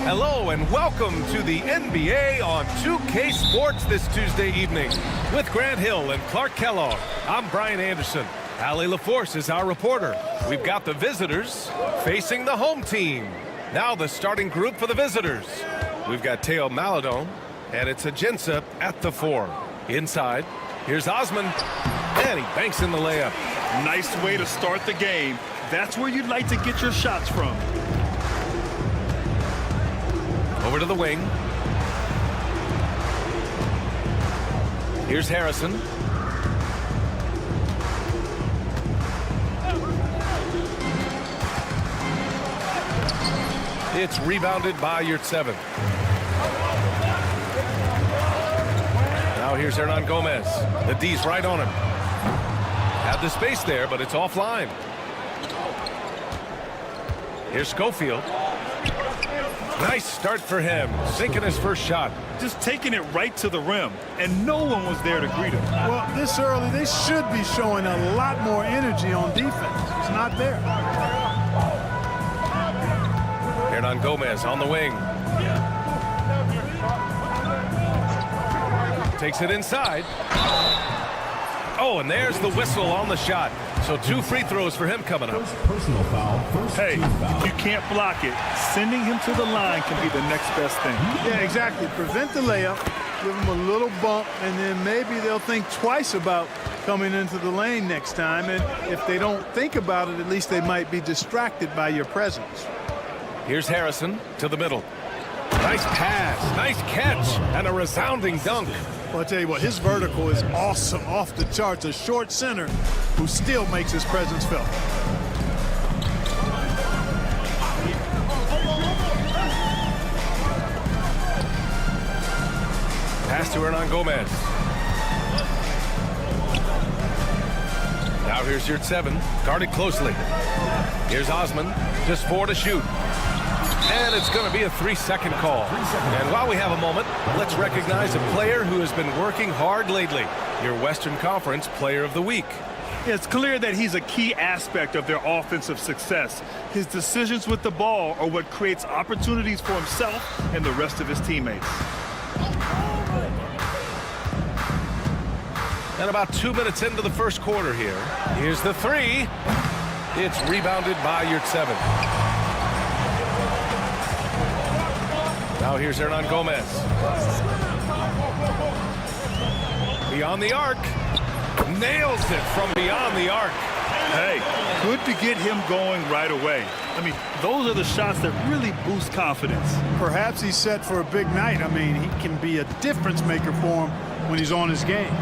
Hello and welcome to the NBA on 2K Sports this Tuesday evening. With Grant Hill and Clark Kellogg, I'm Brian Anderson. Allie LaForce is our reporter. We've got the visitors facing the home team. Now the starting group for the visitors. We've got Teo Maladon, and it's Ajinça at the 4. Inside, here's Osman, and he banks in the layup. Nice way to start the game. That's where you'd like to get your shots from. Over to the wing. Here's Harrison. It's rebounded by Ldlc. Now here's Hernan Gomez. The D's right on him. Had the space there, but it's offline. Here's Schofield. Nice start for him, sinking his first shot. Just taking it right to the rim, and no one was there to greet him. Well, this early, they should be showing a lot more energy on defense. It's not there. Hernan Gomez on the wing. Takes it inside. Oh, and there's the whistle on the shot. So 2 free throws for him coming up. Personal foul. Hey, if you can't block it, sending him to the line can be the next best thing. Yeah, exactly. Prevent the layup, give them a little bump, and then maybe they'll think twice about coming into the lane next time. And if they don't think about it, at least they might be distracted by your presence. Here's Harrison to the middle. Nice pass, nice catch, and a resounding dunk. Well, I'll tell you what, his vertical is awesome, off the charts. A short center who still makes his presence felt. Pass to Hernan Gomez. Now here's Ldlc, guarded closely. Here's Osman, just 4 to shoot. And it's going to be a 3-second call. And while we have a moment, let's recognize a player who has been working hard lately. Your Western Conference Player of the Week. It's clear that he's a key aspect of their offensive success. His decisions with the ball are what creates opportunities for himself and the rest of his teammates. And about 2 minutes into the first quarter here. Here's the 3. It's rebounded by Ldlc. Now here's Hernan Gomez. Beyond the arc. Nails it from beyond the arc. Hey, good to get him going right away. I mean, those are the shots that really boost confidence. Perhaps he's set for a big night. I mean, he can be a difference maker for him when he's on his game.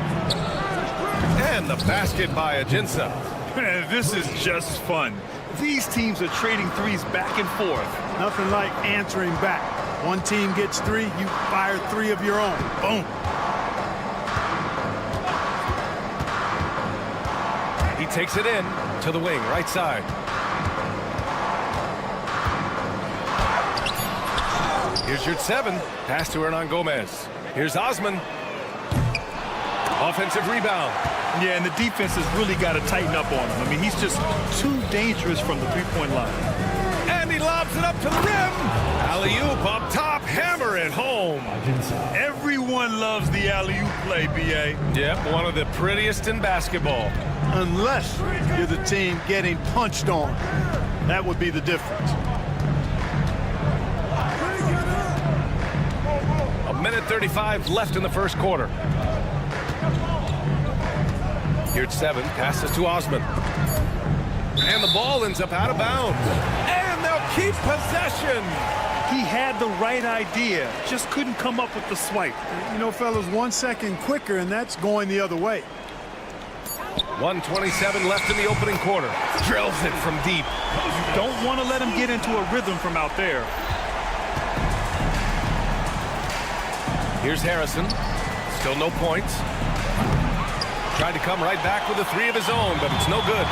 And the basket by Ajinça. Man, this is just fun. These teams are trading threes back and forth. Nothing like answering back. One team gets 3, you fire 3 of your own. Boom. He takes it in to the wing, right side. Here's Ldlc, pass to Hernan Gomez. Here's Osman. Offensive rebound. Yeah, and the defense has really got to tighten up on him. I mean, he's just too dangerous from the three-point line. And he lobs it up to the rim. Alley-oop up top, hammer it home. Everyone loves the alley-oop play, B.A. Yep, one of the prettiest in basketball. Unless you're the team getting punched on. That would be the difference. A minute 35 left in the first quarter. Ldlc passes to Osman. And the ball ends up out of bounds. And they'll keep possession. He had the right idea, just couldn't come up with the swipe. You know, fellas, 1 second quicker, and that's going the other way. 1:27 left in the opening quarter. Drills it from deep. You don't want to let him get into a rhythm from out there. Here's Harrison. Still no points. Tried to come right back with a 3 of his own, but it's no good.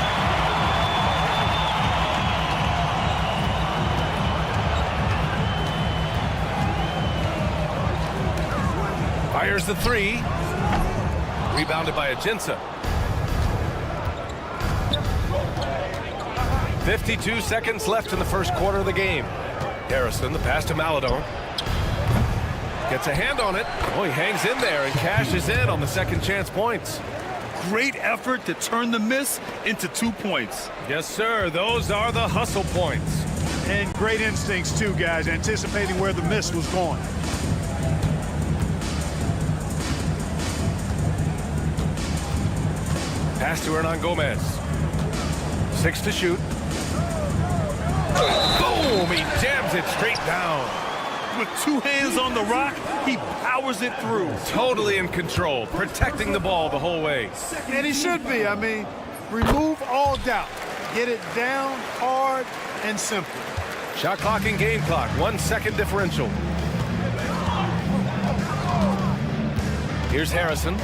Fires the 3. Rebounded by Ajinça. 52 seconds left in the first quarter of the game. Harrison, the pass to Maladon. Gets a hand on it. Oh, he hangs in there and cashes in on the second chance points. Great effort to turn the miss into 2 points. Yes, sir. Those are the hustle points. And great instincts, too, guys, anticipating where the miss was going. Pass to Hernan Gomez. 6 to shoot. Boom! He jams it straight down. With 2 hands on the rock, he powers it through. Totally in control, protecting the ball the whole way. And he should be. I mean, remove all doubt. Get it down, hard, and simple. Shot clock and game clock, 1 second differential. Here's Harrison.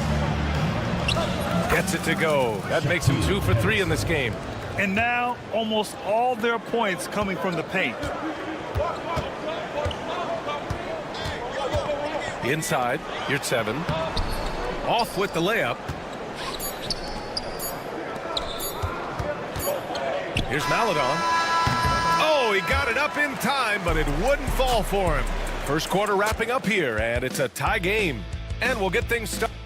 Gets it to go. That makes him 2 for 3 in this game. And now, almost all their points coming from the paint. Inside, here's 7. Off with the layup. Here's Maladon. Oh, he got it up in time, but it wouldn't fall for him. First quarter wrapping up here, and it's a tie game. And we'll get things started.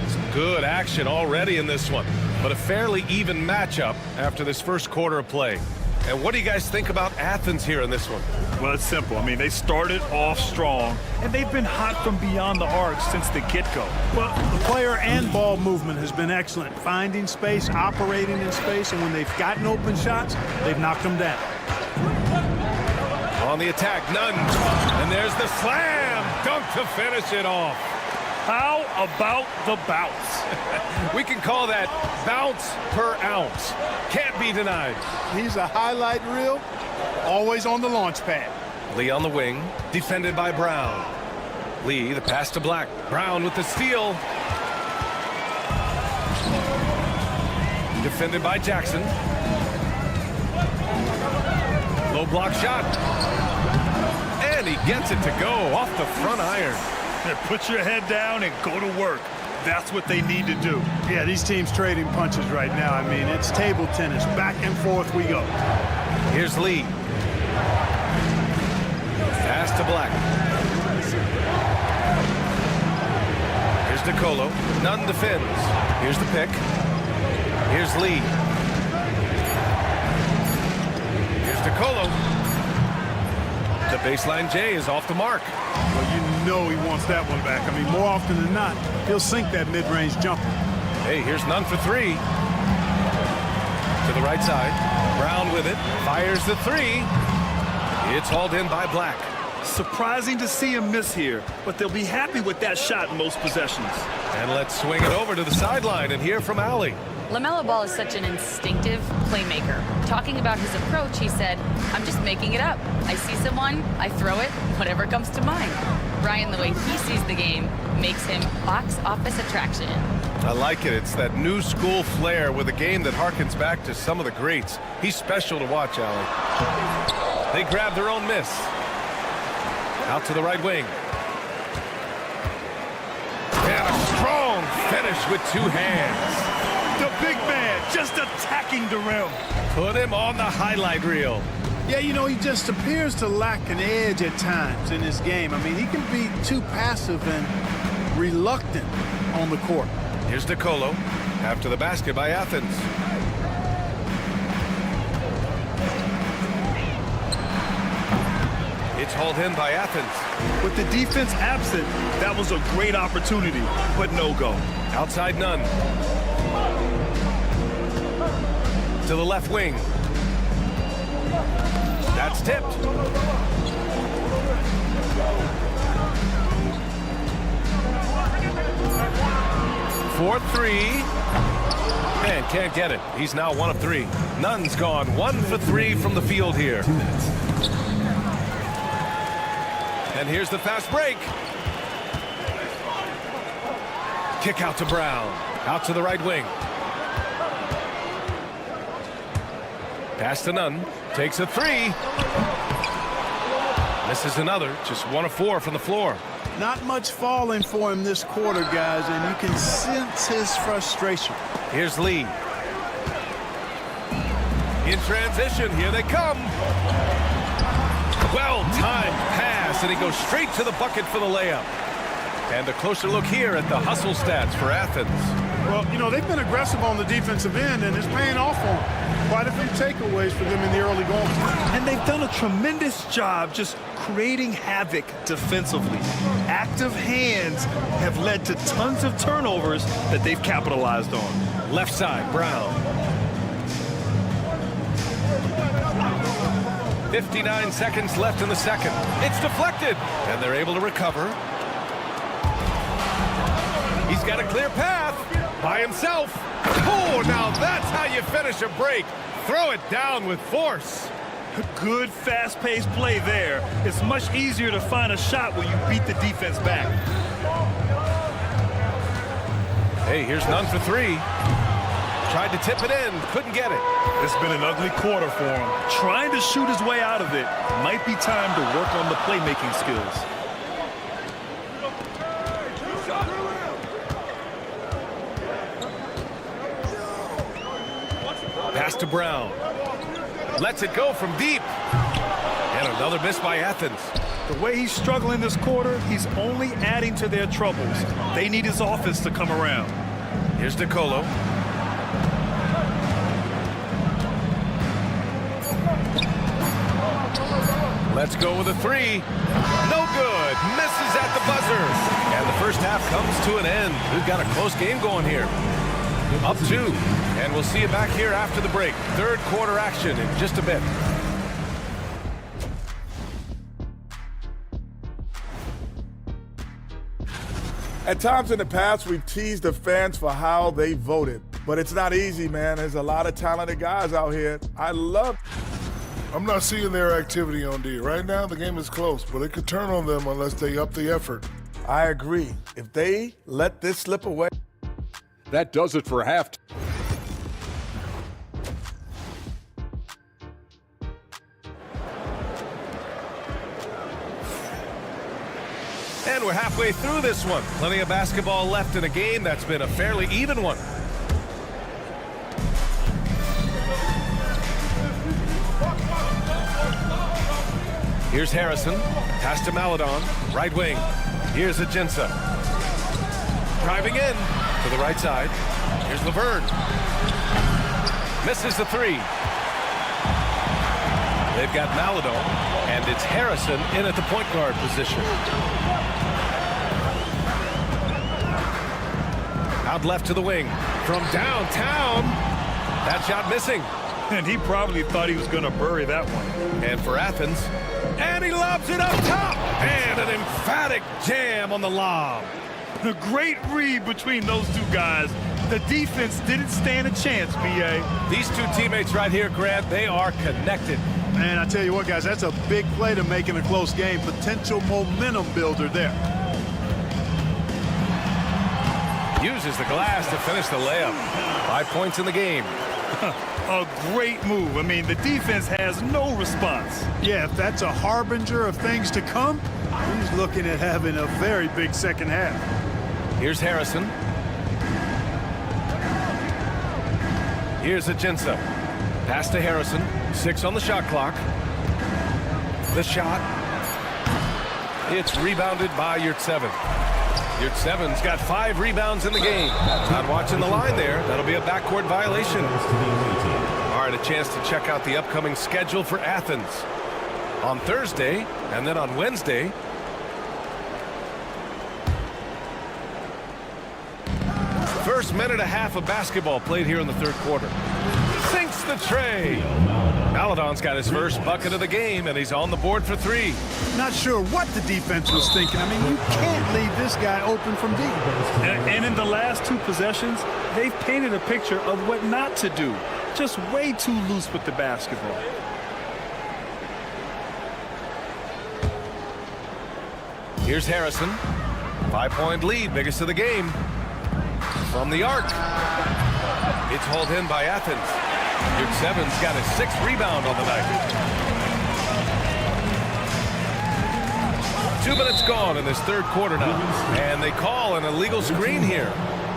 Some good action already in this one, but a fairly even matchup after this first quarter of play. And what do you guys think about Athens here in this one? Well, it's simple. I mean, they started off strong, and they've been hot from beyond the arc since the get-go. Well, the player and ball movement has been excellent. Finding space, operating in space, and when they've gotten open shots, they've knocked them down. On the attack, Nunn. And there's the slam dunk to finish it off. How about the bounce? We can call that bounce per ounce. Can't be denied. He's a highlight reel, always on the launch pad. Lee on the wing, defended by Brown. Lee, the pass to Black. Brown with the steal. Defended by Jackson. Low block shot. And he gets it to go off the front iron. Put your head down and go to work. That's what they need to do. Yeah, these teams trading punches right now. I mean, it's table tennis. Back and forth we go. Here's Lee. Pass to Black. Here's Nicolo. Nunn defends. Here's the pick. Here's Lee. Here's Nicolo. The baseline J is off the mark. Well, you know he wants that one back. I mean, more often than not, he'll sink that mid-range jumper. Hey, here's Nunn for 3. To the right side. Brown with it. Fires the 3. It's hauled in by Black. Surprising to see him miss here, but they'll be happy with that shot in most possessions. And let's swing it over to the sideline and hear from Allie. LaMelo Ball is such an instinctive playmaker. Talking about his approach, he said, "I'm just making it up. I see someone, I throw it, whatever comes to mind." Brian, the way he sees the game makes him box office attraction. I like it. It's that new school flair with a game that harkens back to some of the greats. He's special to watch, Allie. They grab their own miss. Out to the right wing. And a strong finish with 2 hands. The big man just attacking the rim. Put him on the highlight reel. Yeah, you know, he just appears to lack an edge at times in his game. I mean, he can be too passive and reluctant on the court. Here's Nicolo. After the basket by Athens. It's hauled in by Athens. With the defense absent, that was a great opportunity, but no go. Outside Nunn. To the left wing. That's tipped. For 3. Man, can't get it. He's now 1 of 3. Nunn's gone 1 for 3 from the field here. And here's the fast break. Kick out to Brown. Out to the right wing. Pass to Nunn. Takes a 3. Misses another. Just 1 of 4 from the floor. Not much falling for him this quarter, guys, and you can sense his frustration. Here's Lee. In transition, here they come. Well-timed pass, and he goes straight to the bucket for the layup. And a closer look here at the hustle stats for Athens. Well, you know, they've been aggressive on the defensive end, and it's paying off for them. Quite a few takeaways for them in the early going. And they've done a tremendous job just creating havoc defensively. Active hands have led to tons of turnovers that they've capitalized on. Left side, Brown. 59 seconds left in the second. It's deflected, and they're able to recover. He's got a clear path by himself. Oh, now that's how you finish a break. Throw it down with force. Good, fast-paced play there. It's much easier to find a shot when you beat the defense back. Hey, here's none for three. Tried to tip it in, couldn't get it. It's been an ugly quarter for him. Trying to shoot his way out of it. Might be time to work on the playmaking skills. Pass to Brown. Lets it go from deep. And another miss by Athens. The way he's struggling this quarter, he's only adding to their troubles. They need his offense to come around. Here's Nicolo. Let's go with a three. No good. Misses at the buzzer. And the first half comes to an end. We've got a close game going here. Up 2. And we'll see you back here after the break. Third quarter action in just a bit. At times in the past, we've teased the fans for how they voted. But it's not easy, man. There's a lot of talented guys out here. I'm not seeing their activity on D. Right now, the game is close, but it could turn on them unless they up the effort. I agree. If they let this slip away. That does it for half. And we're halfway through this one. Plenty of basketball left in a game that's been a fairly even one. Here's Harrison. Pass to Maladon. Right wing. Here's Ajinça. Driving in to the right side. Here's Laverne. Misses the three. They've got Maladon, and it's Harrison in at the point guard position. Out left to the wing. From downtown. That shot missing. And he probably thought he was going to bury that one. And for Athens. And he lobs it up top. And an emphatic jam on the lob. A great read between those two guys. The defense didn't stand a chance, B.A. These two teammates right here, Grant, they are connected. Man, I tell you what, guys, that's a big play to make in a close game. Potential momentum builder there. Uses the glass to finish the layup. 5 points in the game. A great move. I mean, the defense has no response. Yeah, if that's a harbinger of things to come, he's looking at having a very big second half. Here's Harrison. Here's Ajinça. Pass to Harrison. 6 on the shot clock. The shot. It's rebounded by Yurtseven. Yurtseven's got 5 rebounds in the game. Not watching the line there. That'll be a backcourt violation. All right, a chance to check out the upcoming schedule for Athens. On Thursday, and then on Wednesday, first minute and a half of basketball played here in the third quarter. Sinks the tray. Maladon's got his first bucket of the game, and he's on the board for 3. Not sure what the defense was thinking. I mean, you can't leave this guy open from deep. And in the last 2 possessions, they've painted a picture of what not to do. Just way too loose with the basketball. Here's Harrison. 5-point lead, biggest of the game. From the arc. It's hauled in by Athens. Yurtseven's got his 6th rebound on the night. 2 minutes gone in this third quarter now. And they call an illegal screen here.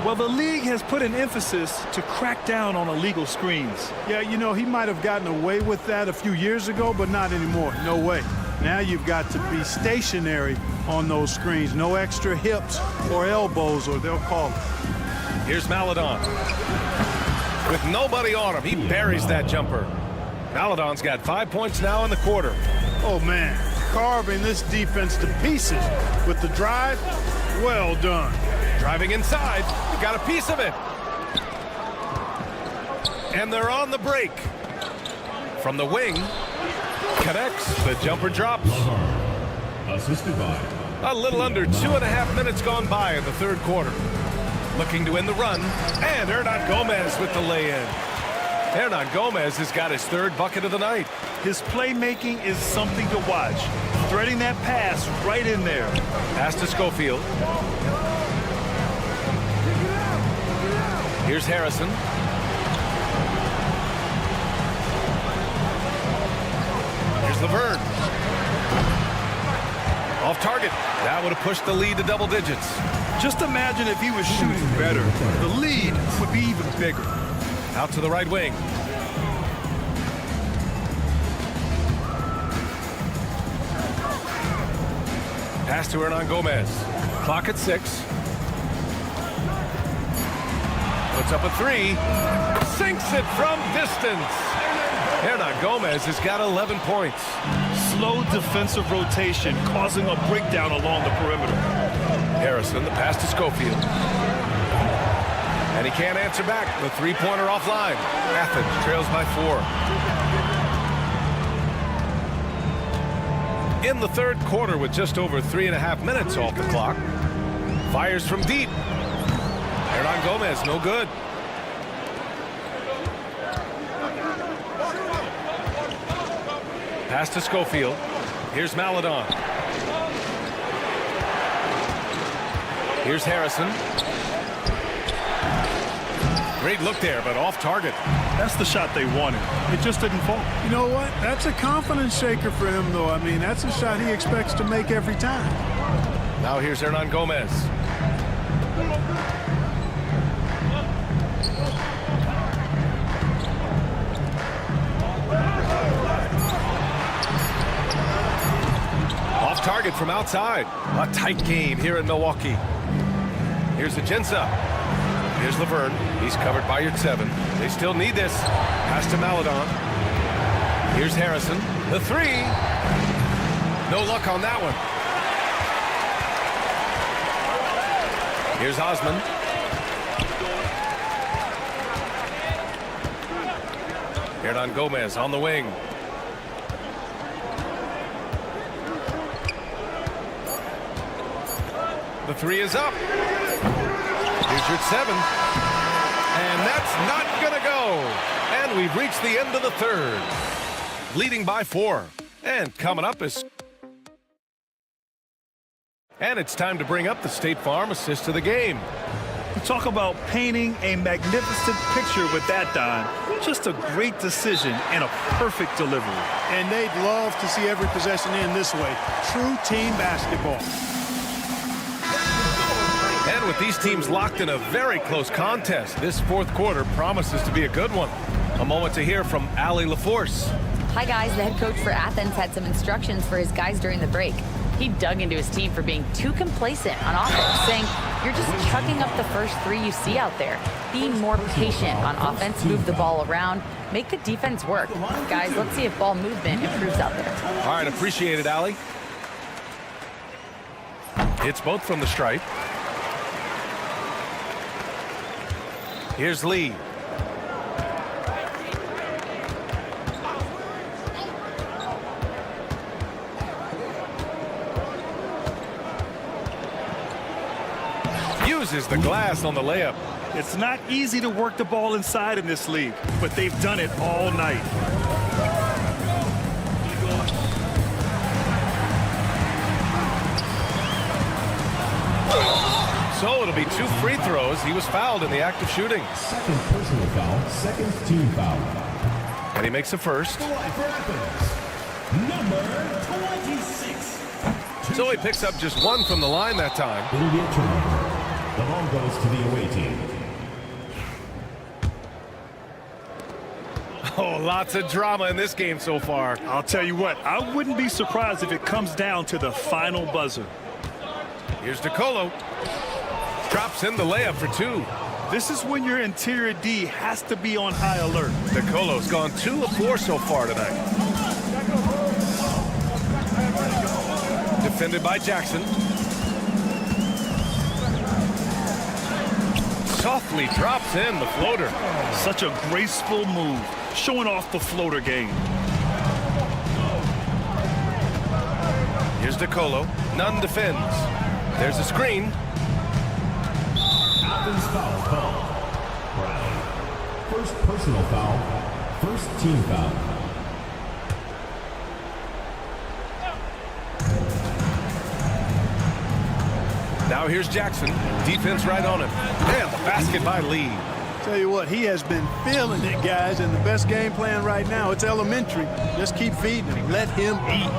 Well, the league has put an emphasis to crack down on illegal screens. Yeah, you know, he might have gotten away with that a few years ago, but not anymore. No way. Now you've got to be stationary on those screens. No extra hips or elbows, or they'll call it. Here's Maledon. With nobody on him, he buries that jumper. Maledon's got 5 points now in the quarter. Oh, man, carving this defense to pieces with the drive. Well done. Driving inside, he got a piece of it. And they're on the break. From the wing, connects, the jumper drops. Assisted by A little under 2.5 minutes gone by in the third quarter. Looking to win the run, and Hernan Gomez with the lay-in. Hernan Gomez has got his third bucket of the night. His playmaking is something to watch. Threading that pass right in there. Pass to Schofield. Here's Harrison. Here's Laverne. Off target. That would have pushed the lead to double digits. Just imagine if he was shooting better. The lead would be even bigger. Out to the right wing. Pass to Hernan Gomez. Clock at 6. Puts up a 3. Sinks it from distance. Hernan Gomez has got 11 points. Slow defensive rotation causing a breakdown along the perimeter. Harrison, the pass to Schofield. And he can't answer back. The three-pointer offline. Athens trails by 4. In the third quarter with just over 3.5 minutes off the clock. Fires from deep. Hernan Gomez, no good. Pass to Schofield. Here's Maledon. Here's Harrison. Great look there, but off target. That's the shot they wanted. It just didn't fall. You know what? That's a confidence shaker for him, though. I mean, that's a shot he expects to make every time. Now here's Hernan Gomez. Off target from outside. A tight game here in Milwaukee. Here's Ajinça. Here's Laverne. He's covered by Yurtseven. They still need this. Pass to Maledon. Here's Harrison. The 3. No luck on that one. Here's Osman. Hernan Gomez on the wing. The 3 is up. Here's Yurtseven. And that's not going to go. And we've reached the end of the third. Leading by 4. And coming up is... And it's time to bring up the State Farm assist of the game. Talk about painting a magnificent picture with that, Don. Just a great decision and a perfect delivery. And they'd love to see every possession in this way. True team basketball. And with these teams locked in a very close contest, this fourth quarter promises to be a good one. A moment to hear from Allie LaForce. Hi, guys. The head coach for Athens had some instructions for his guys during the break. He dug into his team for being too complacent on offense, saying, you're just chucking up the first 3 you see out there. Be more patient on offense, move the ball around, make the defense work. Guys, let's see if ball movement improves out there. All right, appreciate it, Allie. It's both from the stripe. Here's Lee. Uses the glass on the layup. It's not easy to work the ball inside in this league, but they've done it all night. So it'll be 2 free throws. He was fouled in the act of shooting. Second personal foul, second team foul. And he makes a first. Number 26. So he picks up just 1 from the line that time. It'll be a turnover. The ball goes to the away team. Oh, lots of drama in this game so far. I'll tell you what, I wouldn't be surprised if it comes down to the final buzzer. Here's Nicolo. Drops in the layup for 2. This is when your interior D has to be on high alert. Nicolo's gone 2 of 4 so far tonight. Defended by Jackson. Softly drops in the floater. Such a graceful move, showing off the floater game. Here's Nicolo. Nunn defends. There's a screen. Athens foul call. Brown. First personal foul. First team foul. Now here's Jackson. Defense right on him. And the basket by Lee. Tell you what, he has been feeling it, guys, and the best game plan right now, it's elementary. Just keep feeding him. Let him eat.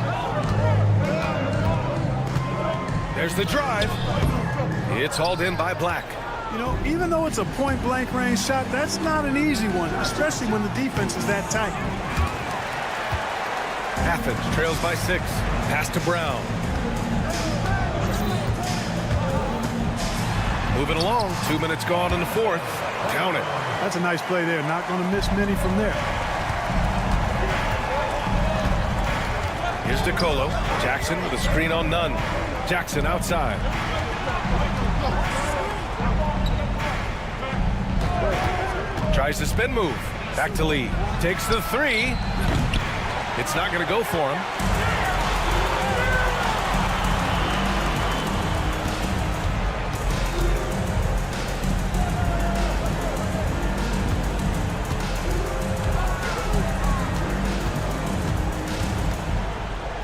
There's the drive. It's hauled in by Black. You know, even though it's a point-blank range shot, that's not an easy one, especially when the defense is that tight. Athens trails by 6. Pass to Brown. Moving along. 2 minutes gone in the 4th. Count it. That's a nice play there. Not going to miss many from there. Here's Nicolo. Jackson with a screen on Nunn. Jackson outside. Tries the spin move. Back to Lee. Takes the 3. It's not going to go for him.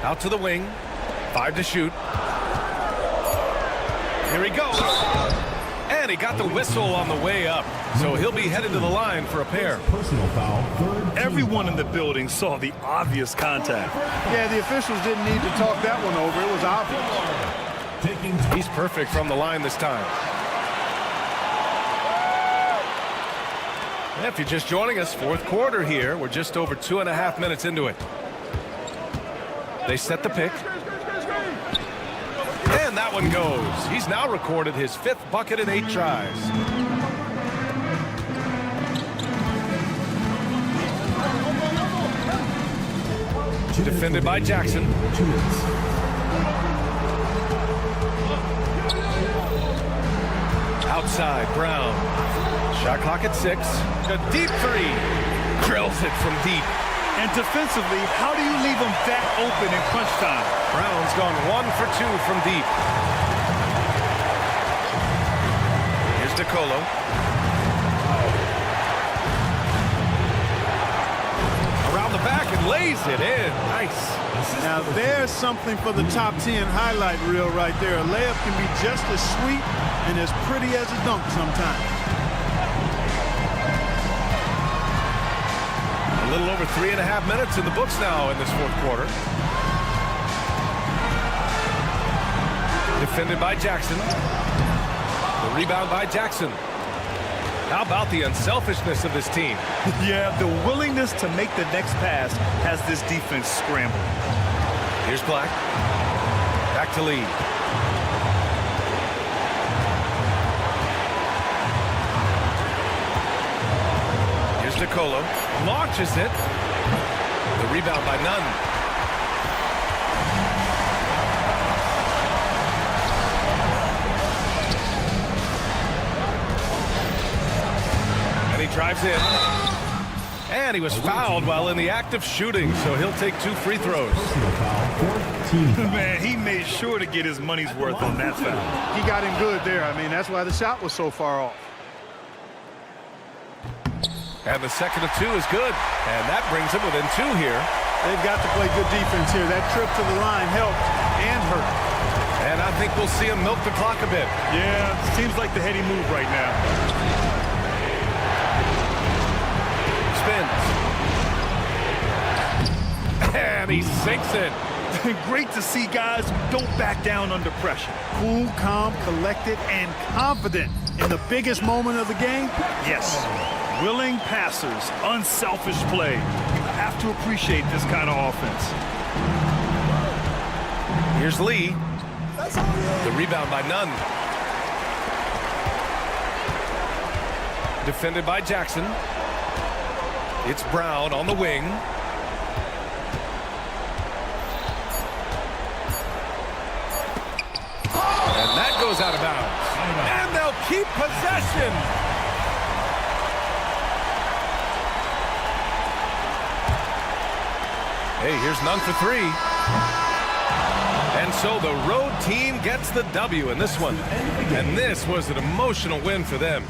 Out to the wing. 5 to shoot. Here he goes. And he got the whistle on the way up. So he'll be headed to the line for a pair. Personal foul. Everyone in the building saw the obvious contact. Yeah, the officials didn't need to talk that one over. It was obvious. He's perfect from the line this time. And if you're just joining us, 4th quarter here. We're just over 2.5 minutes into it. They set the pick. And that one goes. He's now recorded his 5th bucket in 8 tries. Defended by Jackson. Outside, Brown. Shot clock at 6. A deep 3. Drills it from deep. And defensively, how do you leave them that open in crunch time? Brown's gone 1 for 2 from deep. Here's Nicolo. Around the back and lays it in. Nice. Now there's something for the top 10 highlight reel right there. A layup can be just as sweet and as pretty as a dunk sometimes. A little over 3.5 minutes in the books now in this 4th quarter. Defended by Jackson. The rebound by Jackson. How about the unselfishness of this team? Yeah, the willingness to make the next pass has this defense scrambled. Here's Black. Back to Lee. Here's Nicolo. Launches it. The rebound by Nunn. And he drives in. And he was fouled while in the act of shooting, so he'll take 2 free throws. Man, he made sure to get his money's worth on that foul. He got him good there. I mean, that's why the shot was so far off. And the second of 2 is good. And that brings him within 2 here. They've got to play good defense here. That trip to the line helped and hurt. And I think we'll see him milk the clock a bit. Yeah, seems like the heady move right now. Spins. And he sinks it. Great to see guys who don't back down under pressure. Cool, calm, collected, and confident in the biggest moment of the game. Yes, willing passers, unselfish play. You have to appreciate this kind of offense. Here's Lee. The rebound by Nunn. Defended by Jackson. It's Brown on the wing. And that goes out of bounds. And they'll keep possession. Hey, here's Nunn for three. And so the road team gets the W in this one. And this was an emotional win for them.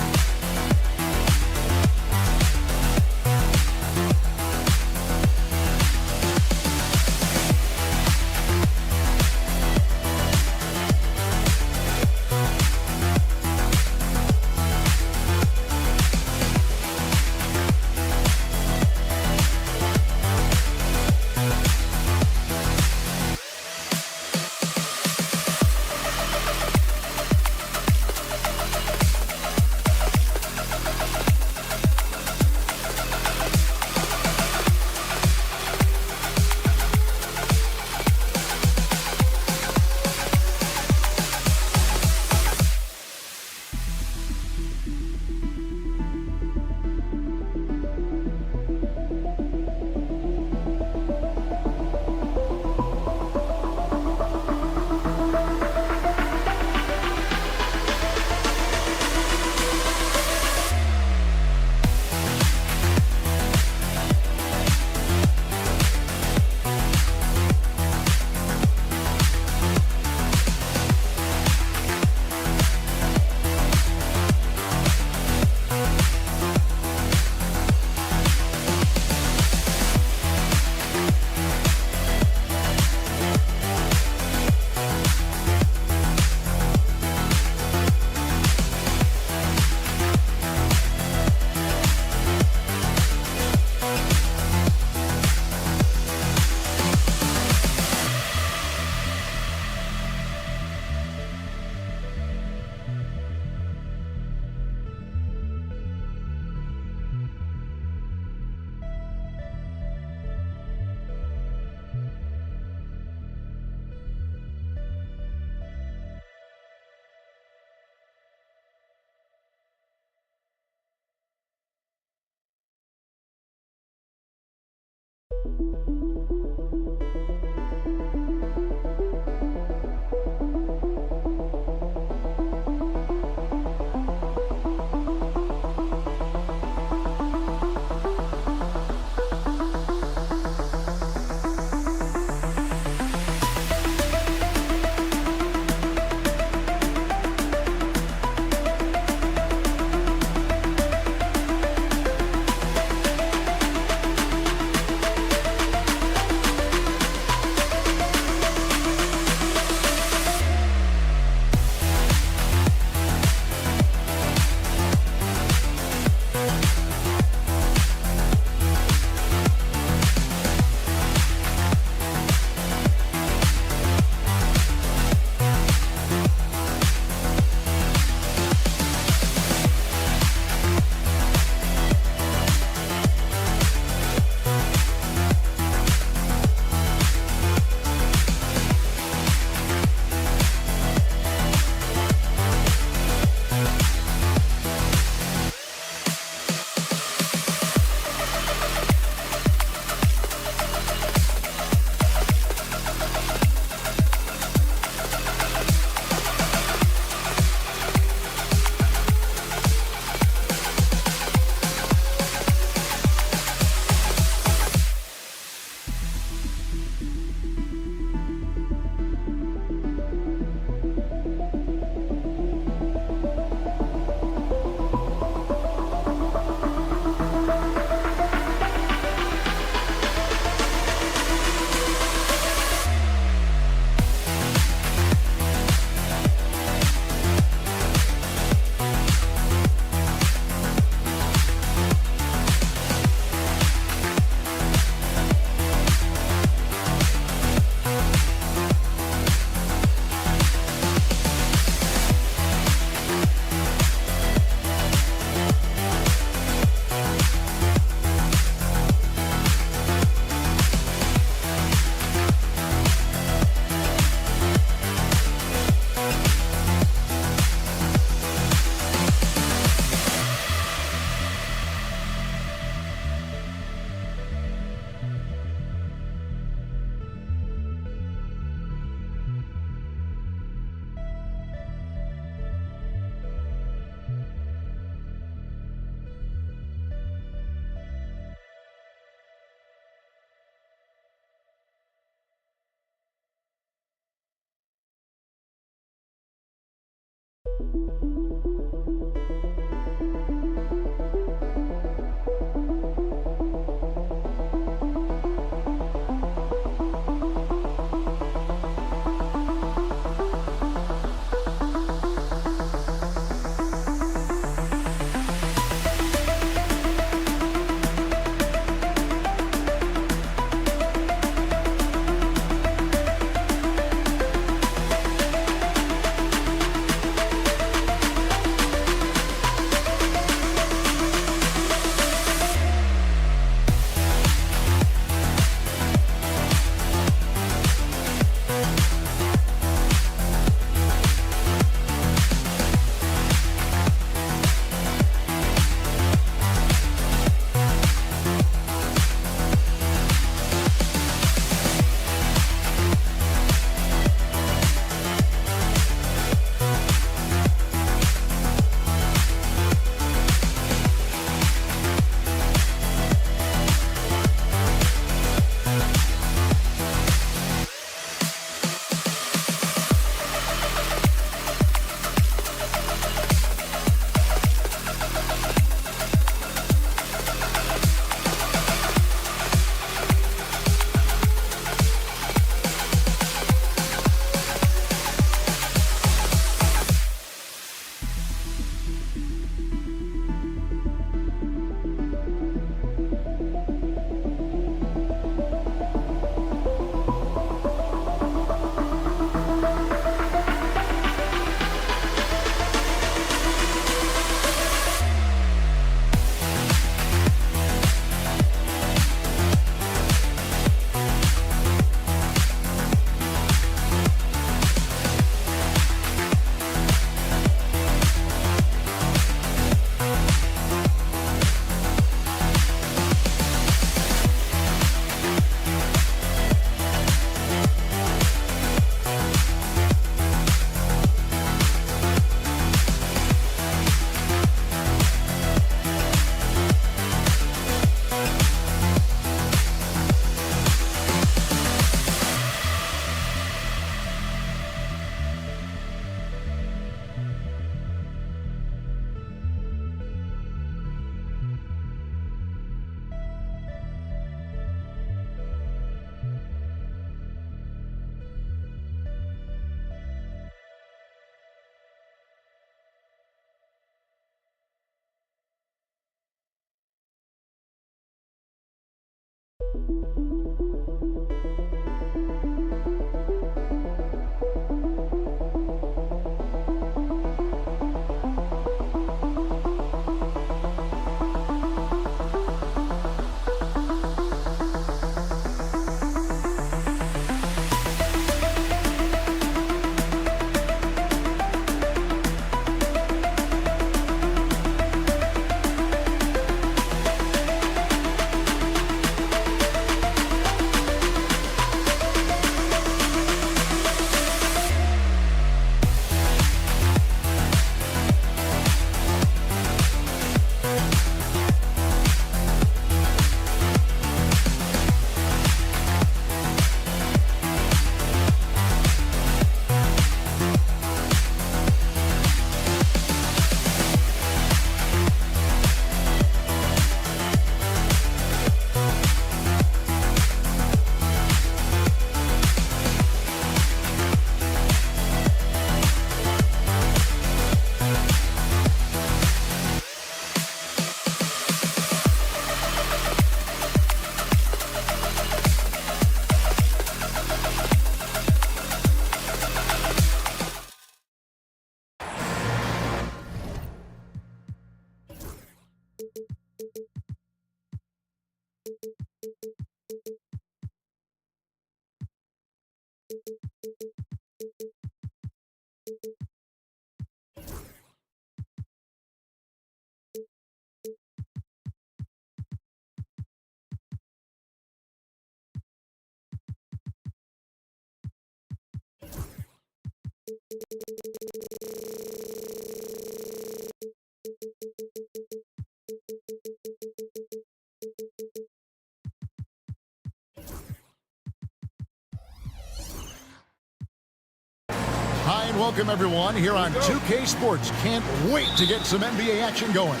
Hi, and welcome everyone here on 2K Sports. Can't wait to get some NBA action going.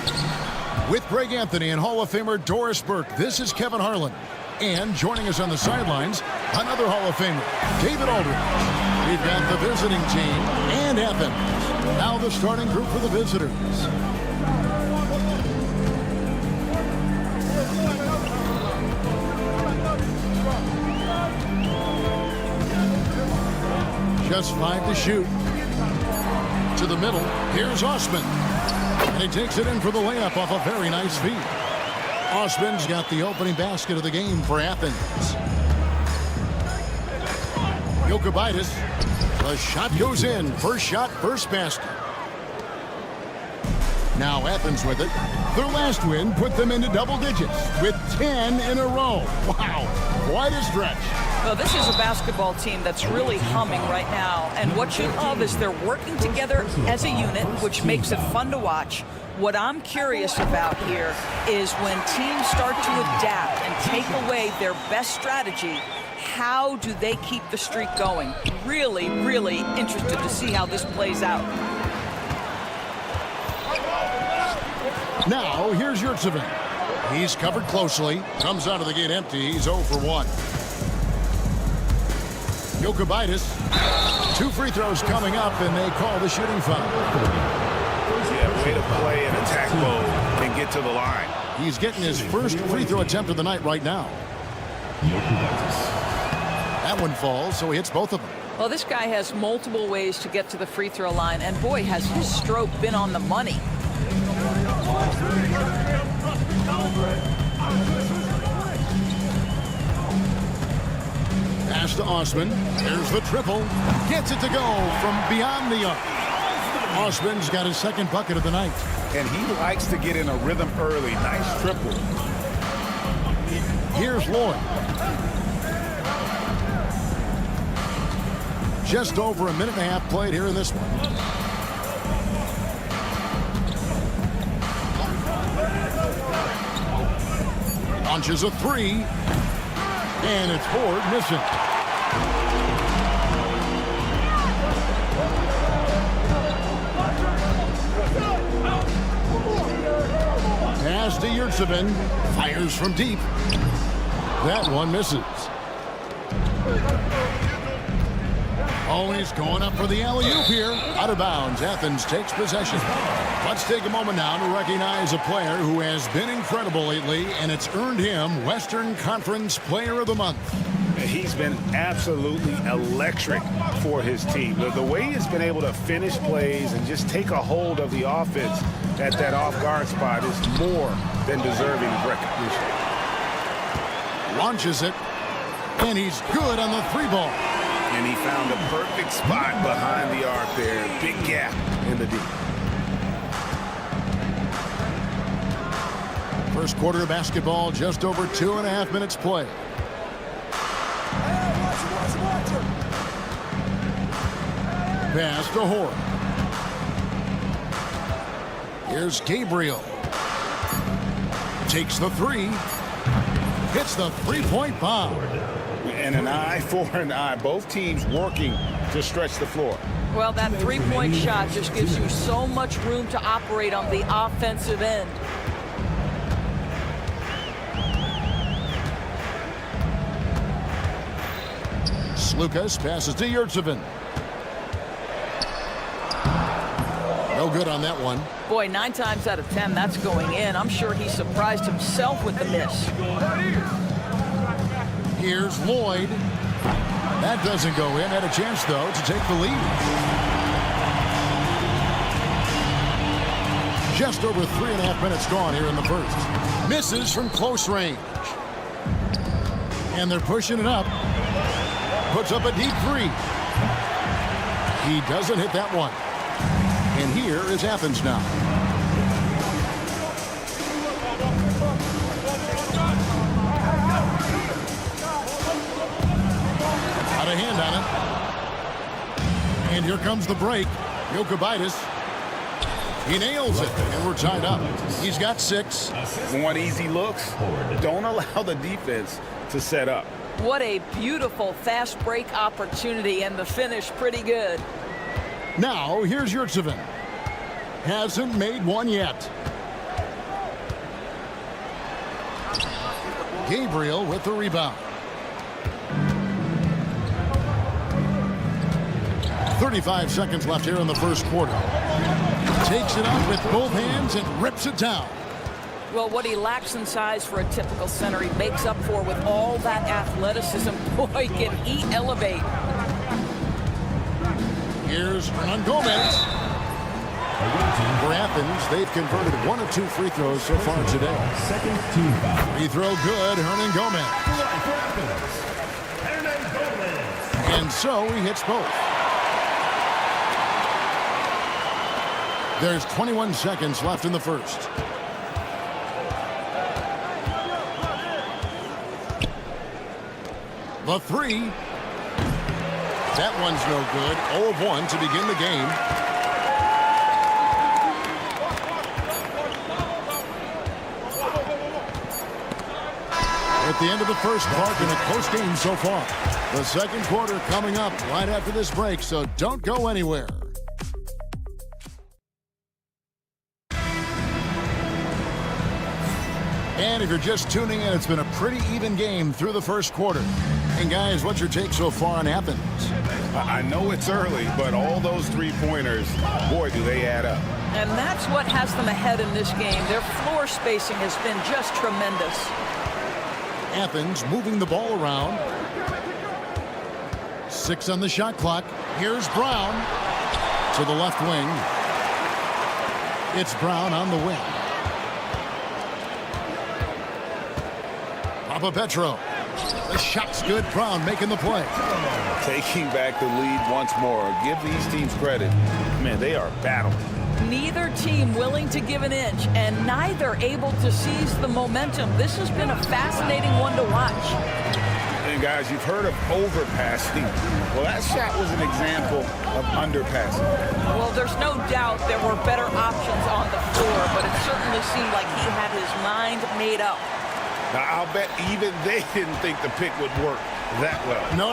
With Greg Anthony and Hall of Famer Doris Burke, this is Kevin Harlan. And joining us on the sidelines, another Hall of Famer, David Aldridge. We've got the visiting team and Athens. Now the starting group for the visitors. Just 5 to shoot. To the middle. Here's Osman. And he takes it in for the layup off a very nice feed. Osman's got the opening basket of the game for Athens. Jokic. The shot goes in. First shot, first basket. Now Athens with it. Their last win put them into double digits with 10 in a row. Wow, quite a stretch. Well, this is a basketball team that's really humming right now. And what you love is they're working together as a unit, which makes it fun to watch. What I'm curious about here is when teams start to adapt and take away their best strategy, how do they keep the streak going? Really, really interested to see how this plays out. Now, here's Yurtsevin. He's covered closely. Comes out of the gate empty. He's 0 for 1. Jokic. 2 free throws coming up, and they call the shooting foul. Yeah, way to play in attack mode and get to the line. He's getting his first free throw attempt of the night right now. That one falls, so he hits both of them. Well, this guy has multiple ways to get to the free throw line, and boy, has his stroke been on the money. Pass to Osman. There's the triple. Gets it to go from beyond the arc. Osman's got his second bucket of the night. And he likes to get in a rhythm early. Nice triple. Here's Lloyd. Just over a minute and a half played here in this one. Launches a 3. And it's Ford missing. Pass to Yurtsevin. Fires from deep. That one misses. Always going up for the alley-oop here. Out of bounds. Athens takes possession. Let's take a moment now to recognize a player who has been incredible lately, and it's earned him Western Conference Player of the Month. He's been absolutely electric for his team. The way he's been able to finish plays and just take a hold of the offense at that off-guard spot is more than deserving of recognition. Launches it, and he's good on the 3-ball. And he found a perfect spot behind the arc there. Big gap in the D. First quarter of basketball, just over 2.5 minutes play. Pass to Hort. Here's Gabriel. Takes the 3. Hits the 3-point bomb. And an eye for an eye. Both teams working to stretch the floor. Well, that 3-point shot just gives you so much room to operate on the offensive end. Lucas passes to Yurtsevin. No good on that one. Boy, 9 times out of 10, that's going in. I'm sure he surprised himself with the miss. Here's Lloyd. That doesn't go in. Had a chance, though, to take the lead. Just over 3.5 minutes gone here in the first. Misses from close range. And they're pushing it up. Puts up a deep 3. He doesn't hit that one. And here is Athens now. Out of hand on it. And here comes the break. Jokic. He nails it, and we're tied up. He's got 6. Want easy looks? Don't allow the defense to set up. What a beautiful fast break opportunity, and the finish pretty good. Now, here's Yurtsevin. Hasn't made one yet. Gabriel with the rebound. 35 seconds left here in the first quarter. Takes it up with both hands and rips it down. Well, what he lacks in size for a typical center, he makes up for with all that athleticism. Boy, can he elevate. Here's Hernan Gomez. For Athens, they've converted 1 of 2 free throws so far today. Second team foul. Free throw good, Hernan Gomez. And so he hits both. There's 21 seconds left in the first. The three. That one's no good. 0 of 1 to begin the game. At the end of the first part in a close game so far. The second quarter coming up right after this break, so don't go anywhere. And if you're just tuning in, it's been a pretty even game through the first quarter. And guys, what's your take so far on Athens? I know it's early, but all those three-pointers, boy, do they add up. And that's what has them ahead in this game. Their floor spacing has been just tremendous. Athens moving the ball around. 6 on the shot clock. Here's Brown to the left wing. It's Brown on the wing. Papa Petro. The shot's good. Brown making the play. Taking back the lead once more. Give these teams credit. Man, they are battling. Neither team willing to give an inch, and neither able to seize the momentum. This has been a fascinating one to watch. And guys, you've heard of overpassing. Well, that shot was an example of underpassing. Well, there's no doubt there were better options on the floor, but it certainly seemed like he had his mind made up. Now, I'll bet even they didn't think the pick would work that well. No.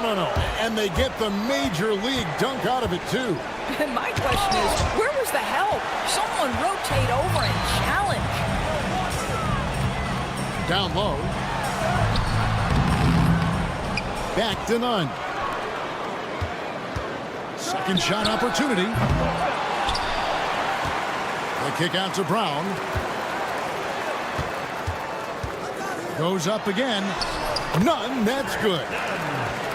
And they get the major league dunk out of it, too. And my question is, where was the help? Someone rotate over and challenge. Down low. Back to none. Second shot opportunity. The kick out to Brown. Goes up again. None, that's good.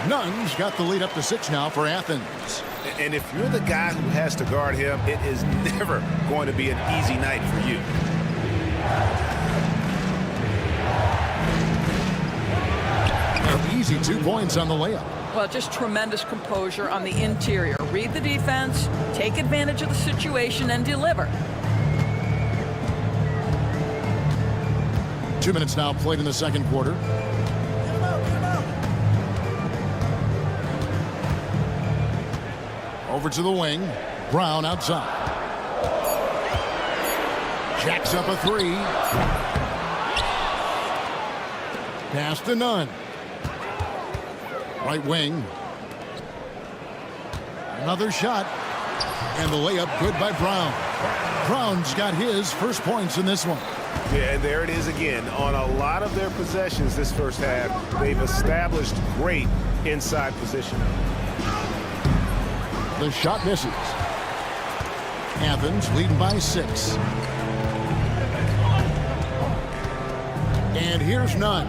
Nunn's got the lead up to 6 now for Athens. And if you're the guy who has to guard him, it is never going to be an easy night for you. An easy 2 points on the layup. Well, just tremendous composure on the interior. Read the defense, take advantage of the situation, and deliver. 2 minutes now played in the second quarter. Over to the wing. Brown outside. Jacks up a 3. Pass to Nunn. Right wing. Another shot. And the layup good by Brown. Brown's got his first points in this one. Yeah, and there it is again. On a lot of their possessions this first half, they've established great inside position. The shot misses. Athens leading by 6. And here's Nunn.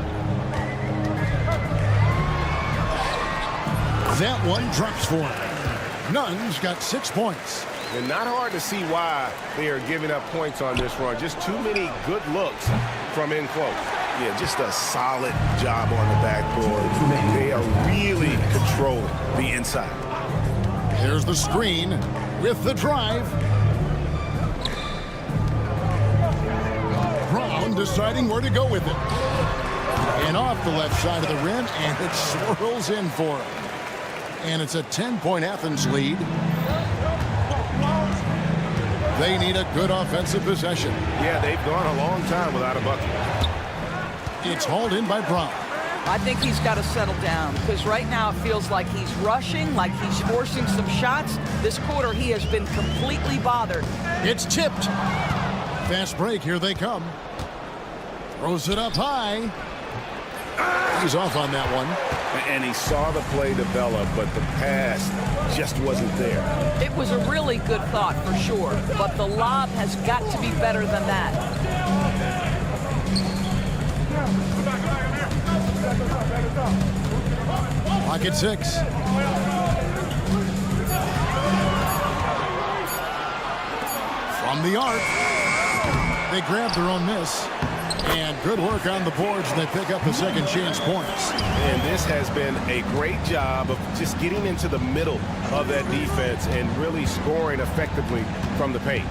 That one drops for him. Nunn's got 6 points. And not hard to see why they are giving up points on this run. Just too many good looks from in close. Yeah, just a solid job on the backboard. They are really controlling the inside. There's the screen with the drive. Brown deciding where to go with it. And off the left side of the rim, and it swirls in for him. And it's a 10-point Athens lead. They need a good offensive possession. Yeah, they've gone a long time without a bucket. It's hauled in by Brown. I think he's got to settle down because right now it feels like he's rushing, like he's forcing some shots. This quarter, he has been completely bothered. It's tipped. Fast break. Here they come. Throws it up high. He's off on that one. And he saw the play develop, but the pass just wasn't there. It was a really good thought for sure, but the lob has got to be better than that. Pocket 6. From the arc. They grab their own miss. And good work on the boards, and they pick up the second chance points. And this has been a great job of just getting into the middle of that defense and really scoring effectively from the paint.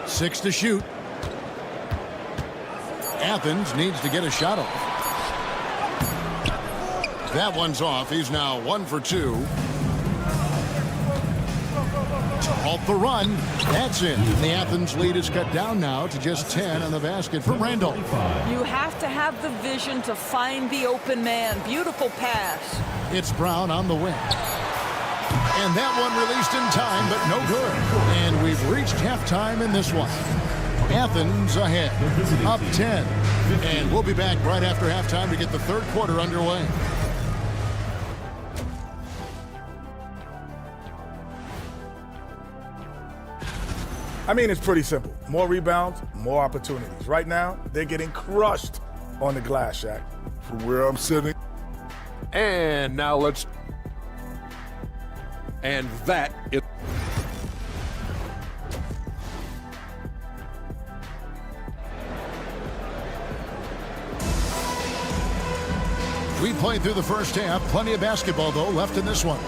Six to shoot. Athens needs to get a shot off. That one's off. He's now 1 for 2. To halt the run. That's in. The Athens lead is cut down now to just 10 on the basket from Randall. You have to have the vision to find the open man. Beautiful pass. It's Brown on the wing. And that one released in time, but no good. And we've reached halftime in this one. Athens ahead, up 10. And we'll be back right after halftime to get the third quarter underway. I mean, it's pretty simple. More rebounds, more opportunities. Right now, they're getting crushed on the glass, Shaq. From where I'm sitting. And now let's... And that is... We played through the first half. Plenty of basketball, though, left in this one.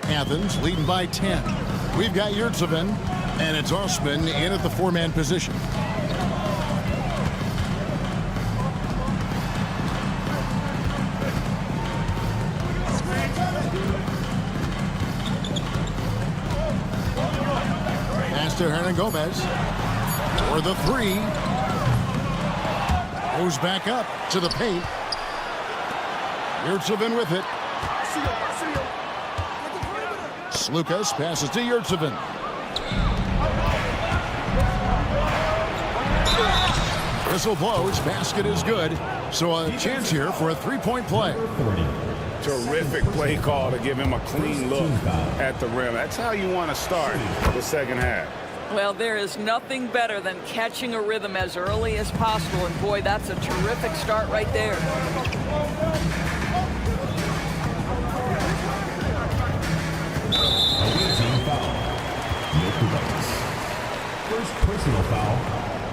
Athens leading by 10. We've got Yurtsevin, and it's Osman in at the four-man position. Pass to Hernan Gomez for the three. Goes back up to the paint. Yurtsevin with it. Slukas passes to Yurtsevin. Whistle blows. Basket is good. So a chance here for a three-point play. Terrific play call to give him a clean look at the rim. That's how you want to start the second half. Well, there is nothing better than catching a rhythm as early as possible. And boy, that's a terrific start right there. Team foul. First personal foul.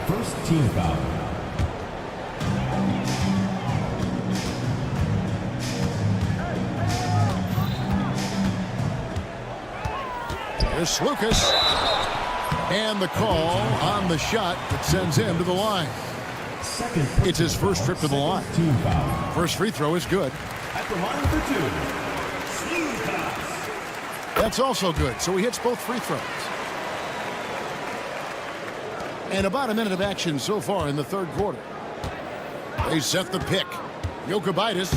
First team foul. Here's Slukas. And the call on the shot that sends him to the line. It's his first trip to the line. Team foul. First free throw is good. At the line for two. That's also good, so he hits both free throws. And about a minute of action so far in the third quarter. They set the pick. Jokubaitis,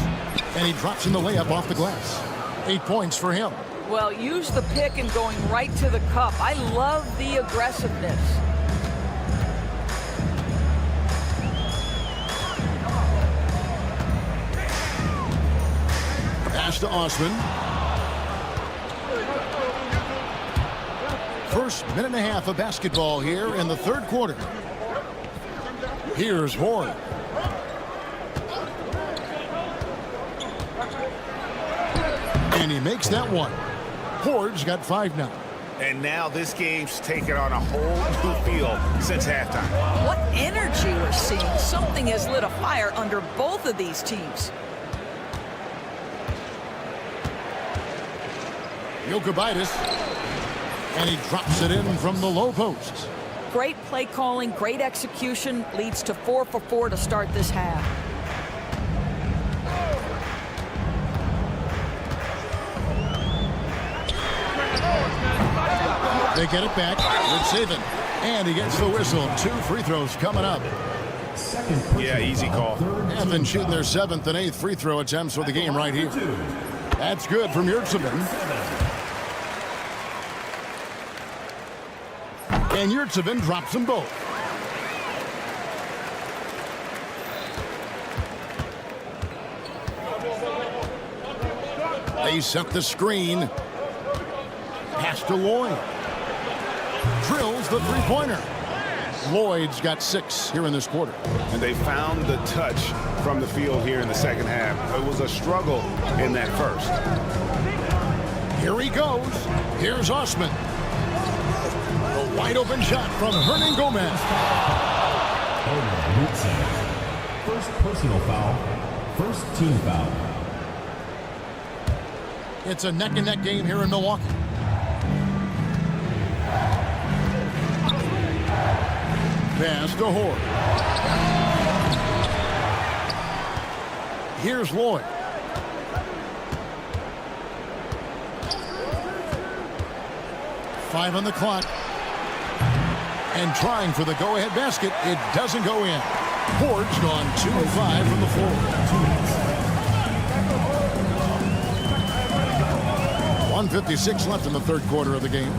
and he drops in the layup off the glass. 8 points for him. Well, use the pick and going right to the cup. I love the aggressiveness. Pass to Osman. First minute and a half of basketball here in the third quarter. Here's Ward. And he makes that one. Ward's got 5 now. And now this game's taken on a whole new feel since halftime. What energy we're seeing. Something has lit a fire under both of these teams. Maccabi, and he drops it in from the low post. Great play calling, great execution, leads to 4 for 4 to start this half. They get it back. Good saving. And he gets the whistle. 2 free throws coming up. Yeah, easy call. Athens shooting their 7th and 8th free throw attempts for the game right here. That's good from Ldlc. And Ldlc drops them both. They set the screen. Pass to Lloyd. Drills the three-pointer. Lloyd's got 6 here in this quarter. And they found the touch from the field here in the second half. It was a struggle in that first. Here he goes. Here's Osman. A wide open shot from Hernan Gomez. First personal foul. First team foul. It's a neck-and-neck game here in Milwaukee. Pass to Horde. Here's Lloyd. Five on the clock. And trying for the go-ahead basket. It doesn't go in. Horde's gone 2 of 5 from the floor. 1:56 left in the third quarter of the game.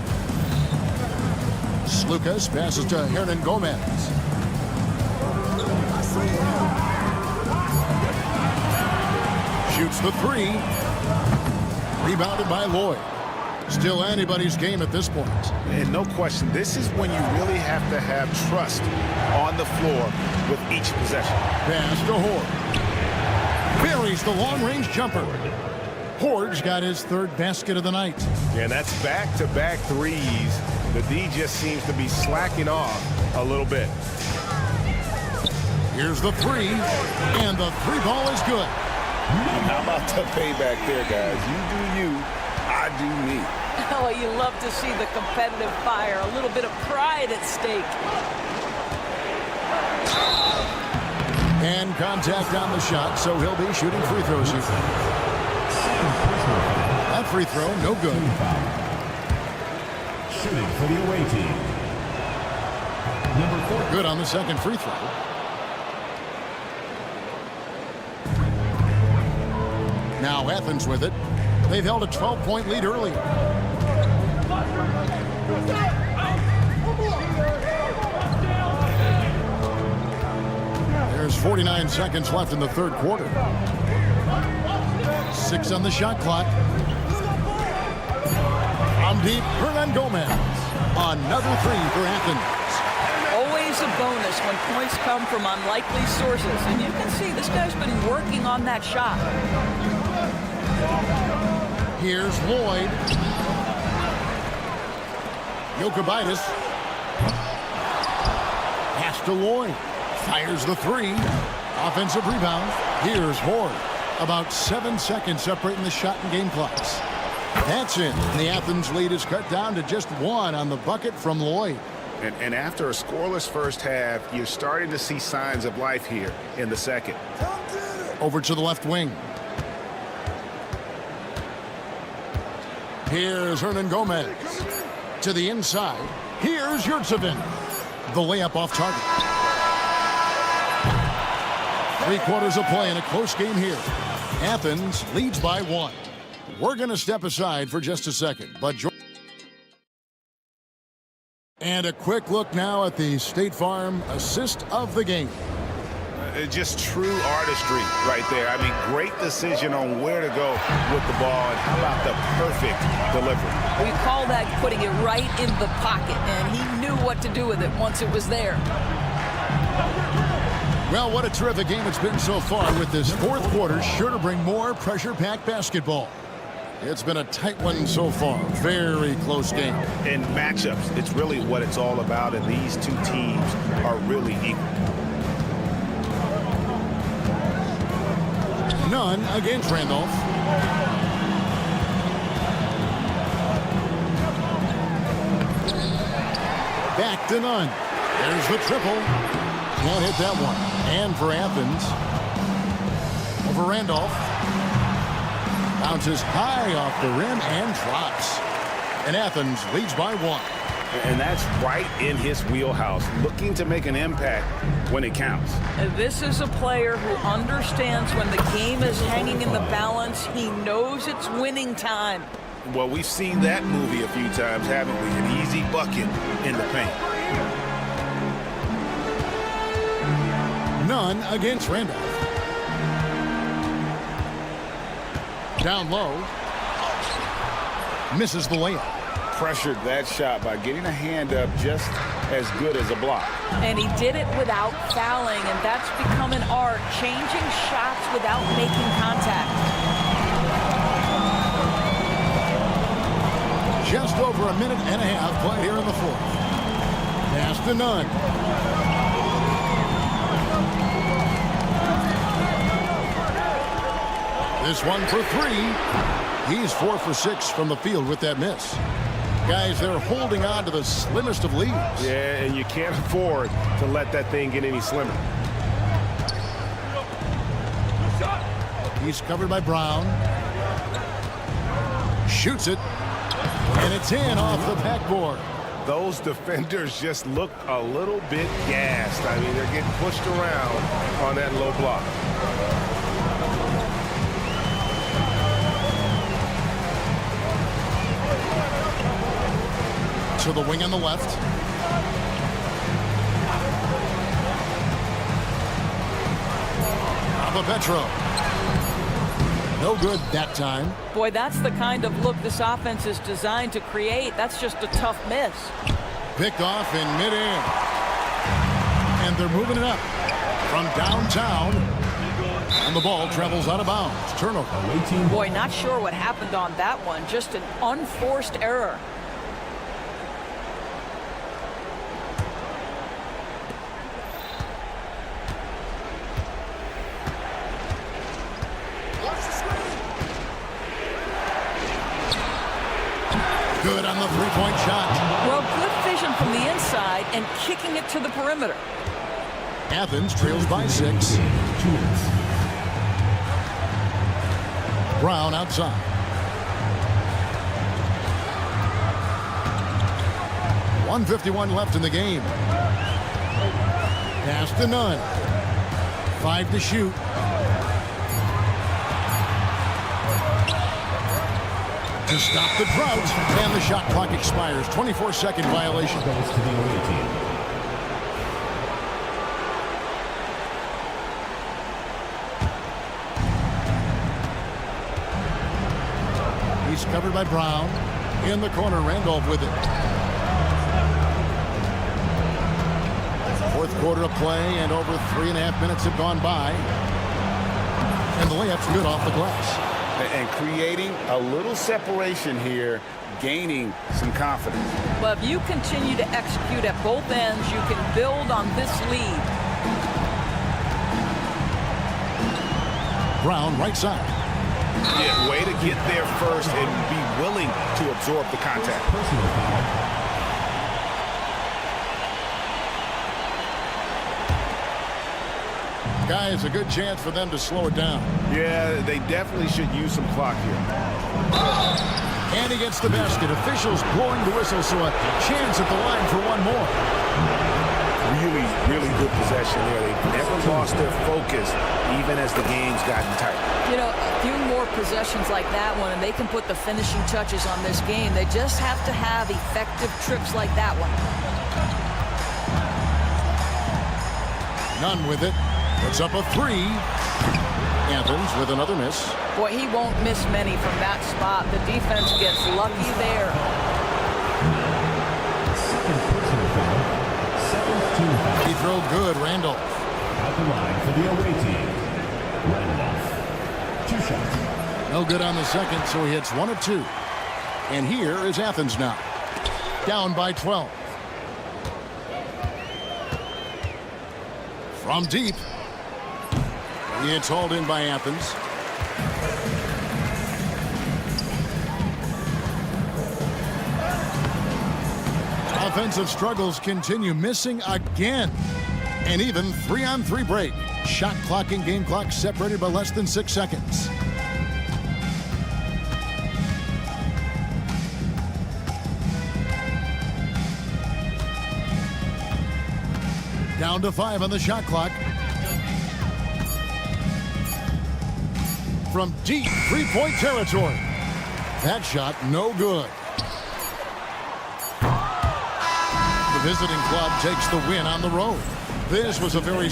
Slukas passes to Hernan Gomez. Shoots the 3. Rebounded by Lloyd. Still anybody's game at this point. And no question, this is when you really have to have trust on the floor with each possession. Pass to Horde. Buries the long-range jumper. Horde's got his 3rd basket of the night. And that's back-to-back threes. The D just seems to be slacking off a little bit. Here's the 3, and the 3 ball is good. How about the payback there, guys? You do you, I do me. Oh, you love to see the competitive fire, a little bit of pride at stake. And contact on the shot, so he'll be shooting free throws here. That free throw, no good. Shooting for the away team. Number 4. Good on the second free throw. Now Athens with it. They've held a 12-point lead earlier. There's 49 seconds left in the third quarter. 6 on the shot clock. From deep, Hernan Gomez. Another 3 for Athens. Always a bonus when points come from unlikely sources. And you can see this guy's been working on that shot. Here's Lloyd. Maccabi. Pass to Lloyd. Fires the 3. Offensive rebound. Here's Horde. About 7 seconds separating the shot and game clocks. That's it. The Athens lead is cut down to just 1 on the bucket from Lloyd. And after a scoreless first half, you're starting to see signs of life here in the second. Over to the left wing. Here's Hernan Gomez. To the inside. Here's Ldlc. The layup off target. 3 quarters of play in a close game here. Athens leads by 1. We're going to step aside for just a second, but and a quick look now at the State Farm assist of the game. Just true artistry right there. I mean, great decision on where to go with the ball, and how about the perfect delivery? We call that putting it right in the pocket, and he knew what to do with it once it was there. Well, what a terrific game it's been so far, with this fourth quarter sure to bring more pressure-packed basketball. It's been a tight one so far. Very close game. In matchups, it's really what it's all about, and these two teams are really equal. None against Randolph. to none. There's the triple. Can't hit that one. And for Athens, over Randolph. Bounces high off the rim and drops. And Athens leads by 1. And that's right in his wheelhouse, looking to make an impact when it counts. This is a player who understands when the game is hanging in the balance. He knows it's winning time. Well, we've seen that movie a few times, haven't we? An easy bucket in the paint. None against Randolph. Down low. Misses the layup. Pressured that shot by getting a hand up just as good as a block. And he did it without fouling, and that's become an art, changing shots without making contact. Just over a minute and a half played here in the fourth. Pass to Nunn. This one for 3. He's 4 for 6 from the field with that miss. Guys, they're holding on to the slimmest of leads. Yeah, and you can't afford to let that thing get any slimmer. He's covered by Brown. Shoots it. And it's in off the backboard. Those defenders just look a little bit gassed. I mean, they're getting pushed around on that low block. To the wing on the left. Petro. No good that time. Boy, that's the kind of look this offense is designed to create. That's just a tough miss. Picked off in midair. And they're moving it up from downtown. And the ball travels out of bounds. Turnover. Boy, not sure what happened on that one. Just an unforced error. Good on the three-point shot. Well, good vision from the inside and kicking it to the perimeter. Athens trails by 6. Brown outside. .151 left in the game. Pass to Nunn. 5 to shoot. To stop the drought, and the shot clock expires. 24-second violation. Goes to the away team. He's covered by Brown. In the corner, Randolph with it. Fourth quarter of play, and over 3.5 minutes have gone by. And the layup's good off the glass. And creating a little separation here, gaining some confidence. Well, if you continue to execute at both ends, you can build on this lead. Brown right side. Yeah, way to get there first and be willing to absorb the contact. Personal foul. Guys, a good chance for them to slow it down. Yeah, they definitely should use some clock here. And he gets the basket. Officials blowing the whistle, so a chance at the line for one more. Really, really good possession there. They've never lost their focus, even as the game's gotten tight. You know, a few more possessions like that one, and they can put the finishing touches on this game. They just have to have effective trips like that one. None with it. Puts up a 3. Athens with another miss. Boy, he won't miss many from that spot. The defense gets lucky there. Second personal foul. Second team foul. He throw good, Randolph. At the line for the away team. Randolph. 2 shots. No good on the second, so he hits 1 of 2. And here is Athens now. Down by 12. From deep. It's hauled in by Athens. A defensive struggles continue, missing again. And even 3-on-3 break. Shot clock and game clock separated by less than 6 seconds. Down to 5 on the shot clock. From deep three-point territory. That shot no good. The visiting club takes the win on the road. This was a very...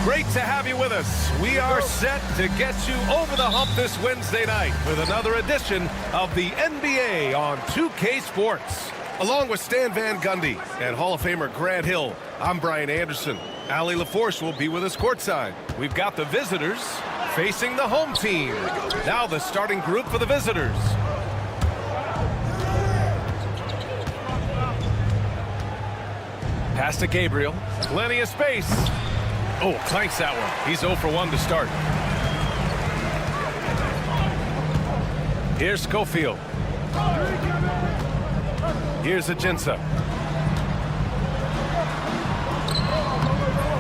Great to have you with us. We are set to get you over the hump this Wednesday night with another edition of the NBA on 2K Sports. Along with Stan Van Gundy and Hall of Famer Grant Hill, I'm Brian Anderson. Allie LaForce will be with us courtside. We've got the visitors facing the home team. Now the starting group for the visitors. Pass to Gabriel. Plenty of space. Oh, clanks that one. He's 0 for 1 to start. Here's Schofield. Here's Ajinça.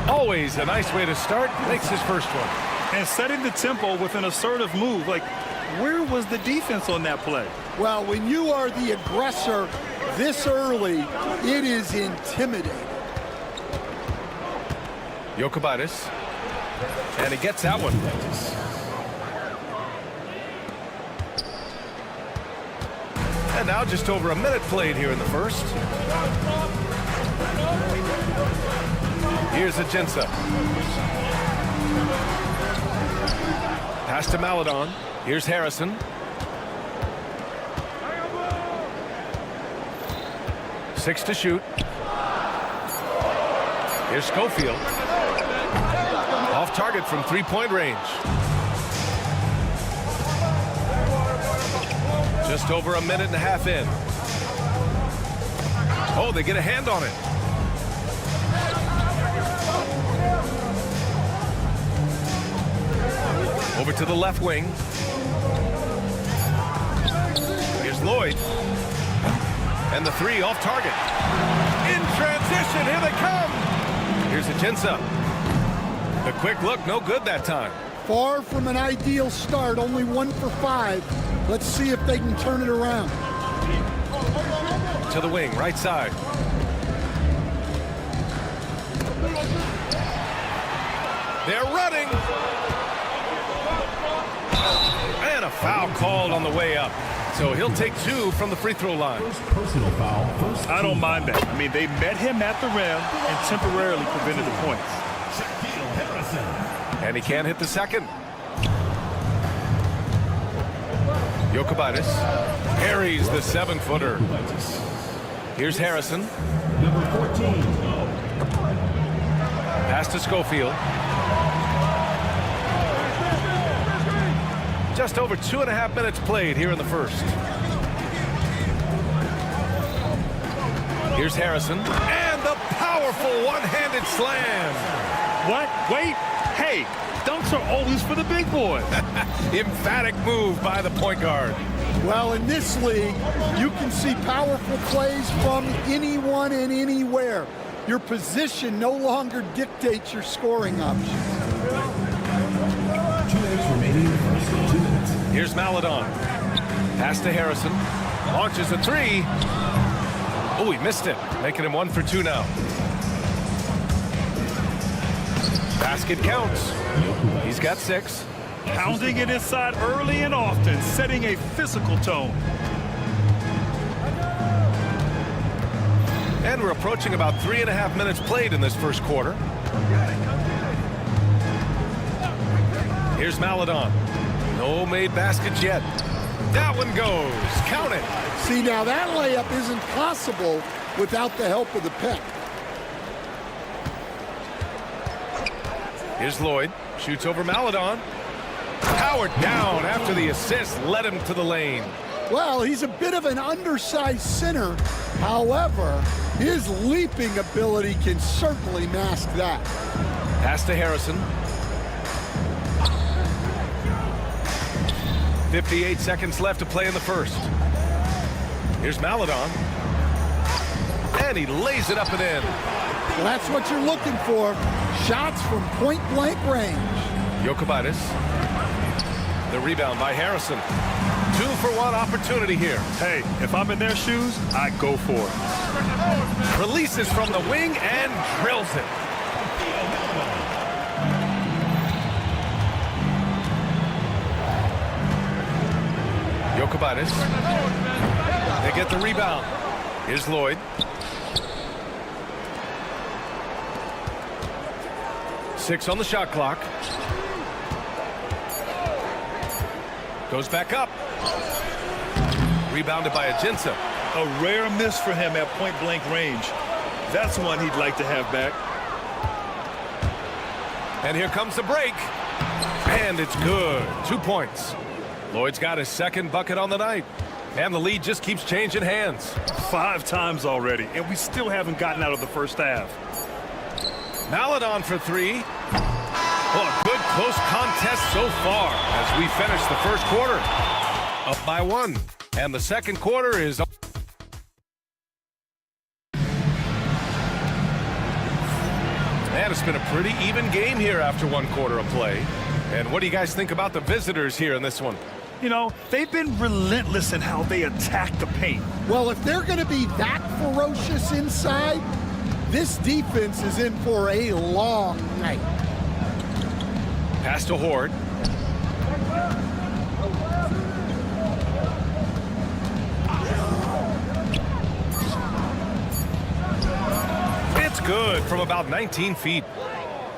Always a nice way to start. Makes his first one. And setting the tempo with an assertive move. Like, where was the defense on that play? Well, when you are the aggressor this early, it is intimidating. Jokubaitis. And he gets that one. And now just over a minute played here in the first. Here's Ajinça. Pass to Maledon. Here's Harrison. Six to shoot. Here's Schofield. Off target from three-point range. Just over a minute and a half in. Oh, they get a hand on it. Over to the left wing. Here's Lloyd. And the three off target. In transition, here they come. Here's Ajinça. The quick look, no good that time. Far from an ideal start, only 1 for 5. Let's see if they can turn it around. To the wing, right side. They're running. And a foul called on the way up. So he'll take 2 from the free throw line. Personal foul. I don't mind that. I mean, they met him at the rim and temporarily prevented the points. And he can't hit the second. Jokubaitis carries the 7-footer. Here's Harrison. Number 14. Pass to Schofield. Just over 2.5 minutes played here in the first. Here's Harrison. And the powerful one-handed slam. What? Wait. Hey, dunks are always for the big boy. Emphatic move by the point guard. Well, in this league, you can see powerful plays from anyone and anywhere. Your position no longer dictates your scoring options. 2 minutes remaining in the first. 2 minutes. Here's Maledon. Pass to Harrison. Launches a 3. Oh, he missed it. Making him 1 for 2 now. Basket counts. He's got 6. Pounding it inside early and often, setting a physical tone. And we're approaching about 3.5 minutes played in this first quarter. Here's Maledon. No made baskets yet. That one goes. Count it. See, now that layup isn't possible without the help of the pick. Here's Lloyd. Shoots over Maledon. Powered down after the assist led him to the lane. Well, he's a bit of an undersized center. However, his leaping ability can certainly mask that. Pass to Harrison. 58 seconds left to play in the first. Here's Maledon. And he lays it up and in. Well, that's what you're looking for. Shots from point-blank range. Jokubaitis. The rebound by Harrison. 2-for-1 opportunity here. Hey, if I'm in their shoes, I go for it. Releases from the wing and drills it. Jokubaitis. They get the rebound. Here's Lloyd. Six on the shot clock. Goes back up. Rebounded by Ajinça. A rare miss for him at point-blank range. That's one he'd like to have back. And here comes the break. And it's good. 2 points. Lloyd's got his second bucket on the night. And the lead just keeps changing hands. 5 times already, and we still haven't gotten out of the first half. Maledon for 3. Well, a good close contest so far as we finish the first quarter. Up by 1. And the second quarter is... And it's been a pretty even game here after 1 quarter of play. And what do you guys think about the visitors here in this one? You know, they've been relentless in how they attack the paint. Well, if they're going to be that ferocious inside, this defense is in for a long night. Pass to Horde. from about 19 feet.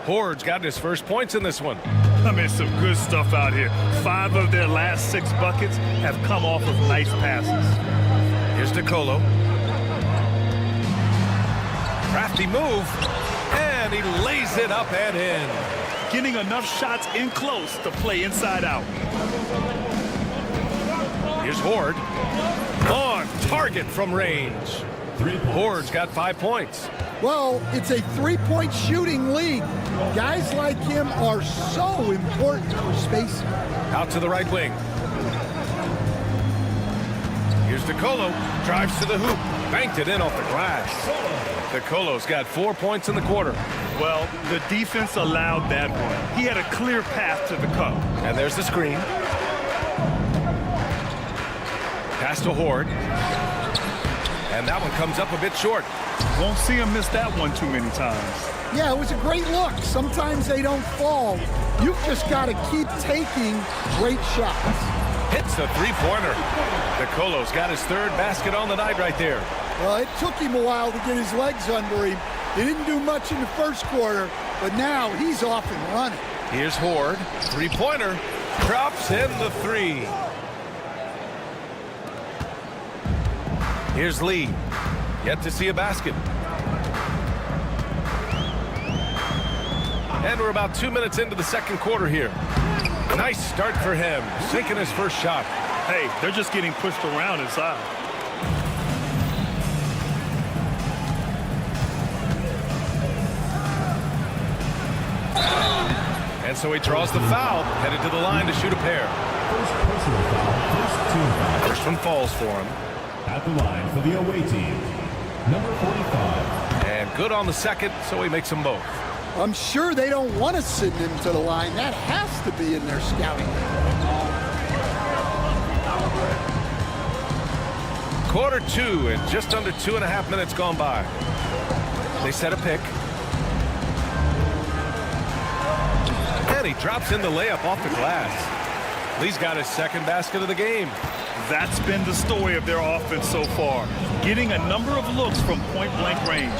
Hord's got his first points in this one. I mean, some good stuff out here. 5 of their last 6 buckets have come off of nice passes. Here's Nicolo. Crafty move, and he lays it up and in. Getting enough shots in close to play inside out. Here's Hord. On target from range. Hord's got 5 points. Well, it's a three-point shooting league. Guys like him are so important for spacing. Out to the right wing. Here's Nicolo. Drives to the hoop. Banked it in off the glass. Nicolo's got 4 points in the quarter. Well, the defense allowed that one. He had a clear path to the cup. And there's the screen. Pass to Hord. And that one comes up a bit short. Won't see him miss that one too many times. Yeah, it was a great look. Sometimes they don't fall. You've just got to keep taking great shots. Hits the three-pointer. Nicolo's got his 3rd basket on the night right there. Well, it took him a while to get his legs under him. He didn't do much in the first quarter, but now he's off and running. Here's Hord. Three-pointer. Drops in the 3. Here's Lee. Yet to see a basket. And we're about 2 minutes into the second quarter here. Nice start for him. Sinking his first shot. Hey, they're just getting pushed around inside. And so he draws the foul, headed to the line to shoot a pair. First personal foul, First one falls for him. at the line for the away team, number 45. And good on the second, so he makes them both. I'm sure they don't want to send him to the line. That has to be in their scouting. Quarter 2 and just under 2.5 minutes gone by. They set a pick. And he drops in the layup off the glass. Lee's got his 2nd basket of the game. That's been the story of their offense so far. Getting a number of looks from point-blank range.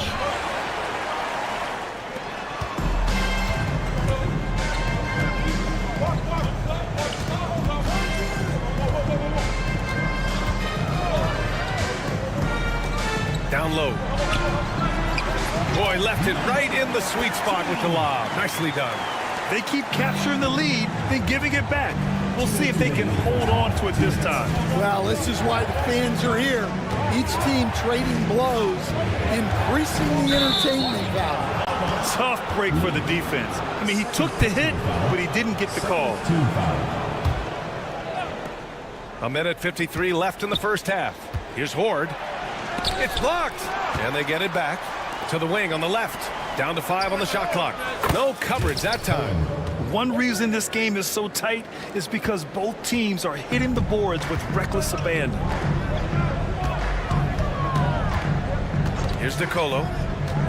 Down low. Boy, left it right in the sweet spot with the lob. Nicely done. They keep capturing the lead, then giving it back. We'll see if they can hold on to it this time. Well, this is why the fans are here. Each team trading blows, increasing the entertainment value. Tough break for the defense. I mean, he took the hit, but he didn't get the call. 1:53 left in the first half. Here's Hord. It's blocked. And they get it back to the wing on the left. Down to 5 on the shot clock. No coverage that time. One reason this game is so tight is because both teams are hitting the boards with reckless abandon. Here's Nicolo.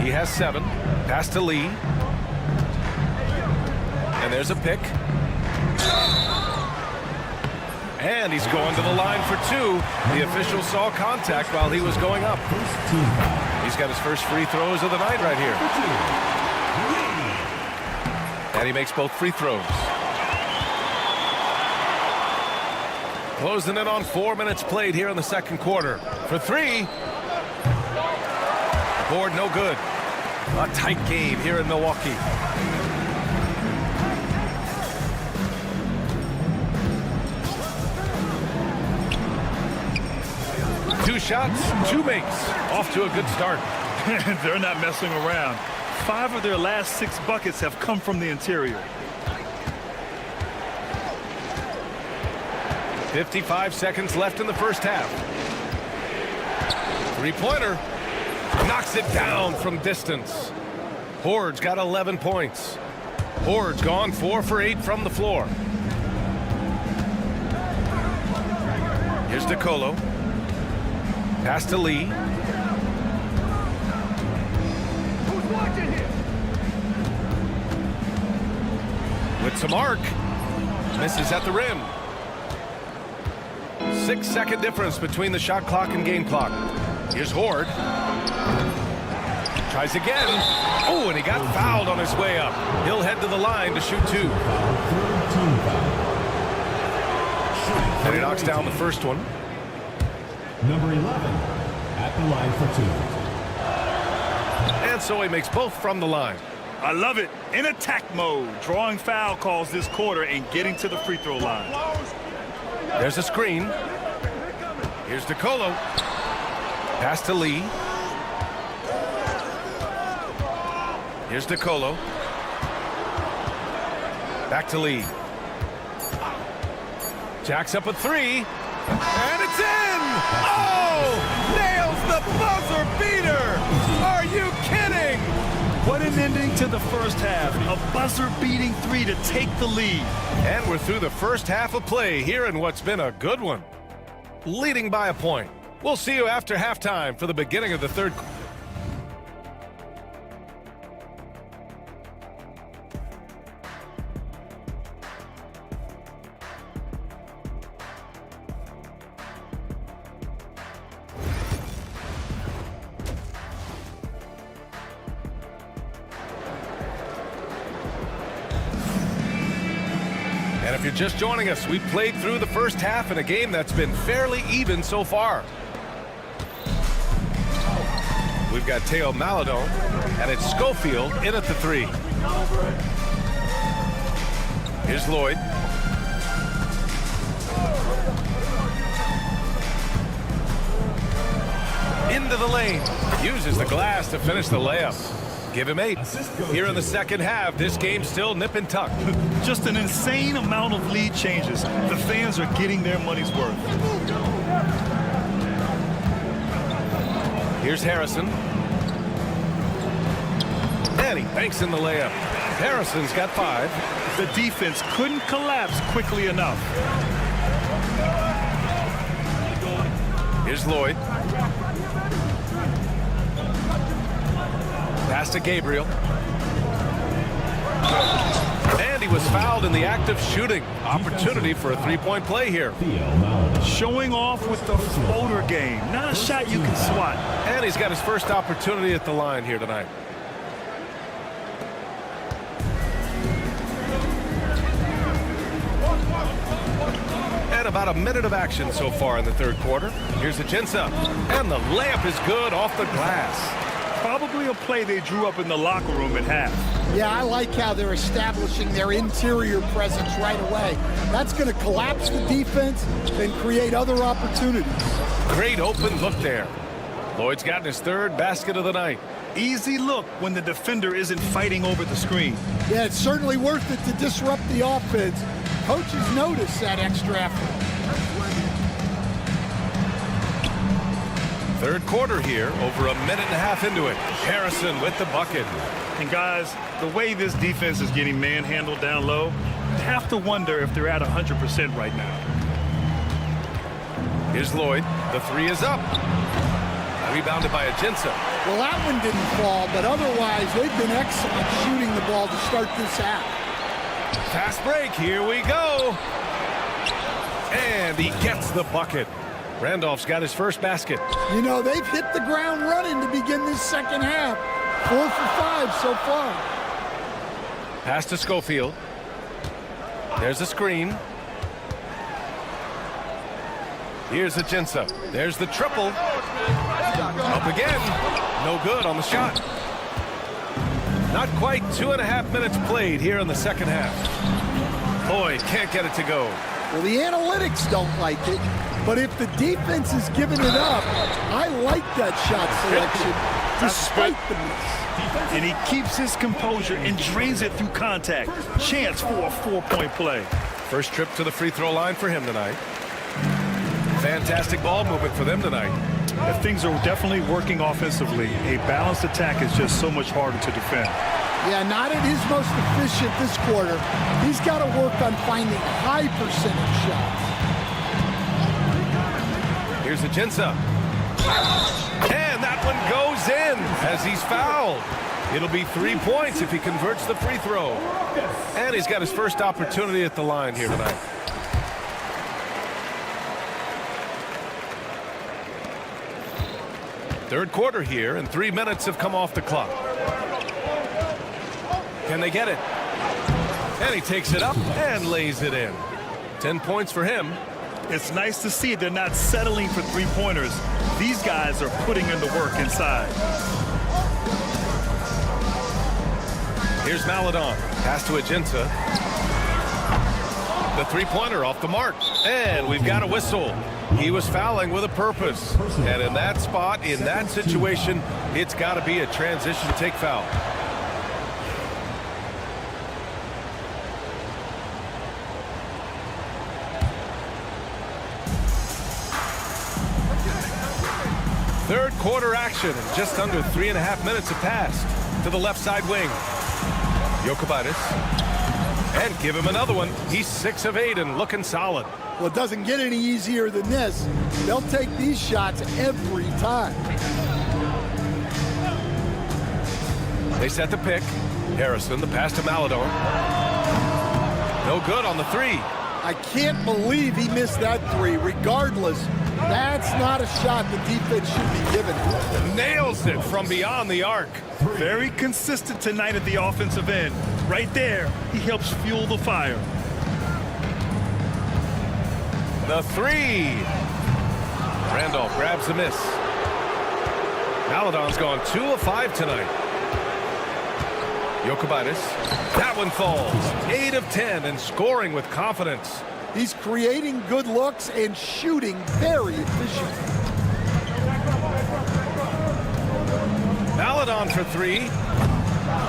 He has 7. Pass to Lee. And there's a pick. And he's going to the line for 2. The official saw contact while he was going up. He's got his first free throws of the night right here. And he makes both free throws. Closing in on 4 minutes played here in the second quarter. For 3. Board no good. A tight game here in Milwaukee. Two shots, 2 makes. Off to a good start. They're not messing around. 5 of their last 6 buckets have come from the interior. 55 seconds left in the first half. Three-pointer. Knocks it down from distance. Hord's got 11 points. Hord's gone 4 for 8 from the floor. Here's Nicolo. Pass to Lee. With some arc. Misses at the rim. 6-second difference between the shot clock and game clock. Here's Hord. Tries again. Oh, and he got fouled on his way up. He'll head to the line to shoot 2. And he knocks down the first one. Number 11 at the line for 2. And so he makes both from the line. I love it. In attack mode, drawing foul calls this quarter and getting to the free throw line. There's a screen. Here's Nicolo. Pass to Lee. Here's Nicolo. Back to Lee. Jacks up a 3. And it's in! Oh! Nails the buzzer beater! Are you kidding? What an ending to the first half. A buzzer-beating 3 to take the lead. And we're through the first half of play here in what's been a good one. Leading by a point. We'll see you after halftime for the beginning of the third. And if you're just joining us, we played through the first half in a game that's been fairly even so far. We've got Teo Maladon, and it's Schofield in at the 3. Here's Lloyd. Into the lane. Uses the glass to finish the layup. Give him 8. Here in the second half, this game's still nip and tuck. Just an insane amount of lead changes. The fans are getting their money's worth. Here's Harrison. And he banks in the layup. Harrison's got 5. The defense couldn't collapse quickly enough. Here's Lloyd. Pass to Gabriel. And he was fouled in the act of shooting. Opportunity for a 3-point play here. Showing off with the floater game. Not a shot you can swat. And he's got his first opportunity at the line here tonight. And about a minute of action so far in the third quarter. Here's Ajinça. And the layup is good off the glass. Probably a play they drew up in the locker room at half. Yeah, I like how they're establishing their interior presence right away. That's going to collapse the defense and create other opportunities. Great open look there. Lloyd's gotten his 3rd basket of the night. Easy look when the defender isn't fighting over the screen. Yeah, it's certainly worth it to disrupt the offense. Coaches notice that extra effort. Third quarter here, over a minute and a half into it. Harrison with the bucket. And guys, the way this defense is getting manhandled down low, you have to wonder if they're at 100% right now. Here's Lloyd. The 3 is up. Rebounded by Ajinça. Well, that one didn't fall, but otherwise they've been excellent shooting the ball to start this half. Fast break. Here we go. And he gets the bucket. Randolph's got his first basket. You know, they've hit the ground running to begin this second half. 4 for 5 so far. Pass to Schofield. There's a screen. Here's Ajinça. There's the triple. Up again. No good on the shot. Not quite 2.5 minutes played here in the second half. Lloyd can't get it to go. Well, the analytics don't like it, but if the defense is giving it up, I like that shot selection despite the miss. And he keeps his composure and drains it through contact. Chance for a 4-point play. First trip to the free throw line for him tonight. Fantastic ball movement for them tonight. If things are definitely working offensively, a balanced attack is just so much harder to defend. Yeah, not at his most efficient this quarter. He's got to work on finding high percentage shots. Here's Ajinça. And that one goes in as he's fouled. It'll be 3 points if he converts the free throw. And he's got his first opportunity at the line here tonight. Third quarter here, and 3 minutes have come off the clock. Can they get it? And he takes it up and lays it in. 10 points for him. It's nice to see they're not settling for three-pointers. These guys are putting in the work inside. Here's Maladon. Pass to Aginta. The three-pointer off the mark. And we've got a whistle. He was fouling with a purpose. And in that spot, in that situation, it's got to be a transition take foul. Third quarter action, and just under 3.5 minutes have passed. To the left side wing. Jokubaitis. And give him another one. He's 6 of 8 and looking solid. Well, it doesn't get any easier than this. They'll take these shots every time. They set the pick. Harrison, the pass to Maladon. No good on the three. I can't believe he missed that three. Regardless, that's not a shot the defense should be given. Nails it from beyond the arc. Very consistent tonight at the offensive end. Right there, he helps fuel the fire. The three. Randolph grabs the miss. Maladon's gone 2 of 5 tonight. Jokubaitis. That one falls. 8 of 10 and scoring with confidence. He's creating good looks and shooting very efficient. Maladon for 3.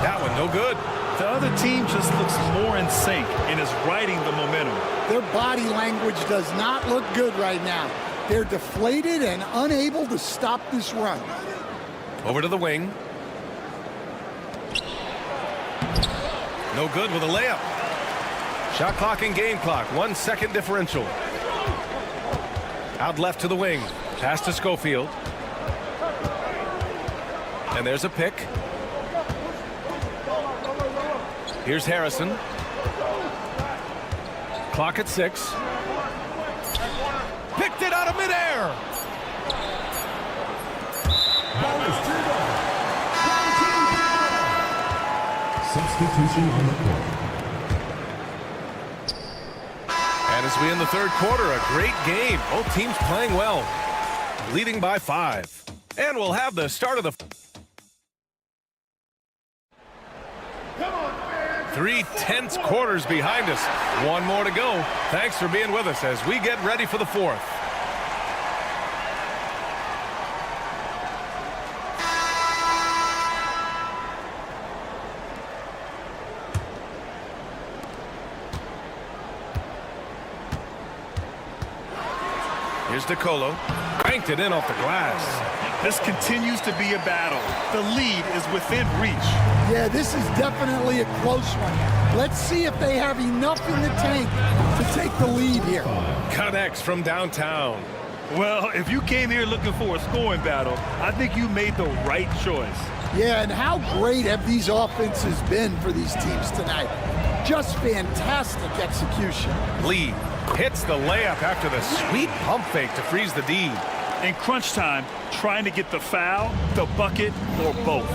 That one no good. The other team just looks more in sync and is riding the momentum. Their body language does not look good right now. They're deflated and unable to stop this run. Over to the wing. No good with a layup. Shot clock and game clock. 1 second differential. Out left to the wing. Pass to Schofield. And there's a pick. Here's Harrison. Clock at 6. Picked it out of midair. Substitution on the court. And as we end the third quarter, a great game. Both teams playing well. Leading by 5. And we'll have the start of the 3 tense quarters behind us. 1 more to go. Thanks for being with us as we get ready for the 4th. Here's DeColo. Banked it in off the glass. This continues to be a battle. The lead is within reach. Yeah, this is definitely a close one. Let's see if they have enough in the tank to take the lead here. Connects from downtown. Well, if you came here looking for a scoring battle, I think you made the right choice. Yeah, and how great have these offenses been for these teams tonight? Just fantastic execution. Lee hits the layup after the sweet pump fake to freeze the D. In crunch time, trying to get the foul, the bucket, or both.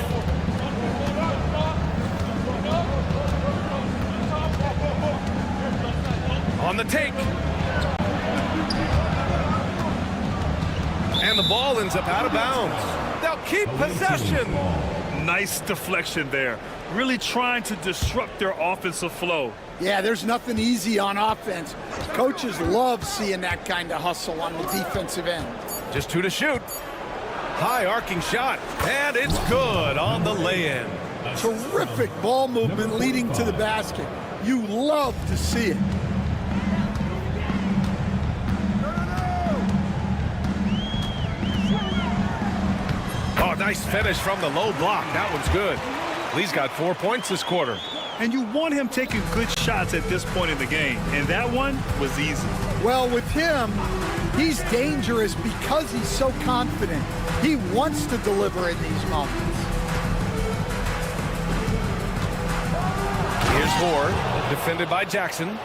On the take. And the ball ends up out of bounds. They'll keep possession. Nice deflection there. Really trying to disrupt their offensive flow. Yeah, there's nothing easy on offense. Coaches love seeing that kind of hustle on the defensive end. Just 2 to shoot. High arcing shot. And it's good on the lay-in. Terrific ball movement leading to the basket. You love to see it. Oh, nice finish from the low block. That one's good. Lee's got 4 points this quarter. And you want him taking good shots at this point in the game. And that one was easy. Well, with him, he's dangerous because he's so confident. He wants to deliver in these moments. Here's Hoare, defended by Jackson.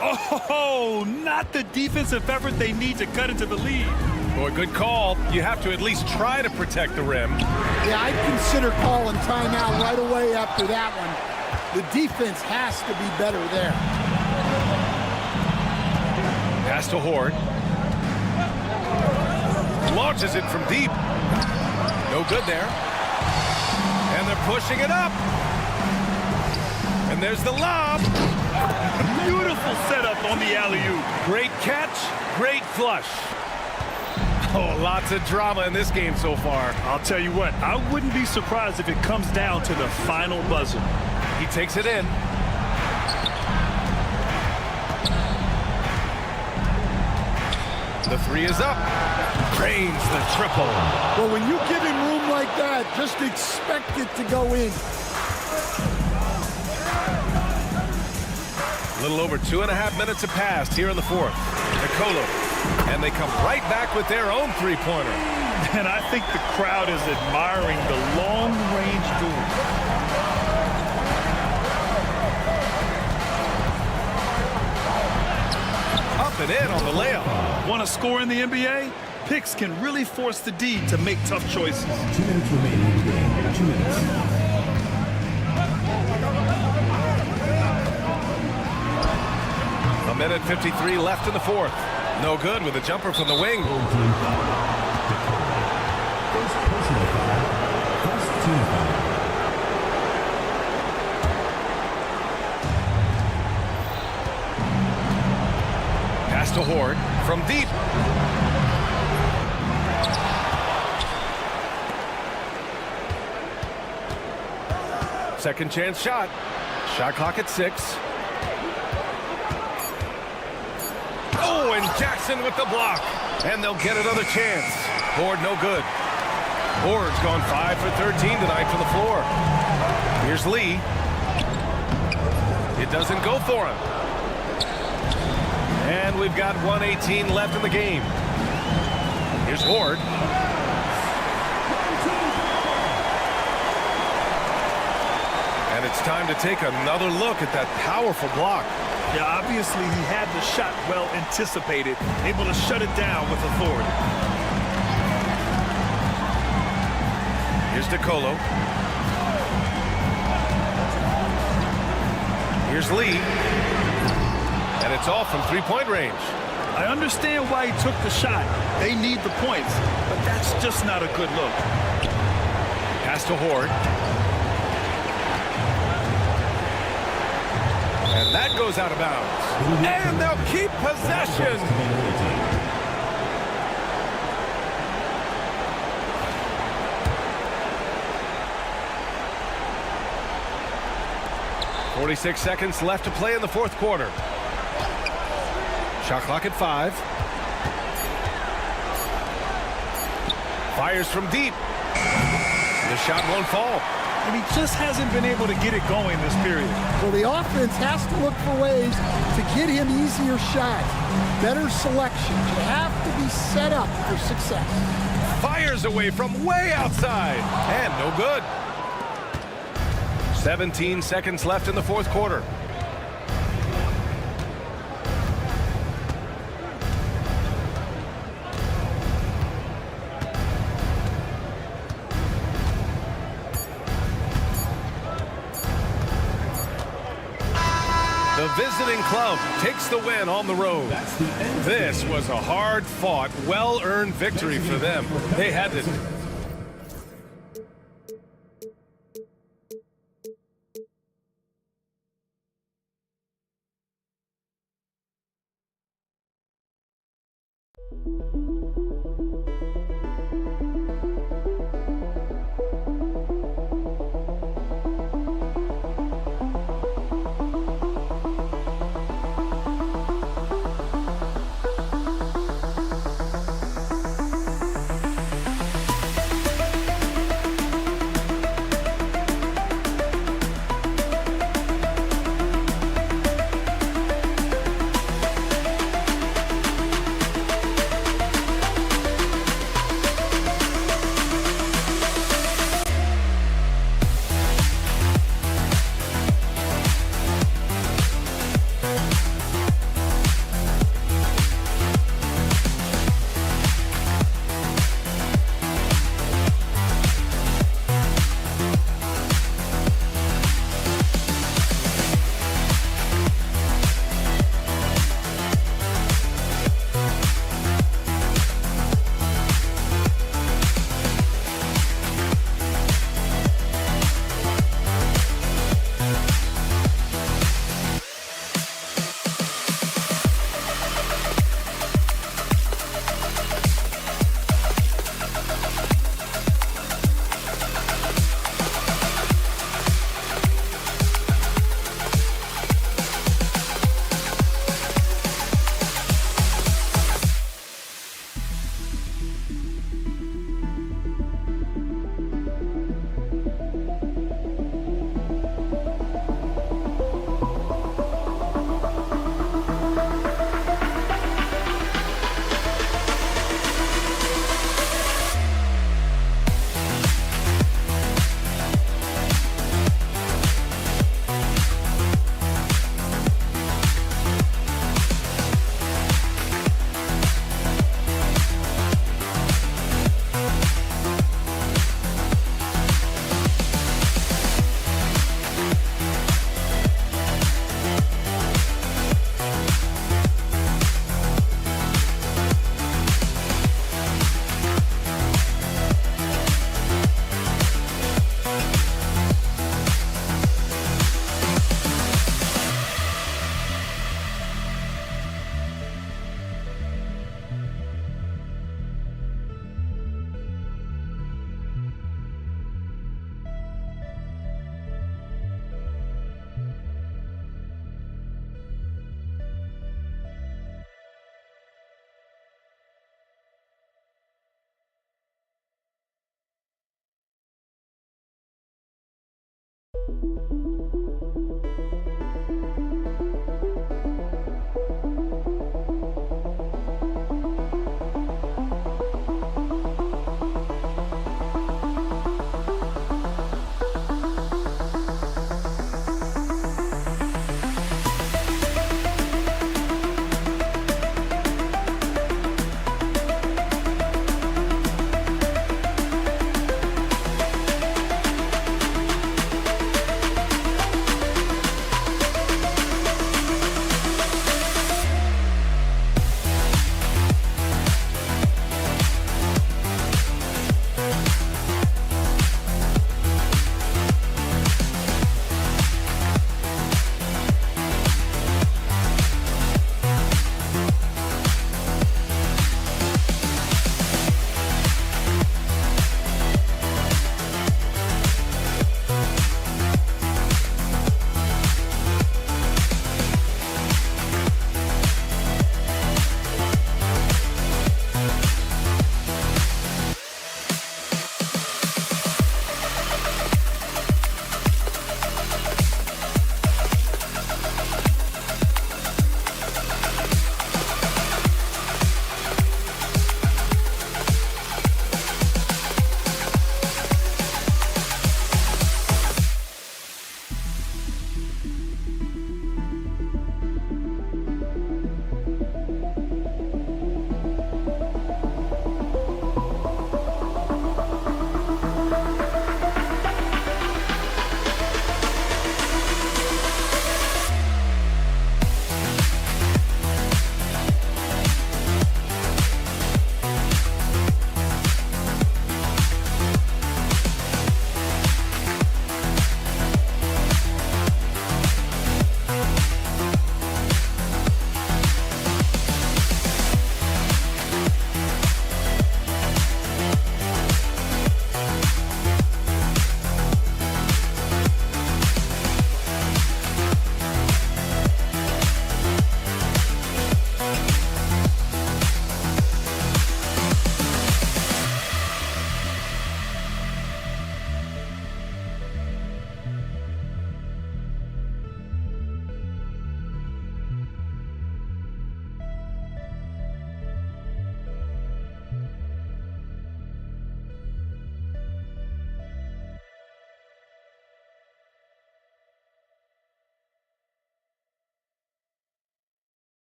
Oh, not the defensive effort they need to cut into the lead. Boy, good call. You have to at least try to protect the rim. Yeah, I'd consider calling timeout right away after that one. The defense has to be better there. Pass to Horde. Launches it from deep. No good there. And they're pushing it up. And there's the lob. Beautiful setup on the alley-oop. Great catch, great flush. Oh, lots of drama in this game so far. I'll tell you what, I wouldn't be surprised if it comes down to the final buzzer. He takes it in. The three is up. Cranes the triple. Well, when you give him room like that, just expect it to go in. A little over 2.5 minutes have passed here in the fourth. Niko. And they come right back with their own three-pointer. And I think the crowd is admiring the long-range duel. Up and in on the layup. Want to score in the NBA? Picks can really force the D to make tough choices. 2 minutes remaining in the game. 2 minutes. A minute 53 left in the fourth. No good with a jumper from the wing. First personal foul. First team foul. Pass to Horde from deep. Second chance shot. Shot clock at 6. Oh, and Jackson with the block. And they'll get another chance. Horde no good. Horde's gone 5 for 13 tonight from the floor. Here's Lee. It doesn't go for him. And we've got 1:18 left in the game. Here's Horde. And it's time to take another look at that powerful block. Yeah, obviously he had the shot well anticipated, able to shut it down with authority. Here's Niko. Here's Lee. And it's off from three-point range. I understand why he took the shot. They need the points, but that's just not a good look. Pass to Horde. And that goes out of bounds. And they'll keep possession. 46 seconds left to play in the fourth quarter. Shot clock at 5. Fires from deep. The shot won't fall. And he just hasn't been able to get it going this period. Well, the offense has to look for ways to get him easier shots, better selection. You have to be set up for success. Fires away from way outside. And no good. 17 seconds left in the fourth quarter. The visiting club takes the win on the road. This was a hard-fought, well-earned victory for them. They had to...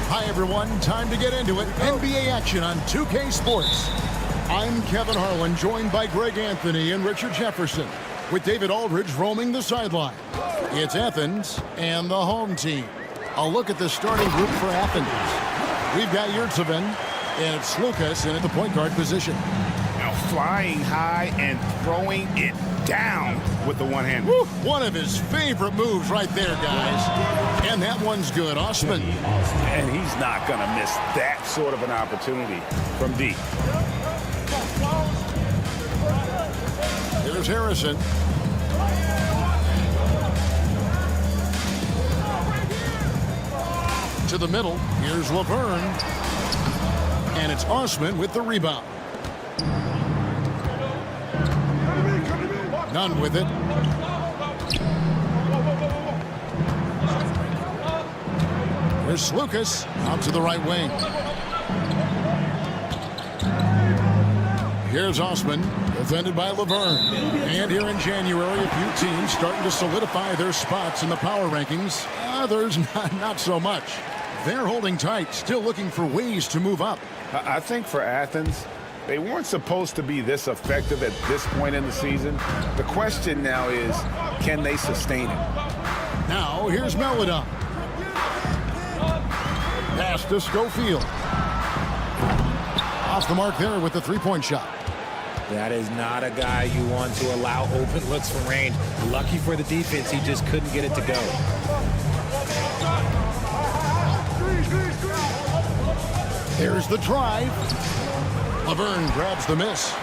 Hi, everyone. Time to get into it. NBA action on 2K Sports. I'm Kevin Harlan, joined by Greg Anthony and Richard Jefferson, with David Aldridge roaming the sideline. It's Athens and the home team. A look at the starting group for Athens. We've got Yurtseven and Slukas in at the point guard position. Now flying high and throwing it down with the one hand. Woo! One of his favorite moves right there, guys. And that one's good. Osman. And he's not going to miss that sort of an opportunity from deep. Here's Harrison. To the middle. Here's Laverne. And it's Osman with the rebound. None with it. Here's Slukas out to the right wing. Here's Osman, defended by Laverne. And here in January, a few teams starting to solidify their spots in the power rankings. Others, not so much. They're holding tight, still looking for ways to move up. I think for Athens, they weren't supposed to be this effective at this point in the season. The question now is, can they sustain it? Now, here's Melodon. Pass to Schofield. Off the mark there with the three-point shot. That is not a guy you want to allow open looks from range. Lucky for the defense, he just couldn't get it to go. There's the drive. Laverne grabs the miss.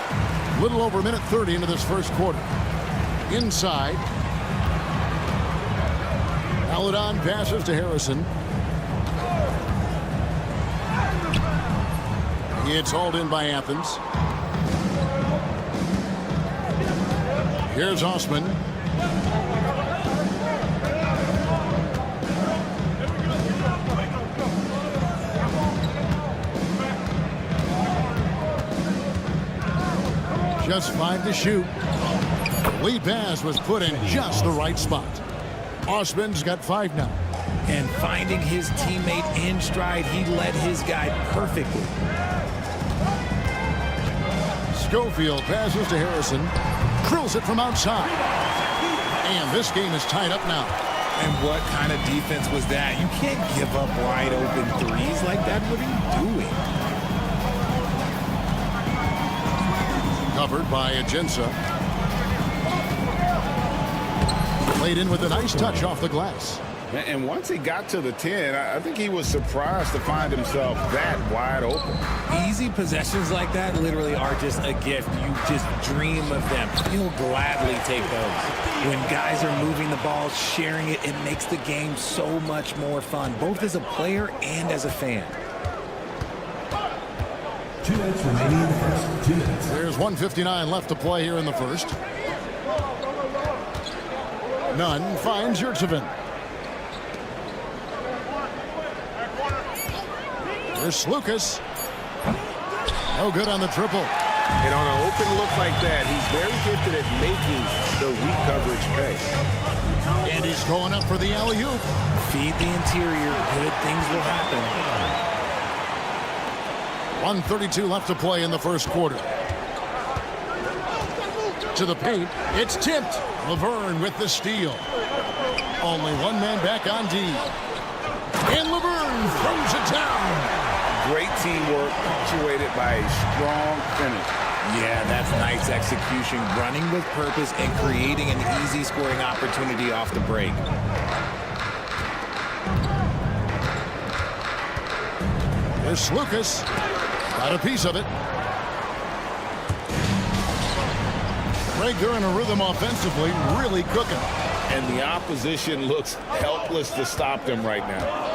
Little over a minute 30 into this first quarter. Inside. Melodon passes to Harrison. It's hauled in by Athens. Here's Osman. Just 5 to shoot. Lead pass was put in just the right spot. Osman's got 5 now. and finding his teammate in stride. He led his guy perfectly. Schofield passes to Harrison. Drills it from outside. And this game is tied up now. And what kind of defense was that? You can't give up wide open threes like that. What are you doing? Covered by Agenza. Played in with a nice touch off the glass. And once he got to the 10, I think he was surprised to find himself that wide open. Easy possessions like that literally are just a gift. You just dream of them. You'll gladly take those. When guys are moving the ball, sharing it, it makes the game so much more fun, both as a player and as a fan. 2 minutes remaining in the first. 2 minutes. There's 1:59 left to play here in the first. Nunn finds Yurtsevin. Here's Lucas. No good on the triple. And on an open look like that, he's very gifted at making the weak coverage pay. And he's going up for the alley-oop. Feed the interior. Good things will happen. 1:32 left to play in the first quarter. To the paint. It's tipped. Laverne with the steal. Only one man back on D. And Laverne throws it down. Great teamwork, punctuated by a strong finish. Yeah, that's nice execution. Running with purpose and creating an easy scoring opportunity off the break. Here's Lucas. Got a piece of it. Greg, they're in a rhythm offensively, really cooking. And the opposition looks helpless to stop them right now.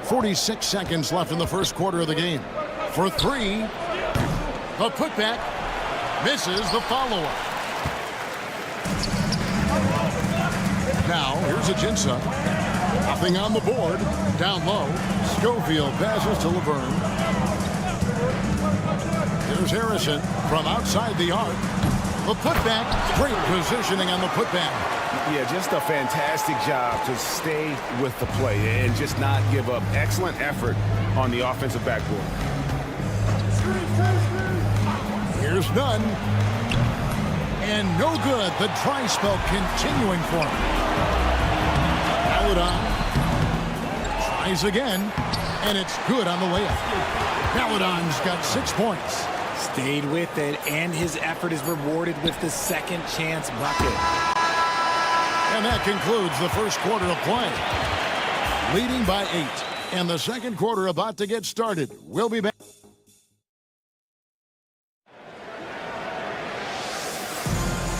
46 seconds left in the first quarter of the game. For three. The putback. Misses the follow-up. Now, here's Agenza. Nothing on the board. Down low. Schofield passes to Laverne. Here's Harrison from outside the arc. The putback. Great positioning on the putback. Yeah, just a fantastic job to stay with the play and just not give up. Excellent effort on the offensive backboard. Here's Nunn. And no good. The try spell continuing for him. Paladon tries again, and it's good on the layup. Paladon's got 6 points. Stayed with it, and his effort is rewarded with the second chance bucket. And that concludes the first quarter of play. Leading by 8. And the second quarter about to get started. We'll be back.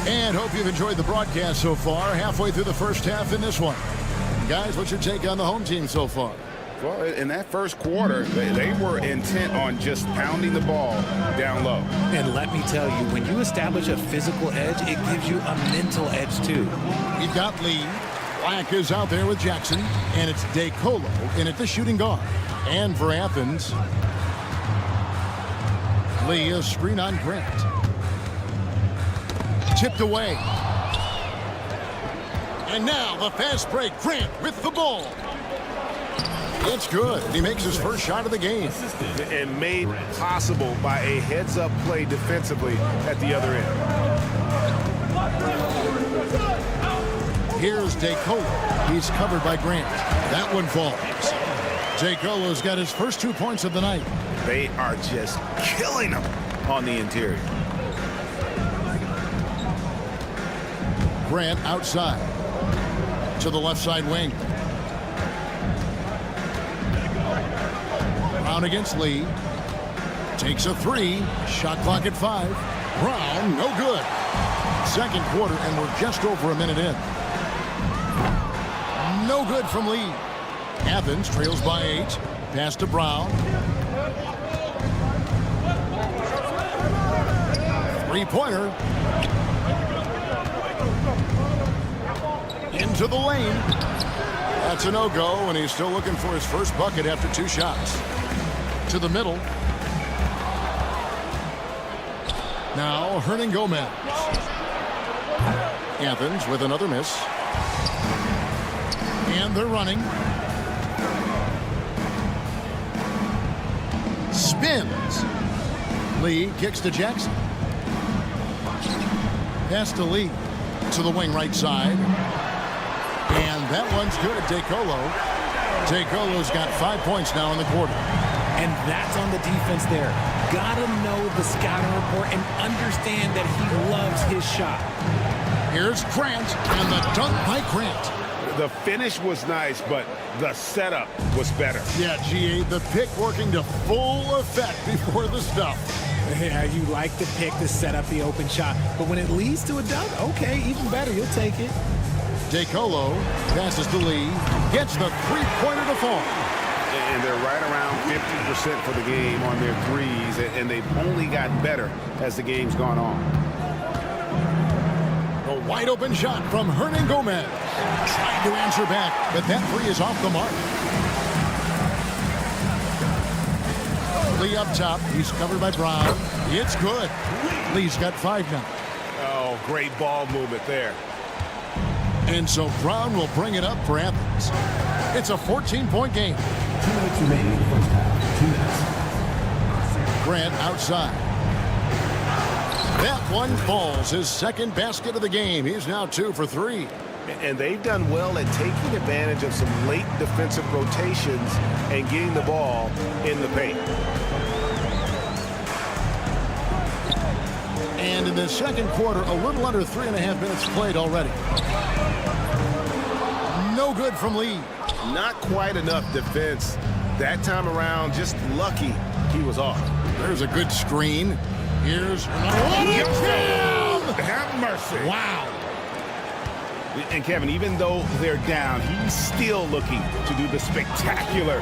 And hope you've enjoyed the broadcast so far. Halfway through the first half in this one. Guys, what's your take on the home team so far? Well, in that first quarter, they were intent on just pounding the ball down low. And let me tell you, when you establish a physical edge, it gives you a mental edge, too. We've got Lee. Black is out there with Jackson. And it's DeColo in at the shooting guard. And for Athens, Lee, a screen on Grant. Tipped away. And now the fast break. Grant with the ball. It's good. He makes his first shot of the game. And made possible by a heads-up play defensively at the other end. Here's DeColo. He's covered by Grant. That one falls. DeColo's got his first 2 points of the night. They are just killing him on the interior. Grant outside to the left side wing. Brown against Lee. Takes a three. Shot clock at 5. Brown, no good. Second quarter, and we're just over a minute in. No good from Lee. Athens trails by 8. Pass to Brown. Three-pointer. Into the lane. That's a no-go, and he's still looking for his first bucket after 2 shots. To the middle. Now, Hernan Gomez. Athens with another miss. And they're running. Spins. Lee kicks to Jackson. Pass to Lee. To the wing right side. And that one's good at Decolo. Decolo's got 5 points now in the quarter. And that's on the defense there. Gotta know the scouting report and understand that he loves his shot. Here's Grant, and the dunk by Grant. The finish was nice, but the setup was better. Yeah, GA, the pick working to full effect before the stuff. Yeah, you like the pick to set up the open shot, but when it leads to a dunk, okay, even better, you'll take it. Decolo passes to Lee, gets the three-pointer to fall. And they're right around 50% for the game on their threes, and they've only gotten better as the game's gone on. A wide-open shot from Hernan Gomez. Trying to answer back, but that three is off the mark. Lee up top. He's covered by Brown. It's good. Lee's got 5 now. Oh, great ball movement there. And so Brown will bring it up for Athens. It's a 14-point game. 2 minutes remaining in the first half. 2 minutes. Grant outside. That one falls. His second basket of the game. He's now 2 for 3. And they've done well at taking advantage of some late defensive rotations and getting the ball in the paint. And in the second quarter, a little under 3.5 minutes played already. No good from Lee. Not quite enough defense that time around. Just lucky he was off. There's a good screen. Here's have mercy. Wow. And Kevin, even though they're down, he's still looking to do the spectacular,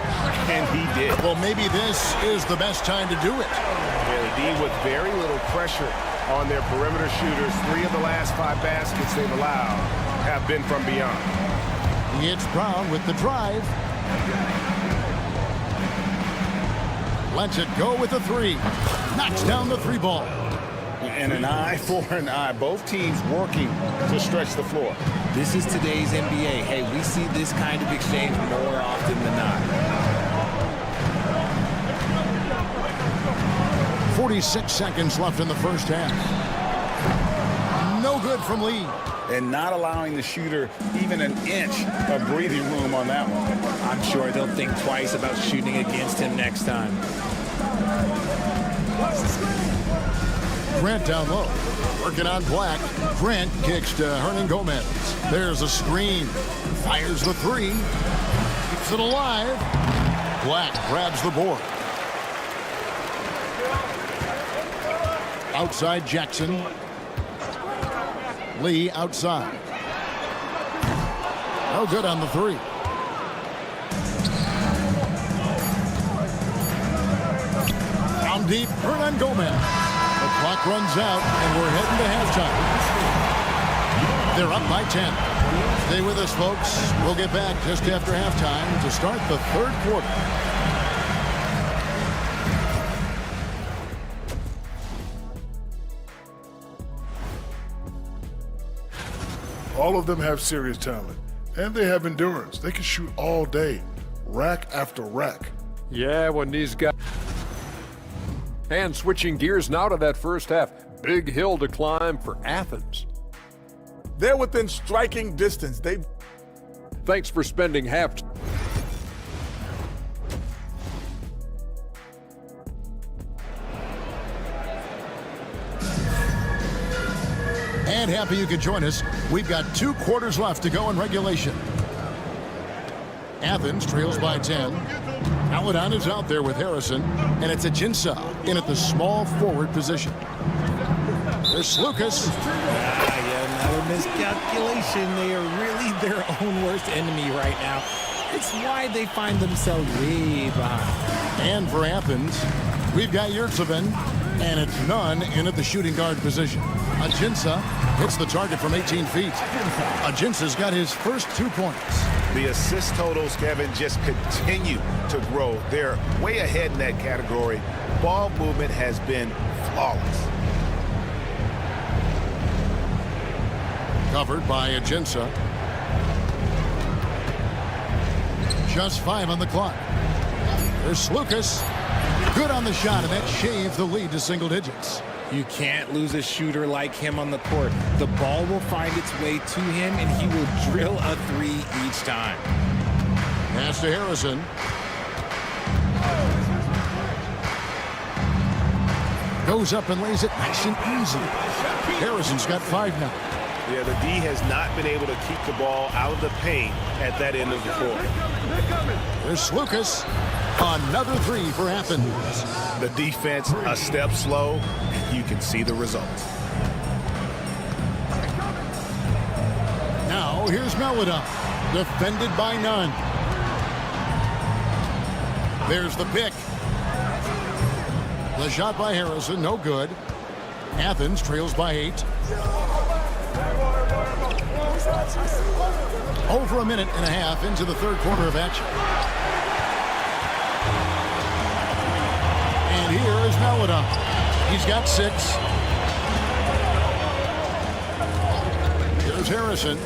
and he did. Well, maybe this is the best time to do it. Yeah, the D with very little pressure on their perimeter shooters. 3 of the last 5 baskets they've allowed have been from beyond. It's Brown with the drive. Lets it go with the 3. Knocks down the 3 ball. And an eye for an eye. Both teams working to stretch the floor. This is today's NBA. Hey, we see this kind of exchange more often than not. 46 seconds left in the first half. No good from Lee. And not allowing the shooter even an inch of breathing room on that one. I'm sure they'll think twice about shooting against him next time. Grant down low. Working on Black. Grant kicks to Hernan Gomez. There's a screen. Fires the 3. Keeps it alive. Black grabs the board. Outside Jackson. Lee outside. No good on the 3. Down deep, Hernan Gomez. The clock runs out, and we're heading to halftime. They're up by 10. Stay with us, folks. We'll get back just after halftime to start the 3rd quarter. All of them have serious talent, and they have endurance. They can shoot all day, rack after rack. Yeah, when these guys... And switching gears now to that first half. Big hill to climb for Athens. They're within striking distance. Thanks for spending half... And happy you could join us. We've got 2 quarters left to go in regulation. Athens trails by 10. Aladon is out there with Harrison, and it's Ajinça in at the small forward position. There's Lucas. Another miscalculation. They are really their own worst enemy right now. It's why they find themselves way behind. And for Athens, we've got Yurtseven, and it's Nunn in at the shooting guard position. Ajinça hits the target from 18 feet. Ajinça's got his first 2 points. The assist totals, Kevin, just continue to grow. They're way ahead in that category. Ball movement has been flawless. Covered by Aginsa. Just 5 on the clock. There's Lucas. Good on the shot, and that shaves the lead to single digits. You can't lose a shooter like him on the court. The ball will find its way to him, and he will drill a 3 each time. Pass to Harrison. Goes up and lays it nice and easy. Harrison's got 5 now. Yeah, the D has not been able to keep the ball out of the paint at that end of the court. There's Lucas. Another 3 for Athens. The defense a step slow. You can see the results. Now here's Melida. Defended by none. There's the pick. The shot by Harrison, no good. Athens trails by 8. Over a minute and a half into the third quarter of action. And here is Melida. He's got 6. Here's Harrison.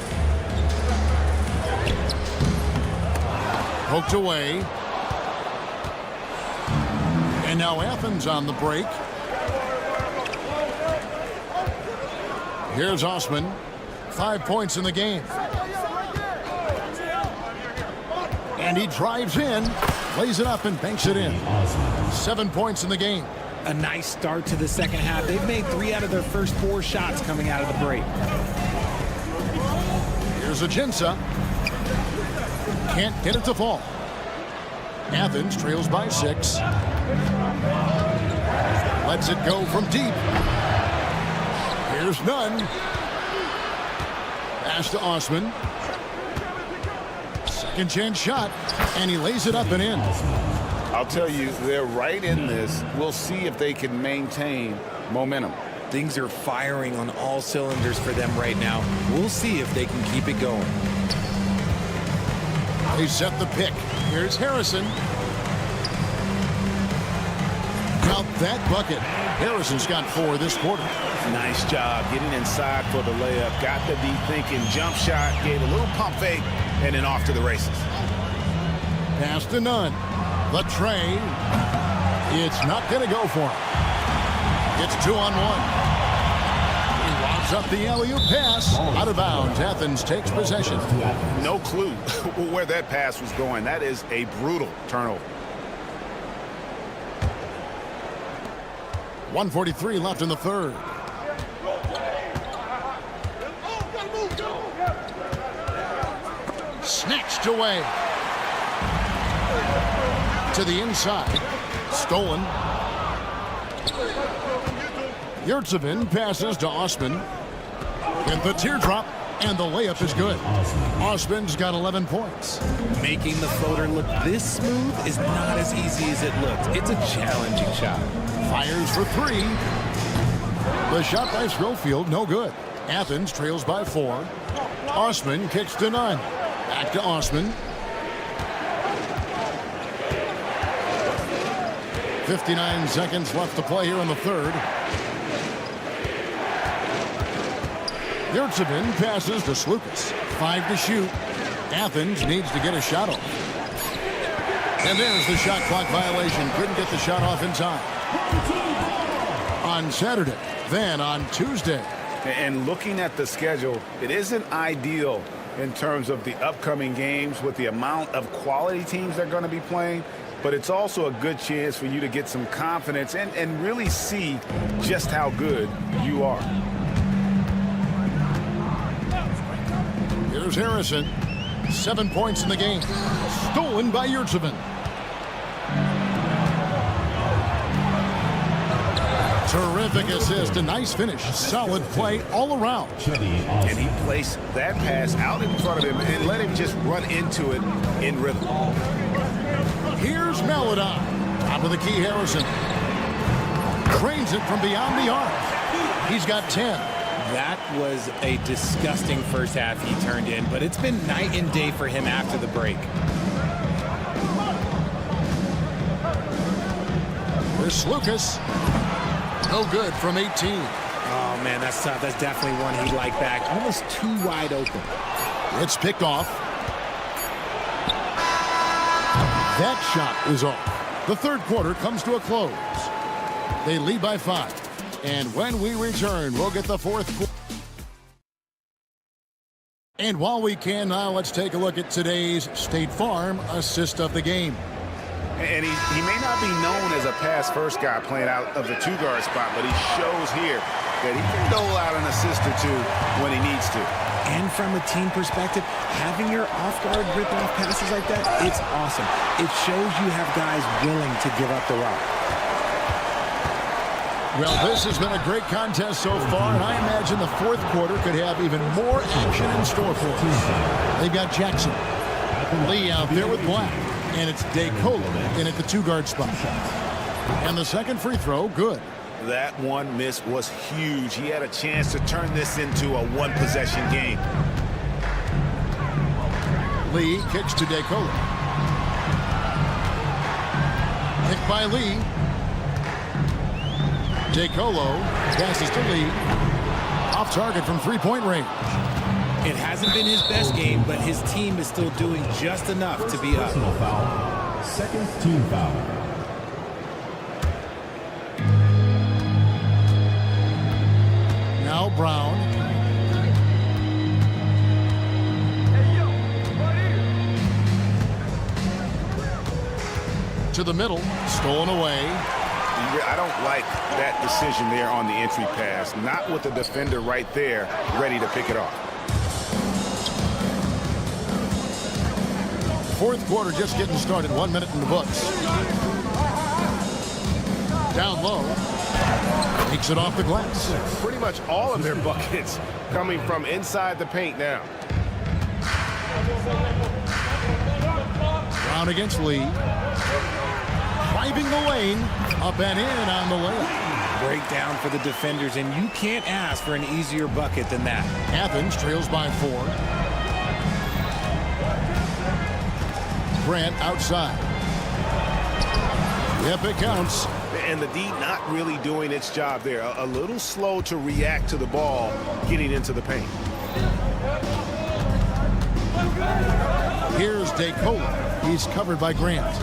Poked away. And now Athens on the break. Here's Osman. 5 points in the game. And he drives in, lays it up, and banks it in. 7 points in the game. A nice start to the second half. They've made 3 out of their first 4 shots coming out of the break. Here's Aginsa. Can't get it to fall. Athens trails by 6. Lets it go from deep. Here's none. Pass to Osman. Second chance shot, and he lays it up and in. I'll tell you, they're right in this. We'll see if they can maintain momentum. Things are firing on all cylinders for them right now. We'll see if they can keep it going. They set the pick. Here's Harrison. Count that bucket. Harrison's got 4 this quarter. Nice job getting inside for the layup. Got the D thinking, jump shot, gave a little pump fake, and then off to the races. Pass to none. The tray. It's not going to go for him. It's 2-on-1. He lobs up the alley-oop pass. Out of bounds. Athens takes possession. No clue where that pass was going. That is a brutal turnover. 1:43 left in the third. Snatched away. To the inside. Stolen. Yurtsevin passes to Osman. And the teardrop, and the layup is good. Osman's got 11 points. Making the floater look this smooth is not as easy as it looks. It's a challenging shot. Fires for 3. The shot by Schofield, no good. Athens trails by 4. Osman kicks to none. Back to Osman. 59 seconds left to play here in the third. Yurtsevin passes to Slukas. 5 to shoot. Athens needs to get a shot off. And there's the shot clock violation. Couldn't get the shot off in time. On Saturday, then on Tuesday. And looking at the schedule, it isn't ideal in terms of the upcoming games with the amount of quality teams they're going to be playing, but it's also a good chance for you to get some confidence and really see just how good you are. Here's Harrison. 7 points in the game. Stolen by Yurtsevin. Terrific assist, a nice finish. Solid play all around. And he placed that pass out in front of him and let him just run into it in rhythm. Here's Melida. Top of the key, Harrison. Trains it from beyond the arc. He's got 10. That was a disgusting first half he turned in, but it's been night and day for him after the break. Here's Lucas. No good from 18. Oh, man, that's tough. That's definitely one he'd like back. Almost too wide open. It's picked off. That shot is off. The third quarter comes to a close. They lead by 5. And when we return, we'll get the fourth quarter. And while we can now, let's take a look at today's State Farm assist of the game. And he may not be known as a pass-first guy playing out of the two-guard spot, but he shows here that he can dole out an assist or two when he needs to. And from a team perspective, having your off-guard rip-off passes like that, it's awesome. It shows you have guys willing to give up the rock. Well, this has been a great contest so far, and I imagine the fourth quarter could have even more action in store for us. They've got Jackson, Lee out there with Black, and it's Decola in at the two-guard spot. And the second free throw, good. That one miss was huge. He had a chance to turn this into a one-possession game. Lee kicks to Decola. Picked by Lee. Decolo passes to Lee. Off target from three-point range. It hasn't been his best game, but his team is still doing just enough to be up. Personal foul. Second team foul. Now Brown. To the middle. Stolen away. I don't like that decision there on the entry pass. Not with the defender right there, ready to pick it off. Fourth quarter just getting started. 1 minute in the books. Down low. Takes it off the glass. Pretty much all of their buckets coming from inside the paint now. Brown against Lee. Driving the lane. Up and in on the layup. Breakdown for the defenders, and you can't ask for an easier bucket than that. Athens trails by 4. Grant outside. Yep, it counts. And the D not really doing its job there. A little slow to react to the ball getting into the paint. Here's Decola. He's covered by Grant.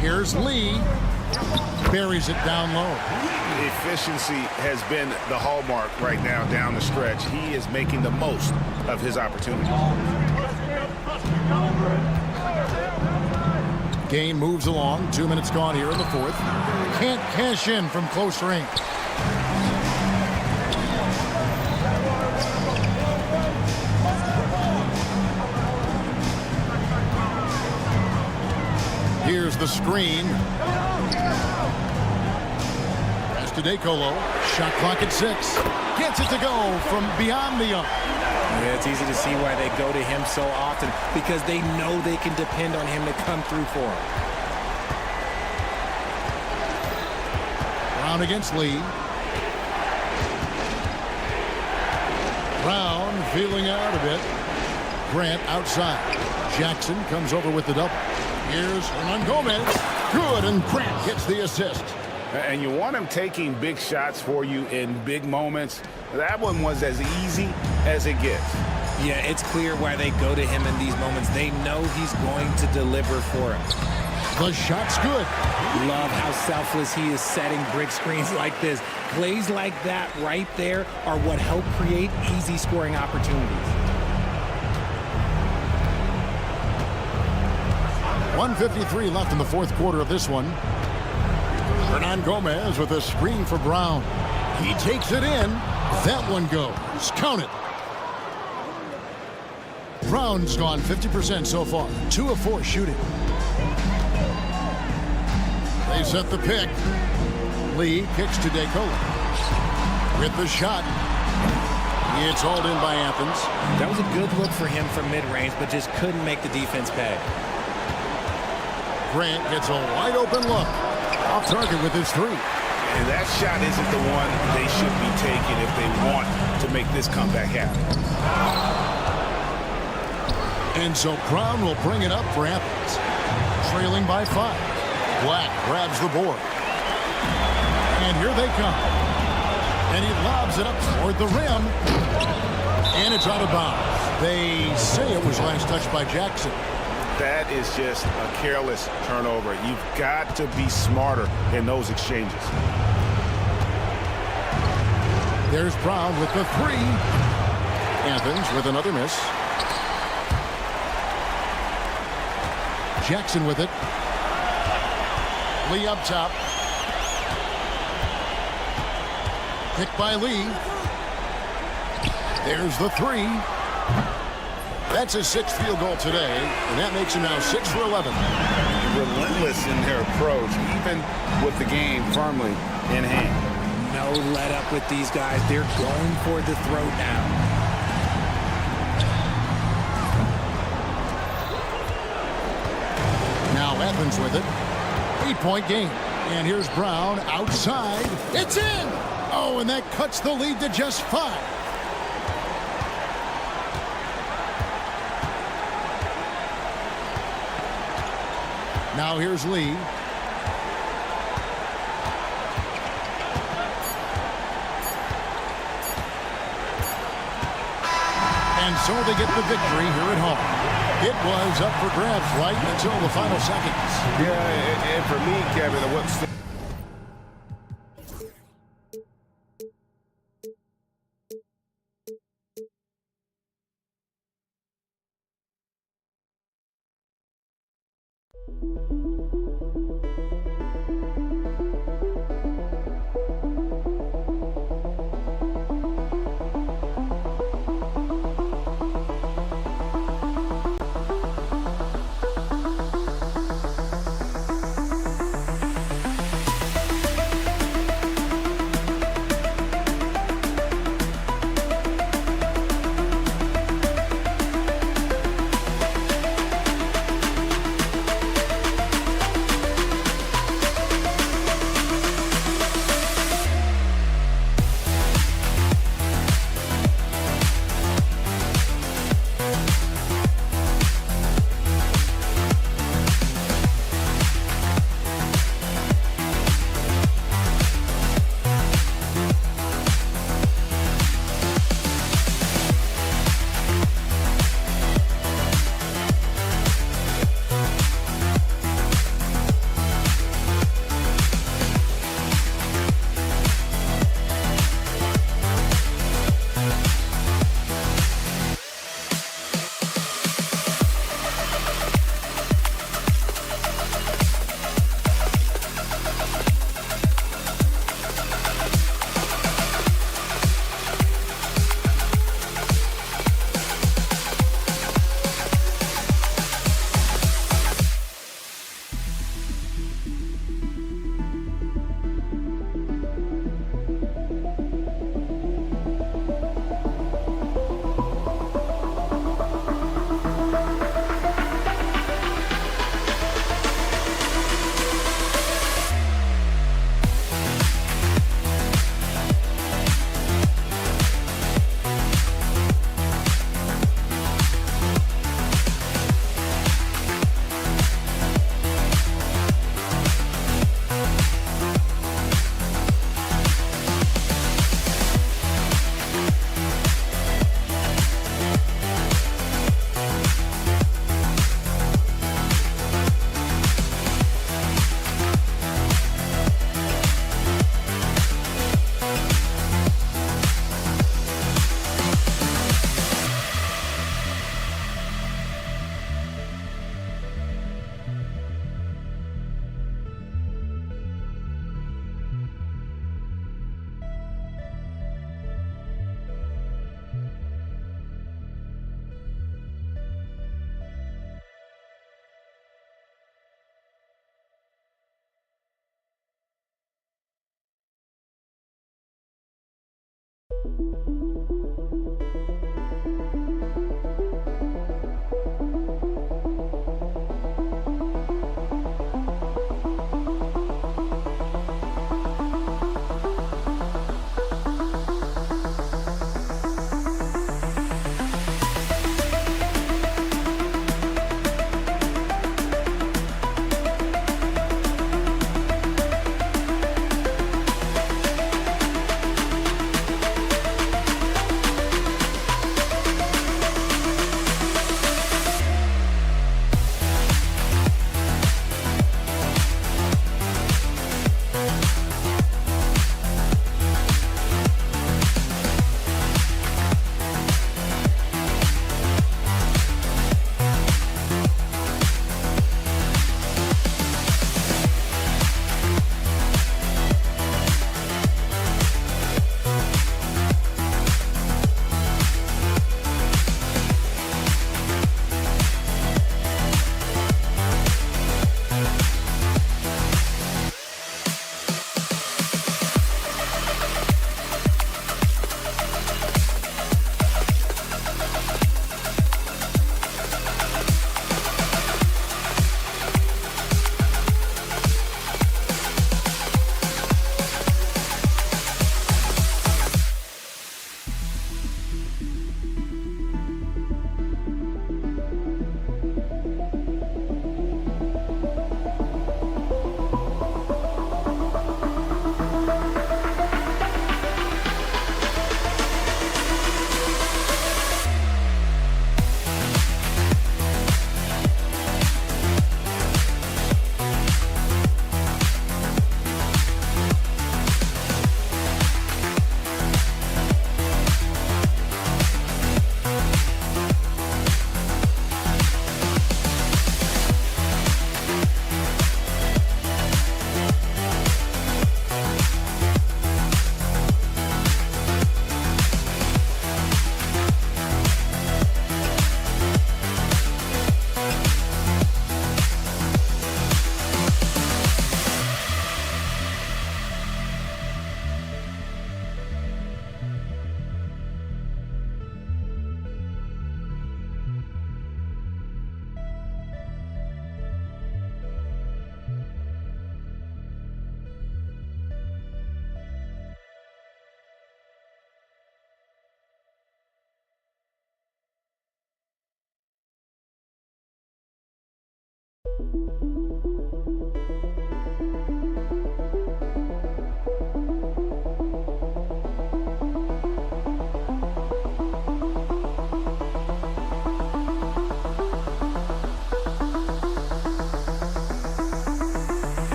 Here's Lee. Buries it down low. Efficiency has been the hallmark right now down the stretch. He is making the most of his opportunity. Game moves along. 2 minutes gone here in the fourth. Can't cash in from close range. Here's the screen. Pass to Decolo. Shot clock at 6. Gets it to go from beyond the arc. Yeah, it's easy to see why they go to him so often, because they know they can depend on him to come through for them. Brown against Lee. Brown feeling out a bit. Grant outside. Jackson comes over with the double. Here's Hernan Gomez. Good, and Grant gets the assist. And you want him taking big shots for you in big moments. That one was as easy as it gets. Yeah, it's clear why they go to him in these moments. They know he's going to deliver for them. The shot's good. Love how selfless he is setting brick screens like this. Plays like that right there are what help create easy scoring opportunities. 1:53 left in the fourth quarter of this one. Hernan Gomez with a screen for Brown. He takes it in. That one goes. Count it. Brown's gone 50% so far. 2 of 4 shooting. They set the pick. Lee kicks to Decola. With the shot. It's hauled in by Athens. That was a good look for him from mid-range, but just couldn't make the defense pay. Grant gets a wide open look. Off target with his 3. And that shot isn't the one they should be taking if they want to make this comeback happen. And so Brown will bring it up for Athens. Trailing by 5. Black grabs the board. And here they come. And he lobs it up toward the rim. And it's out of bounds. They say it was last touched by Jackson. That is just a careless turnover. You've got to be smarter in those exchanges. There's Brown with the three. Athens with another miss. Jackson with it. Lee up top. Picked by Lee. There's the three. That's his sixth field goal today, and that makes him now 6 for 11. Relentless in their approach, even with the game firmly in hand. No let up with these guys. They're going for the throat now. Now Athens with it. 8-point game. And here's Brown outside. It's in! Oh, and that cuts the lead to just 5. Now here's Lee. And so they get the victory here at home. It was up for grabs right until the final seconds. Yeah, and for me, Kevin, what's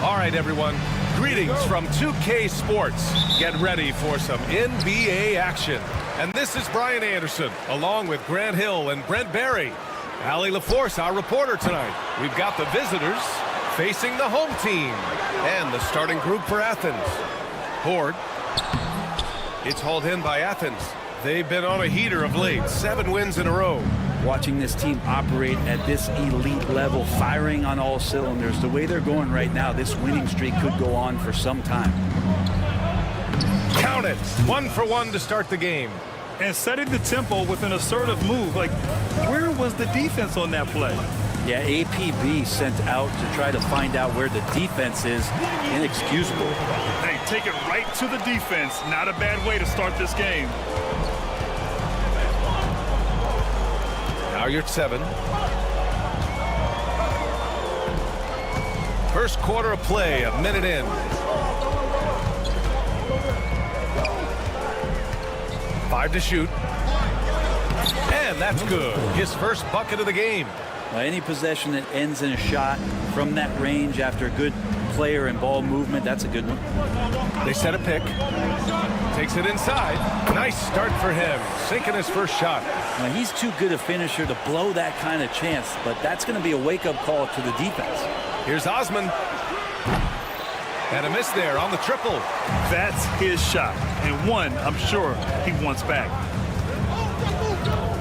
All right, everyone. Greetings from 2K Sports. Get ready for some NBA action. And this is Brian Anderson, along with Grant Hill and Brent Barry. Allie LaForce, our reporter tonight. We've got the visitors facing the home team. And the starting group for Athens. Horde. It's hauled in by Athens. They've been on a heater of late. 7 wins in a row. Watching this team operate at this elite level, firing on all cylinders, the way they're going right now, this winning streak could go on for some time. Count it. 1 for 1 to start the game. And setting the tempo with an assertive move. Like, where was the defense on that play? Yeah, APB sent out to try to find out where the defense is. Inexcusable. Hey, take it right to the defense. Not a bad way to start this game. Now you're at 7. First quarter of play, a minute in. Five to shoot. And that's good. His first bucket of the game. Well, any possession that ends in a shot from that range after a good player and ball movement, that's a good one. They set a pick. Takes it inside. Nice start for him. Sinking his first shot. Well, he's too good a finisher to blow that kind of chance, but that's going to be a wake-up call to the defense. Here's Osman. And a miss there on the triple. That's his shot. And one, I'm sure, he wants back.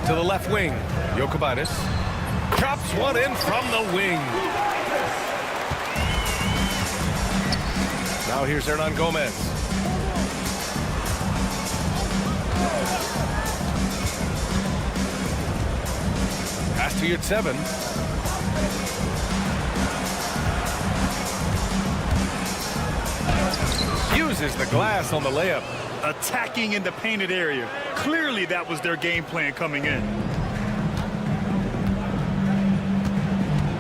To the left wing. Jokubaitis drops one in from the wing. Now here's Hernan Gomez. Pass to your 7. Uses the glass on the layup. Attacking in the painted area. Clearly that was their game plan coming in.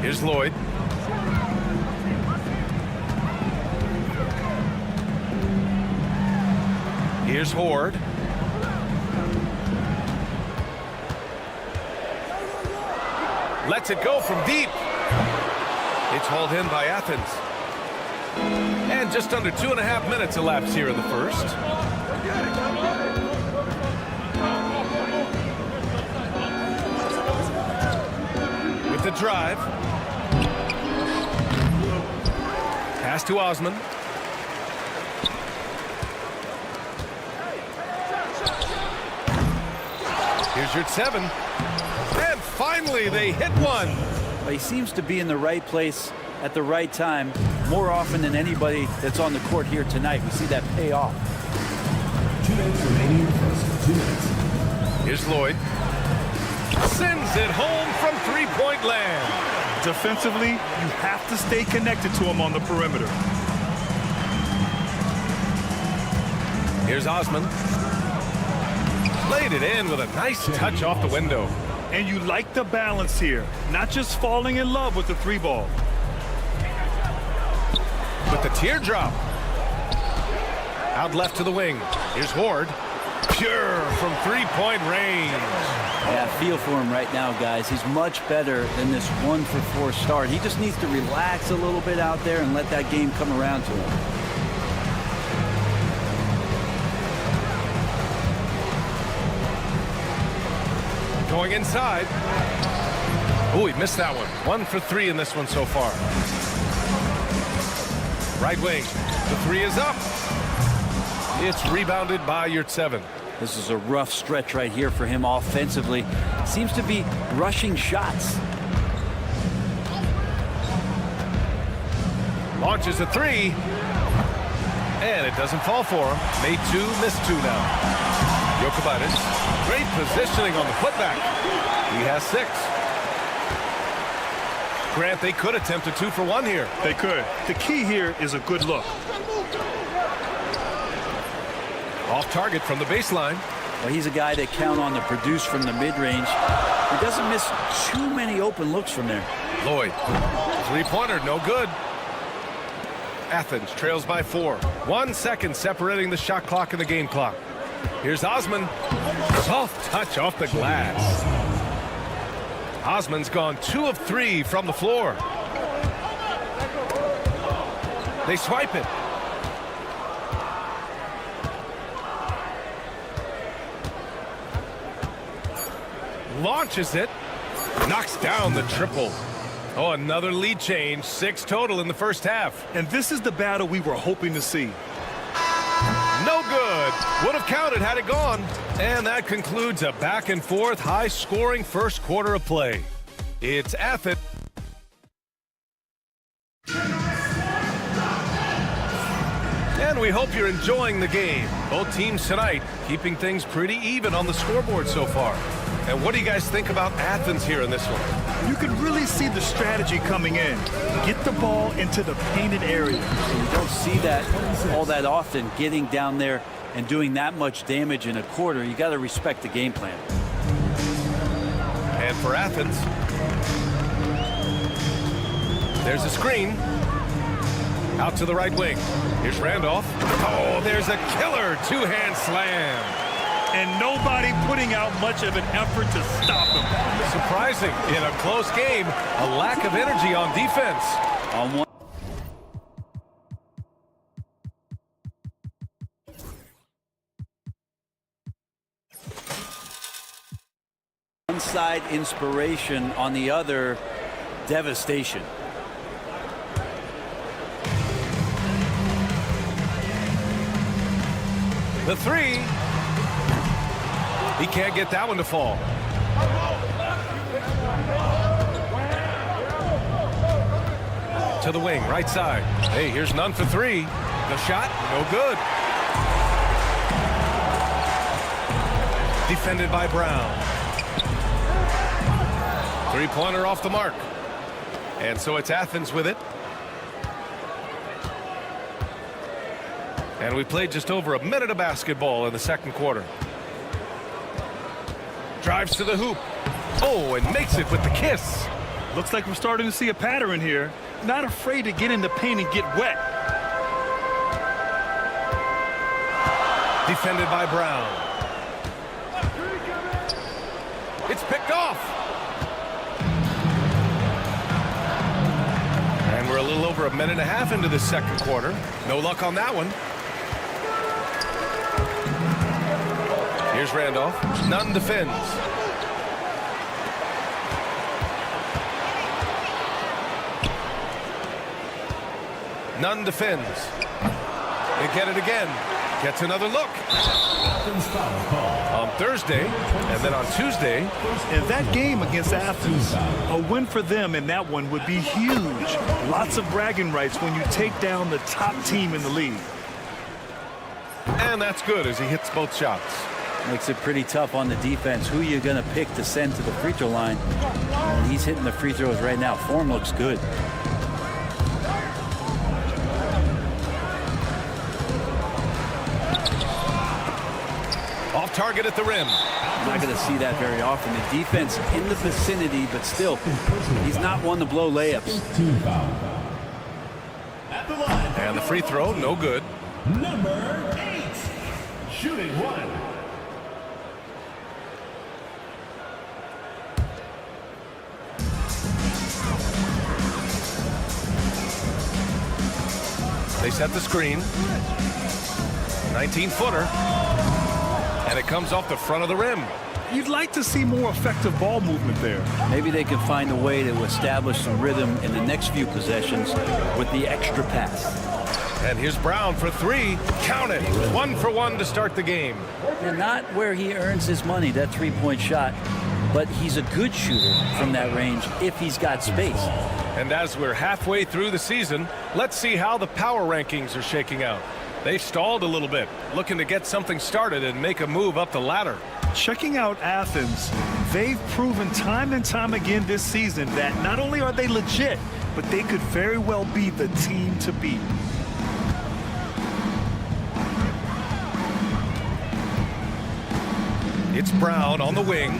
Here's Lloyd. Here's Horde. Lets it go from deep. It's hauled in by Athens. And just under 2.5 minutes elapsed here in the first. With the drive. Pass to Osman. Here's your 7. And finally, they hit one. Well, he seems to be in the right place at the right time more often than anybody that's on the court here tonight. We see that pay off. 2 minutes remaining. 2 minutes. Here's Lloyd. Sends it home from three-point land. Defensively, you have to stay connected to him on the perimeter. Here's Osman. Laid it in with a nice touch off the window. And you like the balance here, not just falling in love with the 3-ball. With the teardrop. Out left to the wing. Here's Horde. Pure from three-point range. Yeah, feel for him right now, guys. He's much better than this 1-for-4 start. He just needs to relax a little bit out there and let that game come around to him. Going inside. Oh, he missed that one. 1 for 3 in this one so far. Right wing. The 3 is up. It's rebounded by your 7. This is a rough stretch right here for him offensively. Seems to be rushing shots. Launches a 3. And it doesn't fall for him. Made 2, missed 2 now. Jokubaitis. Great positioning on the putback. He has 6. Grant, they could attempt a 2 for 1 here. They could. The key here is a good look. Off target from the baseline. Well, he's a guy that count on to produce from the mid-range. He doesn't miss too many open looks from there. Lloyd, three-pointer, no good. Athens trails by 4. 1 second separating the shot clock and the game clock. Here's Osman. Soft touch off the glass. Osman's gone 2 of 3 from the floor. They swipe it. Launches it. Knocks down the triple. Oh, another lead change. 6 total in the first half. And this is the battle we were hoping to see. No good. Would have counted had it gone. And that concludes a back-and-forth, high-scoring first quarter of play. It's Athens. And we hope you're enjoying the game. Both teams tonight keeping things pretty even on the scoreboard so far. And what do you guys think about Athens here in this one? You can really see the strategy coming in. Get the ball into the painted area. You don't see that all that often, getting down there and doing that much damage in a quarter. You got to respect the game plan. And for Athens, there's a screen. Out to the right wing. Here's Randolph. Oh, there's a killer two-hand slam. And nobody putting out much of an effort to stop him. Surprising in a close game, a lack of energy on defense. On one side, inspiration, on the other, devastation. The three. He can't get that one to fall. To the wing, right side. Hey, here's none for 3. The shot, no good. Defended by Brown. Three-pointer off the mark. And so it's Athens with it. And we played just over a minute of basketball in the second quarter. Drives to the hoop. Oh, and makes it with the kiss. Looks like we're starting to see a pattern here. Not afraid to get in the paint and get wet. Defended by Brown. It's picked off. And we're a little over a minute and a half into the second quarter. No luck on that one. Here's Randolph. Nunn defends. Nunn defends. They get it again. Gets another look. On Thursday, and then on Tuesday. And that game against Athens, a win for them in that one would be huge. Lots of bragging rights when you take down the top team in the league. And that's good as he hits both shots. Makes it pretty tough on the defense. Who are you going to pick to send to the free throw line? And he's hitting the free throws right now. Form looks good. Off target at the rim. Not going to see that very often. The defense in the vicinity, but still, he's not one to blow layups. And the free throw, no good. Number 8, shooting 1. They set the screen. 19-footer. And it comes off the front of the rim. You'd like to see more effective ball movement there. Maybe they can find a way to establish some rhythm in the next few possessions with the extra pass. And here's Brown for 3. Count it. 1 for 1 to start the game. And not where he earns his money, that three-point shot. But he's a good shooter from that range if he's got space. And as we're halfway through the season, let's see how the power rankings are shaking out. They've stalled a little bit, looking to get something started and make a move up the ladder. Checking out Athens, they've proven time and time again this season that not only are they legit, but they could very well be the team to beat. It's Brown on the wing.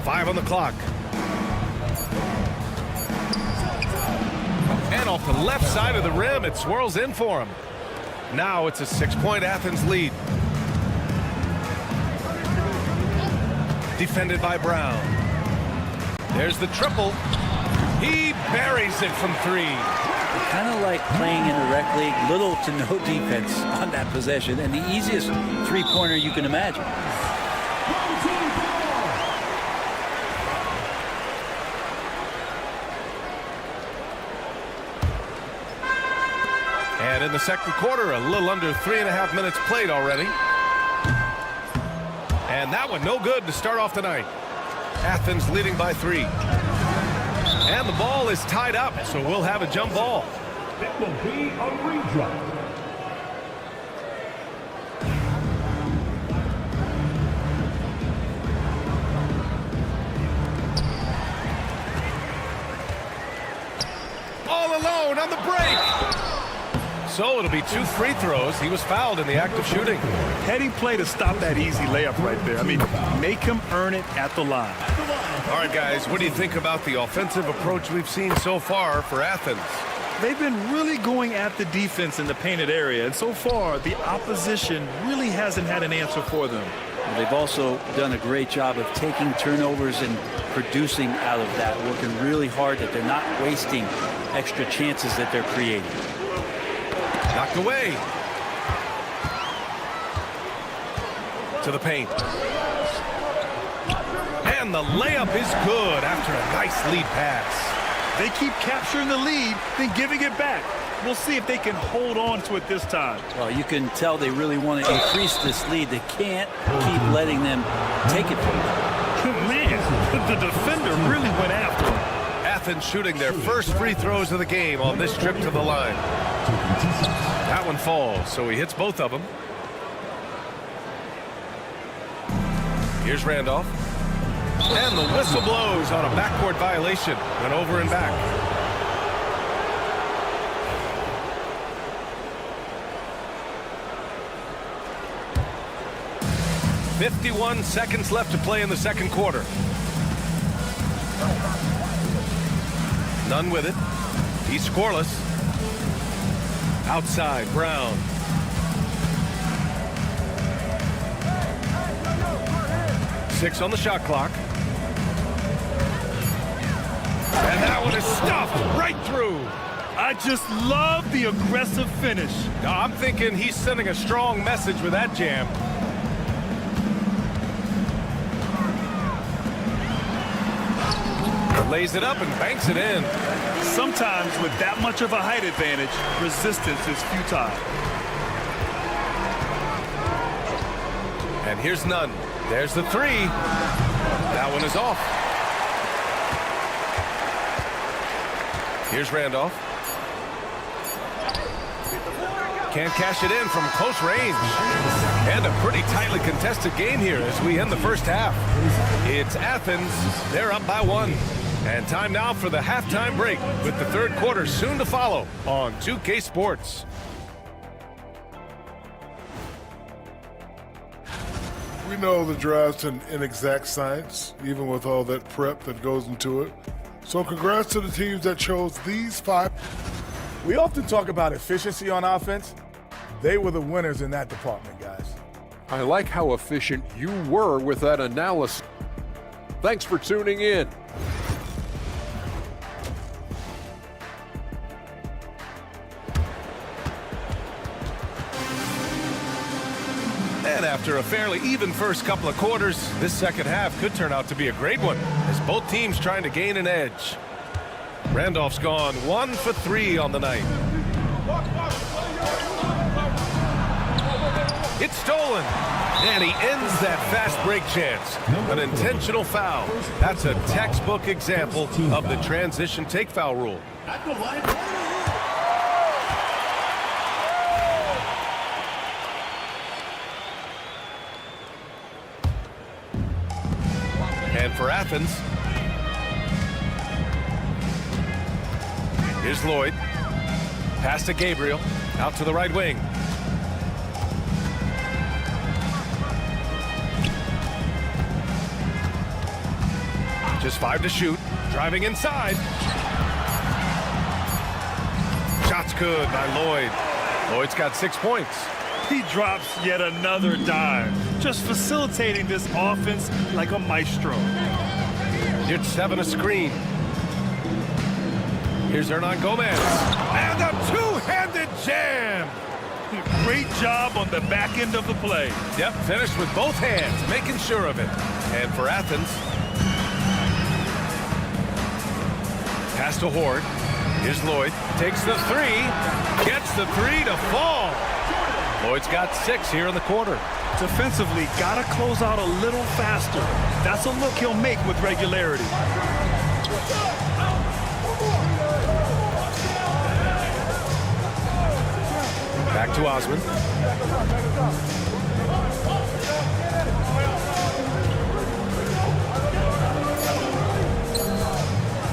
5 on the clock. And off the left side of the rim, it swirls in for him. Now it's a 6-point Athens lead. Defended by Brown. There's the triple. He buries it from 3. Kind of like playing in a rec league, little to no defense on that possession, and the easiest three-pointer you can imagine. And in the second quarter, a little under 3.5 minutes played already. And that one no good to start off tonight. Athens leading by 3. And the ball is tied up, so we'll have a jump ball. It will be a redraw. All alone on the break. So it'll be 2 free throws. He was fouled in the act of shooting. Heady play to stop that easy layup right there. I mean, make him earn it at the line. All right, guys, what do you think about the offensive approach we've seen so far for Athens? They've been really going at the defense in the painted area, and so far the opposition really hasn't had an answer for them. They've also done a great job of taking turnovers and producing out of that, working really hard that they're not wasting extra chances that they're creating. Knocked away. To the paint. And the layup is good after a nice lead pass. They keep capturing the lead, then giving it back. We'll see if they can hold on to it this time. Well, you can tell they really want to increase this lead. They can't keep letting them take it from them. Man, the defender really went after him. Athens shooting their first free throws of the game on this trip to the line. That one falls, so he hits both of them. Here's Randolph. And the whistle blows on a backcourt violation. Went over and back. "51 seconds left to play in the second quarter. None with it. He's scoreless. Outside, Brown. Six on the shot clock. And that one is stuffed right through. I just love the aggressive finish. Now, I'm thinking he's sending a strong message with that jam. Lays it up and banks it in. Sometimes with that much of a height advantage, resistance is futile. And here's none. There's the 3. That one is off. Here's Randolph. Can't cash it in from close range. And a pretty tightly contested game here as we end the first half. It's Athens. They're up by 1. And time now for the halftime break with the third quarter soon to follow on 2K Sports. We know the draft's an inexact science, even with all that prep that goes into it. So congrats to the teams that chose these 5. We often talk about efficiency on offense. They were the winners in that department, guys. I like how efficient you were with that analysis. Thanks for tuning in. And after a fairly even first couple of quarters, this second half could turn out to be a great one as both teams trying to gain an edge. Randolph's gone 1 for 3 on the night. It's stolen. And he ends that fast break chance. An intentional foul. That's a textbook example of the transition take foul rule. And for Athens, here's Lloyd. Pass to Gabriel. Out to the right wing. Just 5 to shoot. Driving inside. Shot's good by Lloyd. Lloyd's got 6 points. He drops yet another dime, just facilitating this offense like a maestro. Here's 7 a screen. Here's Hernan Gomez. And a two-handed jam. Great job on the back end of the play. Yep, finished with both hands, making sure of it. And for Athens, pass to Horde. Here's Lloyd, takes the 3, gets the 3 to fall. Lloyd's got 6 here in the quarter. Defensively, gotta close out a little faster. That's a look he'll make with regularity. Back to Osman.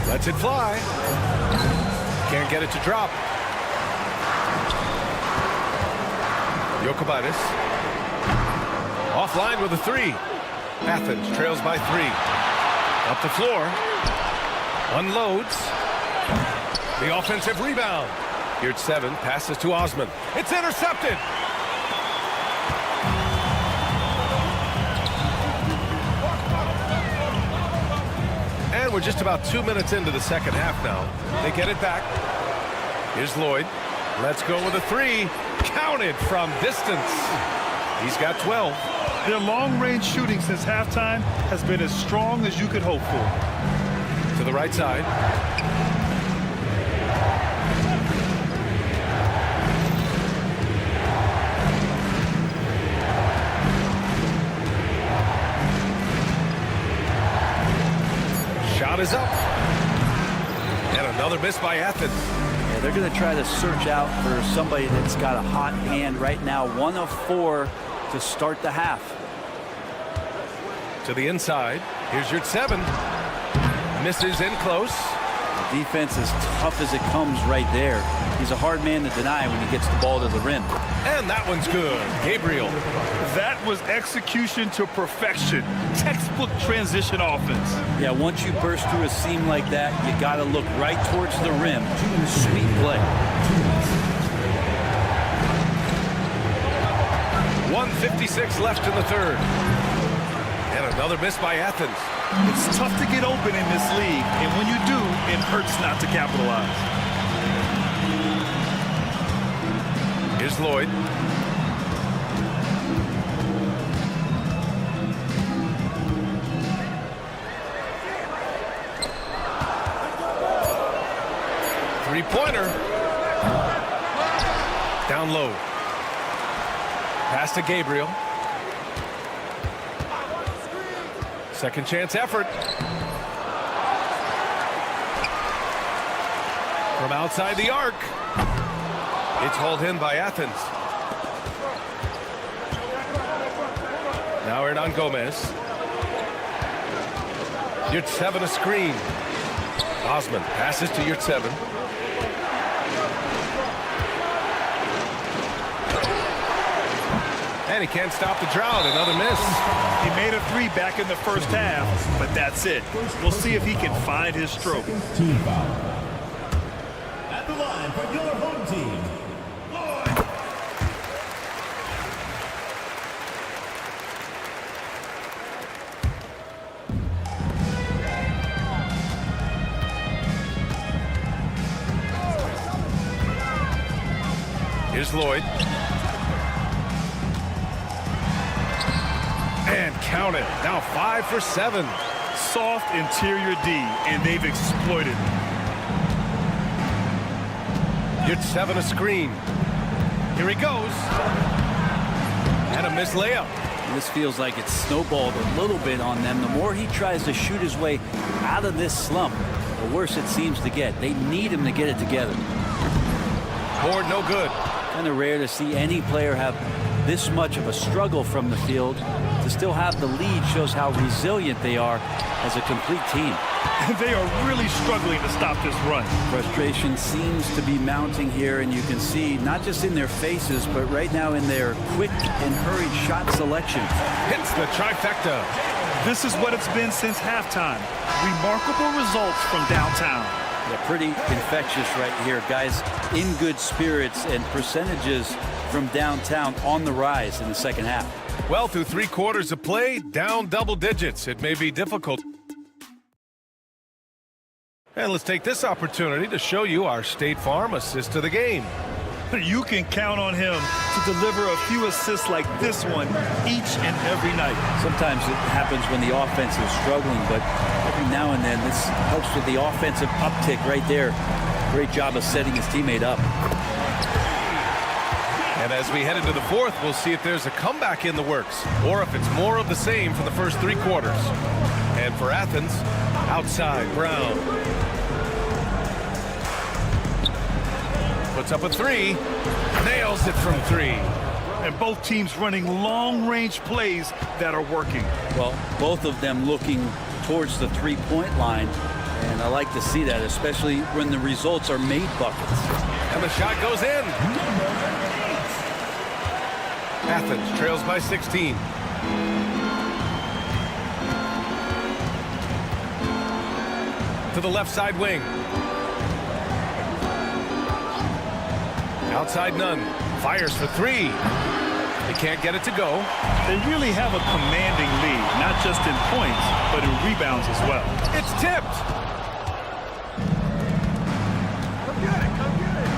Lets it fly. Can't get it to drop. Jokubaitis. Offline with a 3. Athens trails by 3. Up the floor. Unloads. The offensive rebound. Here's 7. Passes to Osman. It's intercepted. And we're just about 2 minutes into the second half now. They get it back. Here's Lloyd. Let's go with a 3. Counted from distance. He's got 12. Their long-range shooting since halftime has been as strong as you could hope for. To the right side. Shot is up. And another miss by Athens. Yeah, they're going to try to search out for somebody that's got a hot hand right now. 1 of 4 to start the half. To the inside. Here's your 7. Misses in close. The defense is tough as it comes right there. He's a hard man to deny when he gets the ball to the rim. And that one's good. Gabriel. That was execution to perfection. Textbook transition offense. Yeah, once you burst through a seam like that, you got to look right towards the rim. Sweet play. 1:56 left in the third. And another miss by Athens. It's tough to get open in this league, and when you do, it hurts not to capitalize. Here's Lloyd. Three-pointer. Down low. Pass to Gabriel. Second chance effort. From outside the arc. It's hauled in by Athens. Now Hernan Gomez. Yurt 7 a screen. Osman passes to Yurt 7. And he can't stop the drought. Another miss. He made a 3 back in the first half, but that's it. We'll see if he can find his stroke. Team foul. At the line for your home team. Here's Lloyd. And count it. Now 5 for 7. Soft interior D, and they've exploited it. Yurt 7 a screen. Here he goes. And a missed layup. This feels like it's snowballed a little bit on them. The more he tries to shoot his way out of this slump, the worse it seems to get. They need him to get it together. Board no good. Kind of rare to see any player have this much of a struggle from the field. To still have the lead shows how resilient they are as a complete team. They are really struggling to stop this run. Frustration seems to be mounting here, and you can see not just in their faces, but right now in their quick and hurried shot selection. Hits the trifecta. This is what it's been since halftime. Remarkable results from downtown. Yeah, pretty infectious right here. Guys in good spirits, and percentages from downtown on the rise in the second half. Well, through 3 quarters of play, down double digits. It may be difficult. And let's take this opportunity to show you our State Farm assist of the game. You can count on him to deliver a few assists like this one each and every night. Sometimes it happens when the offense is struggling, but every now and then this helps with the offensive uptick right there. Great job of setting his teammate up. And as we head into the fourth, we'll see if there's a comeback in the works or if it's more of the same for the first 3 quarters. And for Athens, outside, Brown. Puts up a 3, nails it from 3. And both teams running long-range plays that are working. Well, both of them looking towards the 3-point line, and I like to see that, especially when the results are made buckets. And the shot goes in. Athens trails by 16. To the left side wing. Outside Nunn. Fires for 3. They can't get it to go. They really have a commanding lead, not just in points, but in rebounds as well. It's tipped.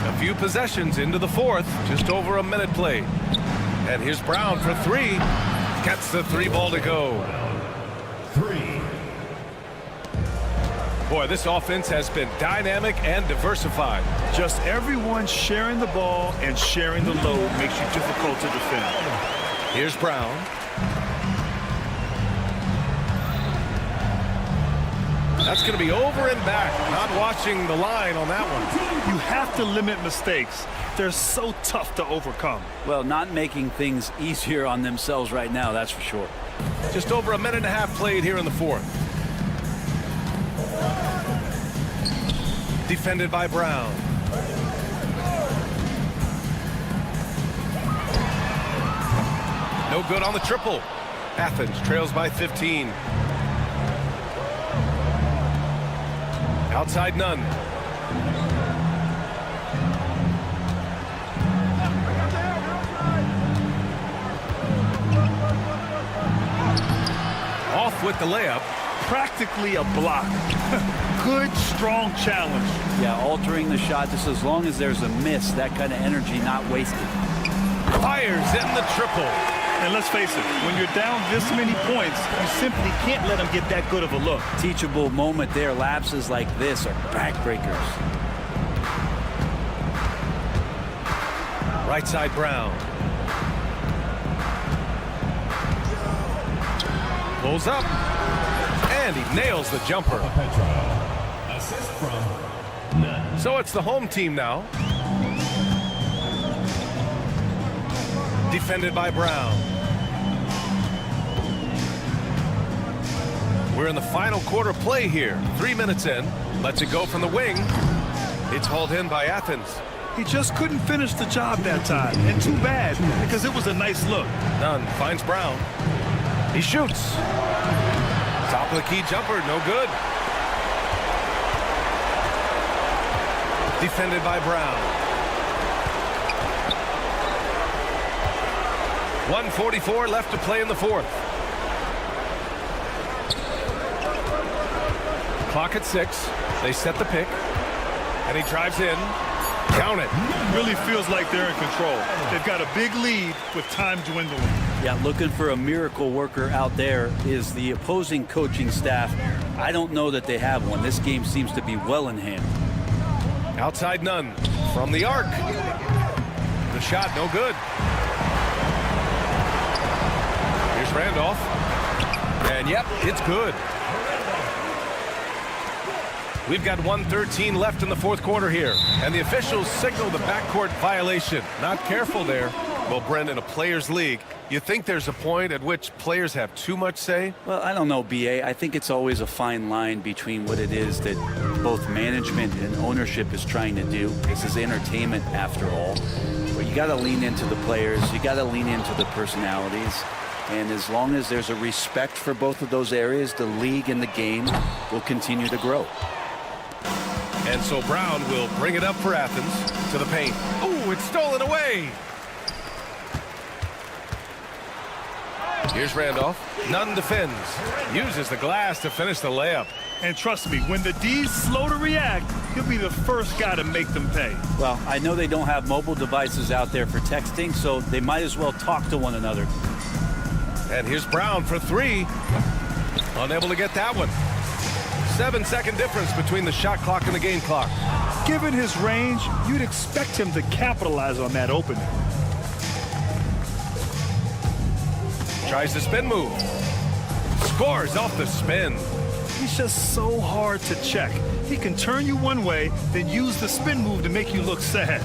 A few possessions into the fourth, just over a minute played. And here's Brown for 3. Gets the 3 ball to go. 3. Boy, this offense has been dynamic and diversified. Just everyone sharing the ball and sharing the load makes you difficult to defend. Here's Brown. That's going to be over and back. Not watching the line on that one. You have to limit mistakes. They're so tough to overcome. Well, not making things easier on themselves right now, that's for sure. Just over a minute and a half played here in the fourth. Defended by Brown. No good on the triple. Athens trails by 15. Outside Nunn. Off with the layup. Practically a block. Good, strong challenge. Yeah, altering the shot just as long as there's a miss, that kind of energy not wasted. Fires in the triple. And let's face it, when you're down this many points, you simply can't let them get that good of a look. Teachable moment there. Lapses like this are backbreakers. Right side Brown. Pulls up. And he nails the jumper. Assist from Nunn. So it's the home team now. Defended by Brown. We're in the final quarter play here. 3 minutes in. Lets it go from the wing. It's hauled in by Athens. He just couldn't finish the job that time. And too bad, because it was a nice look. Nunn finds Brown. He shoots. Top of the key jumper, no good. Defended by Brown. 1:44 left to play in the fourth. Clock at 6. They set the pick. And he drives in. Count it. Really feels like they're in control. They've got a big lead with time dwindling. Yeah, looking for a miracle worker out there is the opposing coaching staff. I don't know that they have one. This game seems to be well in hand. Outside Nunn from the arc. The shot, no good. Here's Randolph. And yep, it's good. We've got 1:13 left in the fourth quarter here. And the officials signal the backcourt violation. Not careful there. Well, Brendan, a players' league, you think there's a point at which players have too much say? Well, I don't know, B.A. I think it's always a fine line between what it is that both management and ownership is trying to do. This is entertainment, after all. But you got to lean into the players. You got to lean into the personalities. And as long as there's a respect for both of those areas, the league and the game will continue to grow. And so Brown will bring it up for Athens to the paint. Ooh, it's stolen away. Here's Randolph. Nunn defends. Uses the glass to finish the layup. And trust me, when the D's slow to react, he'll be the first guy to make them pay. Well, I know they don't have mobile devices out there for texting, so they might as well talk to one another. And here's Brown for three. Unable to get that one. 7-second difference between the shot clock and the game clock. Given his range, you'd expect him to capitalize on that opening. Tries the spin move. Scores off the spin. He's just so hard to check. He can turn you one way, then use the spin move to make you look sad.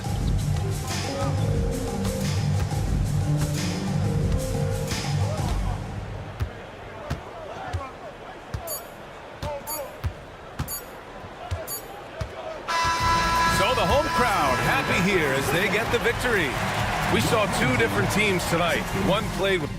So the home crowd happy here as they get the victory. We saw two different teams tonight. One played with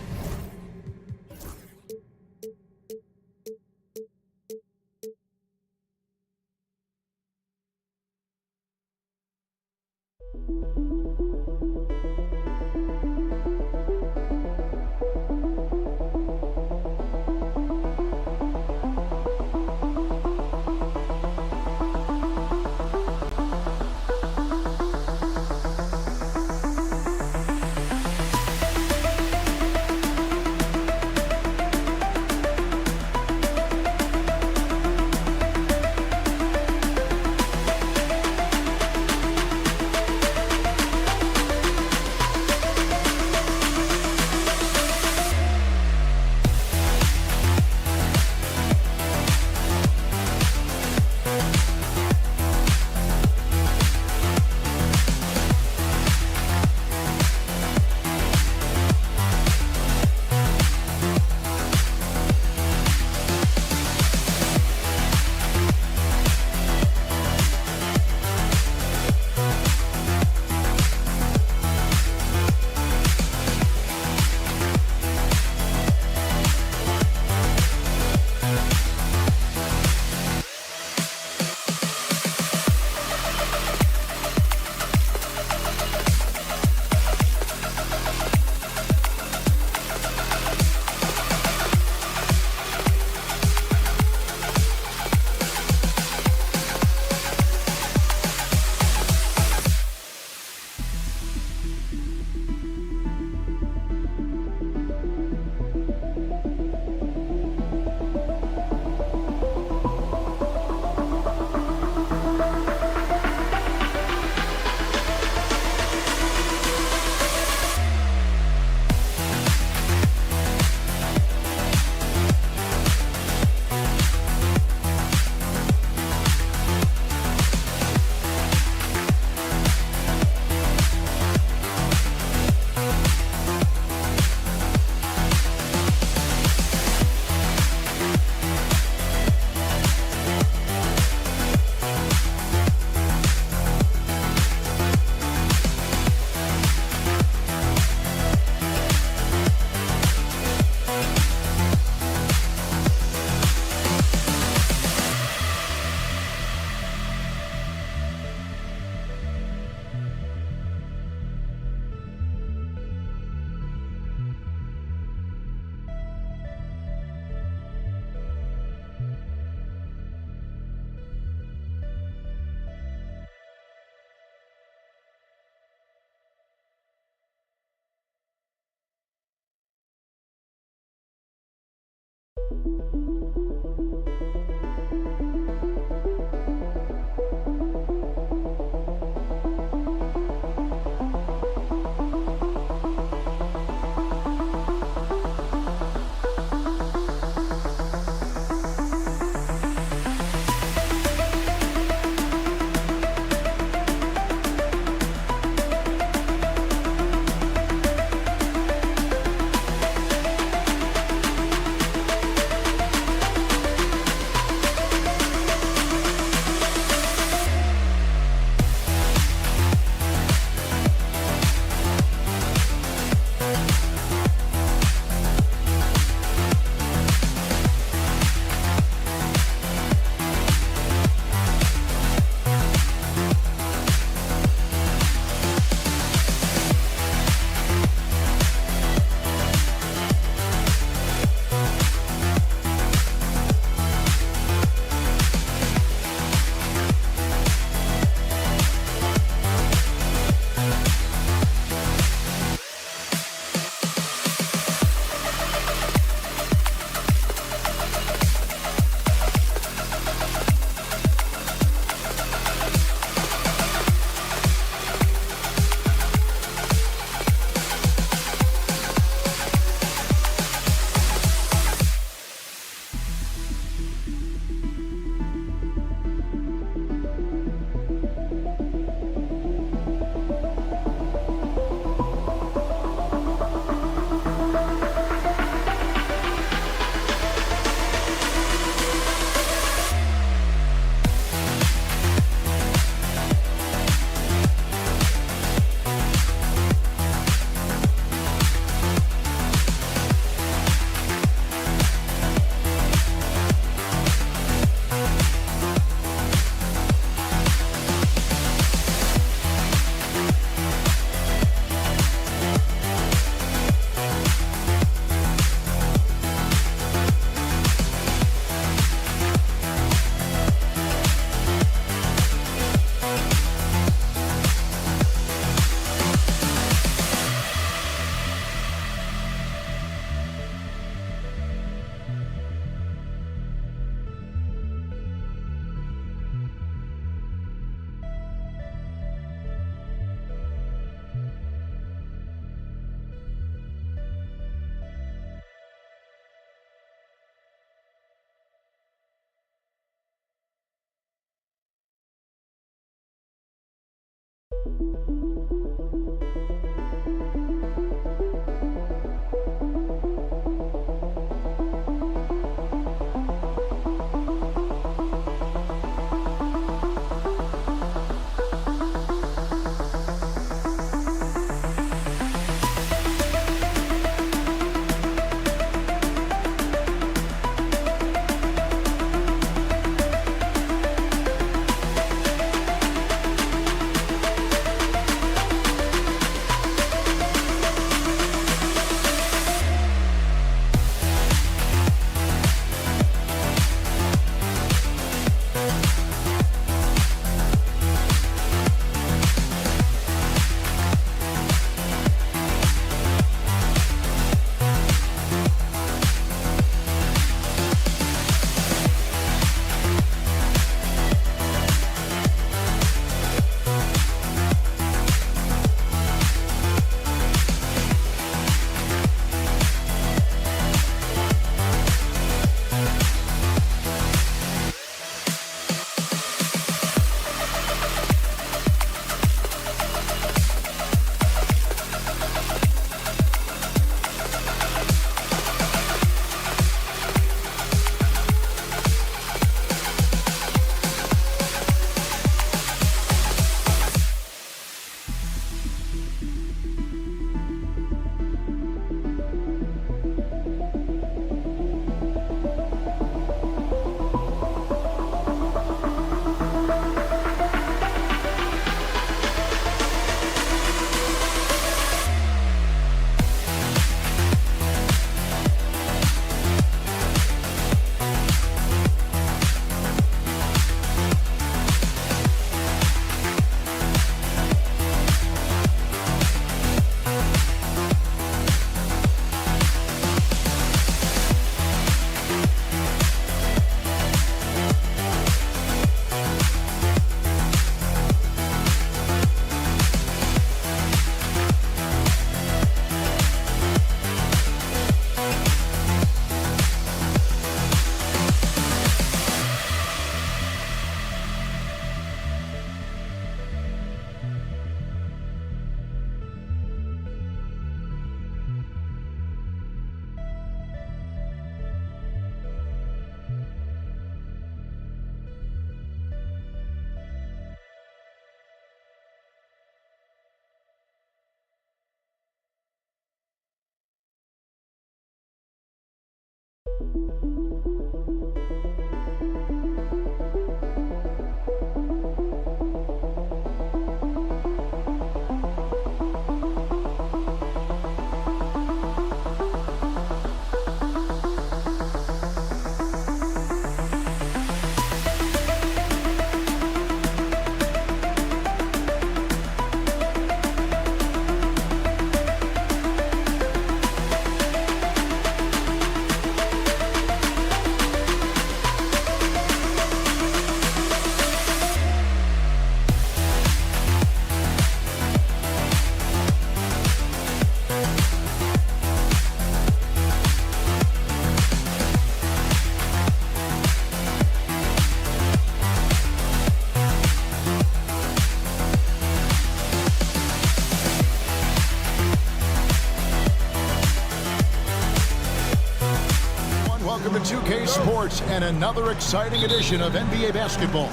Welcome to 2K Sports and another exciting edition of NBA basketball.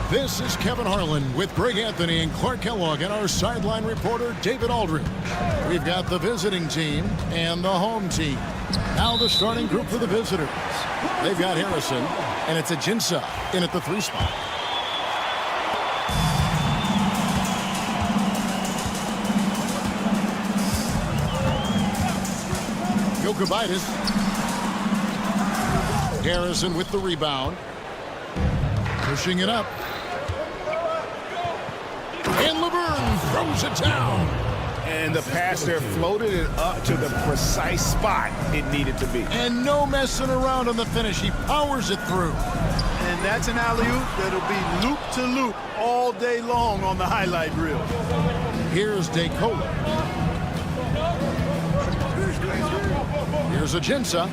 This is Kevin Harlan with Greg Anthony and Clark Kellogg and our sideline reporter David Aldridge. We've got the visiting team and the home team. Now the starting group for the visitors. They've got Harrison, and it's Ajinça in at the 3 spot. Jokubaitis. Harrison with the rebound. Pushing it up. And Laverne throws it down. And the pass there floated it up to the precise spot it needed to be. And no messing around on the finish. He powers it through. And that's an alley-oop that'll be loop to loop all day long on the highlight reel. Here's DeCola. Here's Ajinça.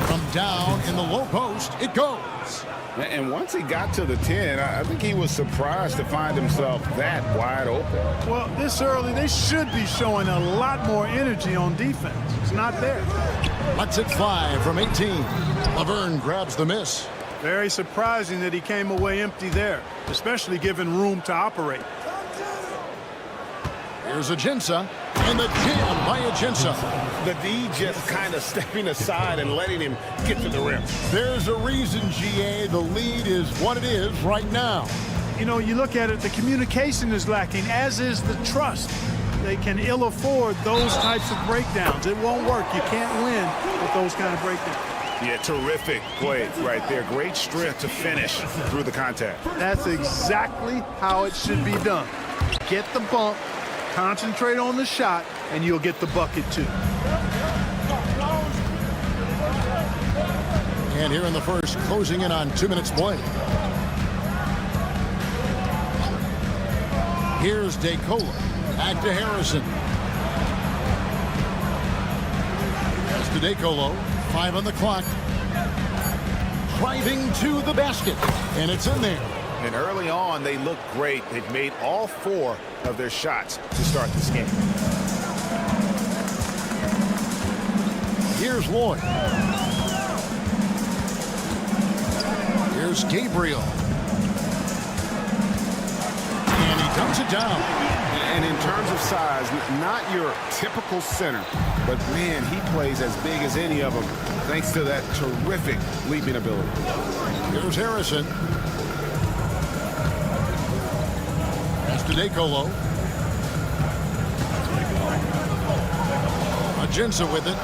From down in the low post, it goes. And once he got to the 10, I think he was surprised to find himself that wide open. Well, this early, they should be showing a lot more energy on defense. It's not there. Let's hit 5 from 18. Laverne grabs the miss. Very surprising that he came away empty there, especially given room to operate. Here's Ajinça, and the jam by Ajinça. The D just kind of stepping aside and letting him get to the rim. There's a reason, GA, the lead is what it is right now. You know, you look at it, the communication is lacking, as is the trust. They can ill afford those types of breakdowns. It won't work. You can't win with those kind of breakdowns. Yeah, terrific play right there. Great strength to finish through the contact. That's exactly how it should be done. Get the bump, concentrate on the shot, and you'll get the bucket too. And here in the first, closing in on 2 minutes play. Here's DeCola. Back to Harrison. Pass to DeColo. 5 on the clock. Driving to the basket. And it's in there. And early on, they look great. They've made all 4 of their shots to start this game. Here's Lloyd. Here's Gabriel. And he dumps it down. And in terms of size, not your typical center, but man, he plays as big as any of them thanks to that terrific leaping ability. Here's Harrison. Pass to DeColo. Ajinça with it.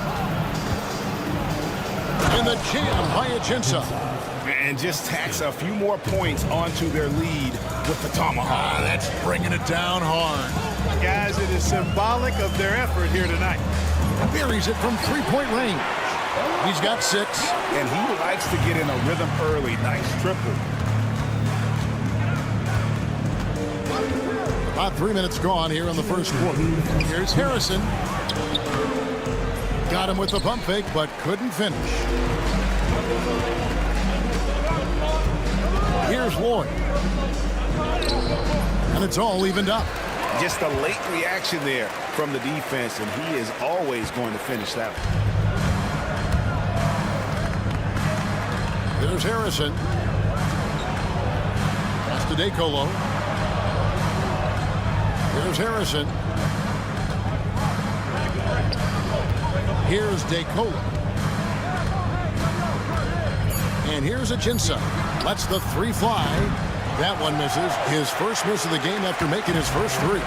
And the jam by Ajinça. And just tacks a few more points onto their lead with the tomahawk. That's bringing it down hard. Guys, it is symbolic of their effort here tonight. Buries it from three-point range. He's got 6. And he likes to get in a rhythm early. Nice triple. About 3 minutes gone here in the first quarter. Here's Harrison. Got him with the pump fake, but couldn't finish. Here's Lloyd. And it's all evened up. Just a late reaction there from the defense, and he is always going to finish that one. Here's Harrison. Pass to DeColo. Here's Harrison. Here's DeColo. And here's Ajinça. Lets the 3 fly. That one misses. His first miss of the game after making his first 3.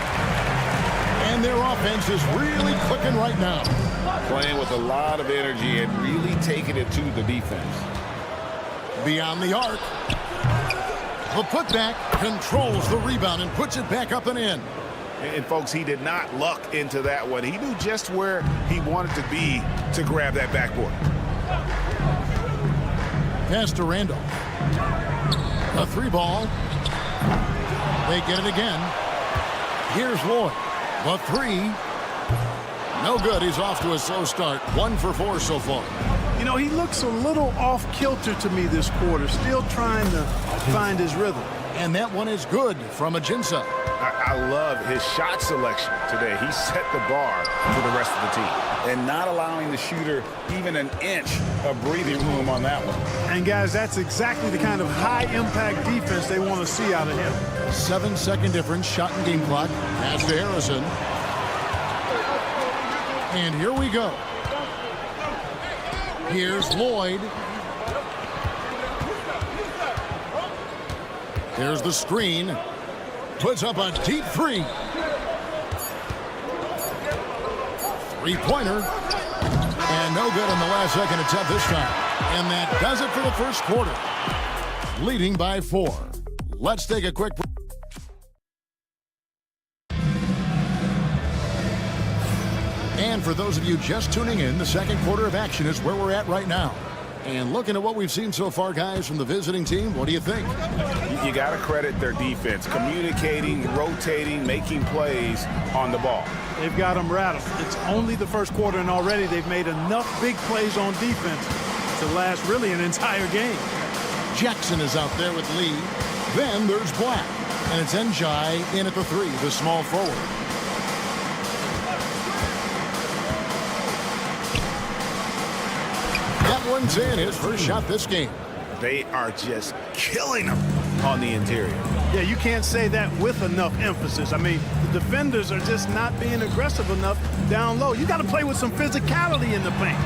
And their offense is really clicking right now. Playing with a lot of energy and really taking it to the defense. Beyond the arc. The putback controls the rebound and puts it back up and in. And folks, he did not luck into that one. He knew just where he wanted to be to grab that backboard. Pass to Randolph. A 3-ball. They get it again. Here's Lloyd. The 3. No good. He's off to a slow start. 1 for 4 so far. You know, he looks a little off kilter to me this quarter. Still trying to find his rhythm. And that one is good from Ajinça. I love his shot selection today. He set the bar for the rest of the team. And not allowing the shooter even an inch of breathing room on that one. And guys, that's exactly the kind of high-impact defense they want to see out of him. 7-second difference, shot and game clock. Pass to Harrison. And here we go. Here's Lloyd. Here's the screen. Puts up a deep 3. 3-pointer. And no good on the last second attempt this time. And that does it for the first quarter. Leading by 4. Let's take a quick break. And for those of you just tuning in, the second quarter of action is where we're at right now. And looking at what we've seen so far, guys, from the visiting team, what do you think? You got to credit their defense. Communicating, rotating, making plays on the ball. They've got them rattled. It's only the first quarter, and already they've made enough big plays on defense to last really an entire game. Jackson is out there with Lee. Then there's Black. And it's Njai in at the 3, the small forward. That one's in, his first shot this game. They are just killing them on the interior. Yeah, you can't say that with enough emphasis. I mean, the defenders are just not being aggressive enough down low. You got to play with some physicality in the paint.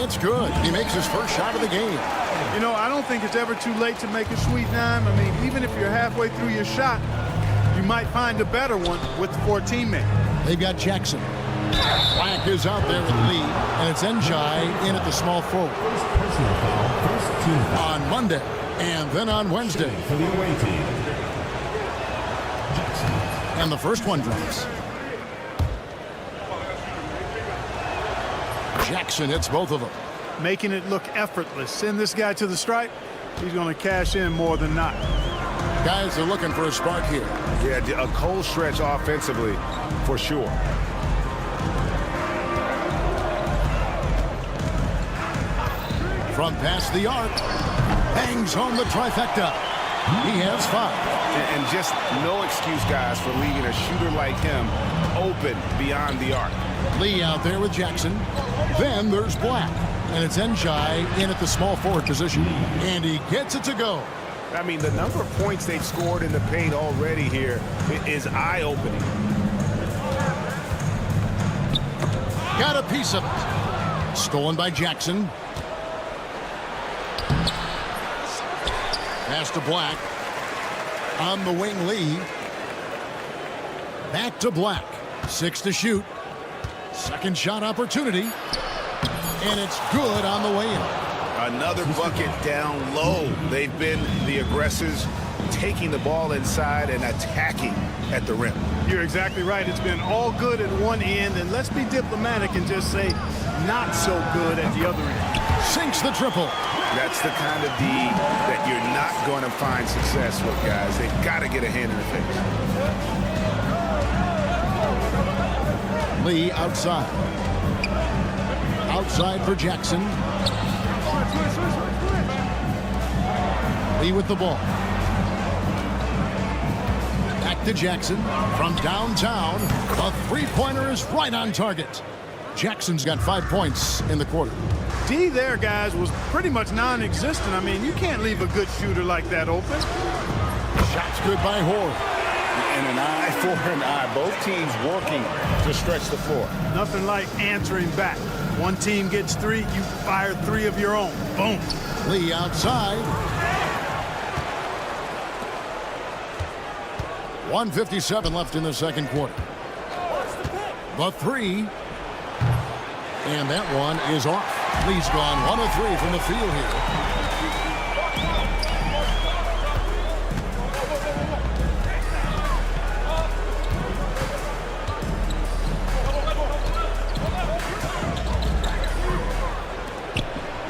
It's good. He makes his first shot of the game. You know, I don't think it's ever too late to make a sweet dime. I mean, even if you're halfway through your shot, you might find a better one with for a teammate. They've got Jackson. Black is out there with Lee, and it's Njai in at the small forward. Personal foul, first team foul. On Monday, and then on Wednesday. For the away team. Jackson. And the first one drops. Jackson hits both of them. Making it look effortless. Send this guy to the stripe, he's going to cash in more than not. Guys are looking for a spark here. Yeah, a cold stretch offensively, for sure. From past the arc, hangs home the trifecta. He has 5. And just no excuse, guys, for leaving a shooter like him open beyond the arc. Lee out there with Jackson. Then there's Black. And it's Njai in at the small forward position. And he gets it to go. I mean, the number of points they've scored in the paint already here is eye-opening. Got a piece of it. Stolen by Jackson. Pass to Black. On the wing, Lee. Back to Black. 6 to shoot. Second shot opportunity. And it's good on the way in. Another bucket down low. They've been the aggressors, taking the ball inside and attacking at the rim. You're exactly right. It's been all good at one end, and let's be diplomatic and just say not so good at the other end. Sinks the triple. That's the kind of D that you're not going to find success with, guys. They've got to get a hand in the face. Lee outside. Outside for Jackson. Lee with the ball. Back to Jackson. From downtown, a three-pointer is right on target. Jackson's got 5 points in the quarter. D there, guys, was pretty much non-existent. I mean, you can't leave a good shooter like that open. Shots good by Hoare. And an eye for an eye. Both teams working to stretch the floor. Nothing like answering back. One team gets 3, you fire 3 of your own. Boom. Lee outside. 1:57 left in the second quarter. The 3. And that one is off. Lee's gone 1 of 3 from the field here.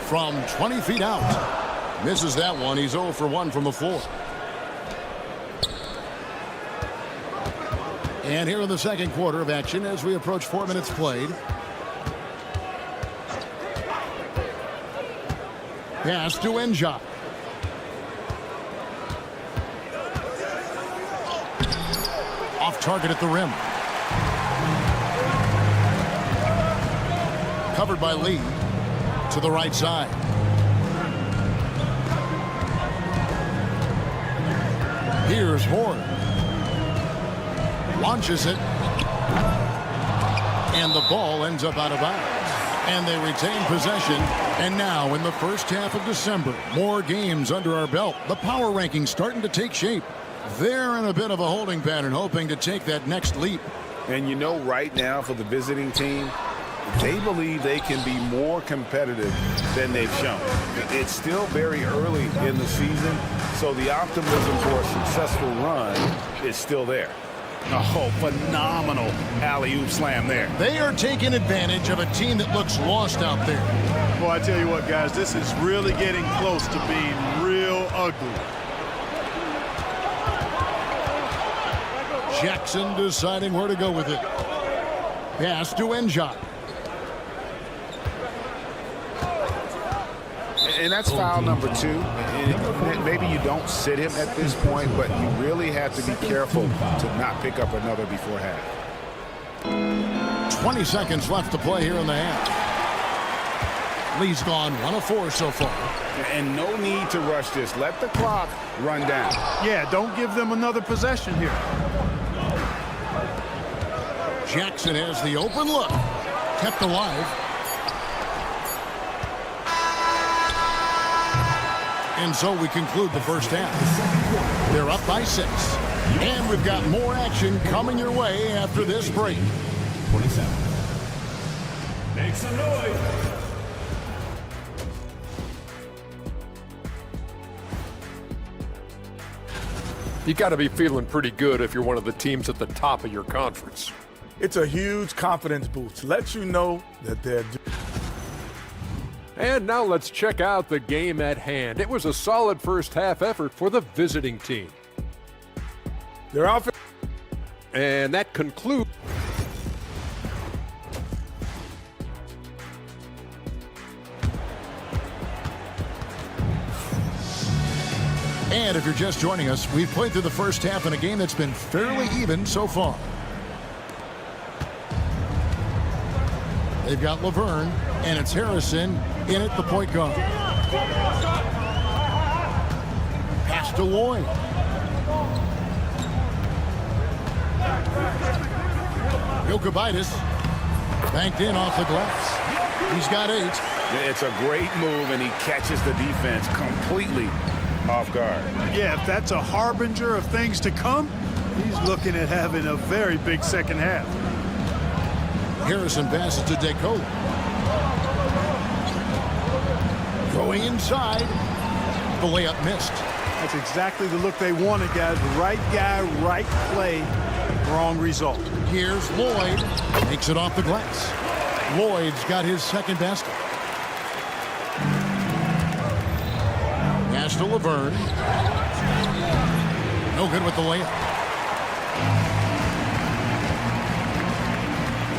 From 20 feet out. Misses that one. He's 0 for 1 from the floor. And here in the second quarter of action as we approach 4 minutes played. Pass to Njai. Off target at the rim. Covered by Lee. To the right side. Here's Hoare. Launches it. And the ball ends up out of bounds. And they retain possession. And now in the first half of December, more games under our belt. The power rankings starting to take shape. They're in a bit of a holding pattern, hoping to take that next leap. And you know, right now for the visiting team, they believe they can be more competitive than they've shown. It's still very early in the season, so the optimism for a successful run is still there. Oh, phenomenal alley-oop slam there. They are taking advantage of a team that looks lost out there. Boy, I tell you what, guys, this is really getting close to being real ugly. Jackson deciding where to go with it. Pass to Njai. And that's foul number 2. And maybe you don't sit him at this point, but you really have to be careful to not pick up another before half. 20 seconds left to play here in the half. Lee's gone 1 of 4 so far. And no need to rush this. Let the clock run down. Yeah, don't give them another possession here. Jackson has the open look. Kept alive. And so we conclude the first half. They're up by 6. And we've got more action coming your way after this break. 27. Make some noise. You got to be feeling pretty good if you're one of the teams at the top of your conference. It's a huge confidence boost. Let you know that they're... And now let's check out the game at hand. It was a solid first half effort for the visiting team. Their offense... And that concludes... And if you're just joining us, we've played through the first half in a game that's been fairly even so far. They've got Laverne, and it's Harrison in at the point guard. Pass to Lloyd. Jokubaitis banked in off the glass. He's got 8. It's a great move, and he catches the defense completely off guard. Yeah, if that's a harbinger of things to come, he's looking at having a very big second half. Harrison passes to DeColo. Going inside. The layup missed. That's exactly the look they wanted, guys. Right guy, right play, wrong result. Here's Lloyd. Takes it off the glass. Lloyd's got his second basket. Pass to Laverne. No good with the layup.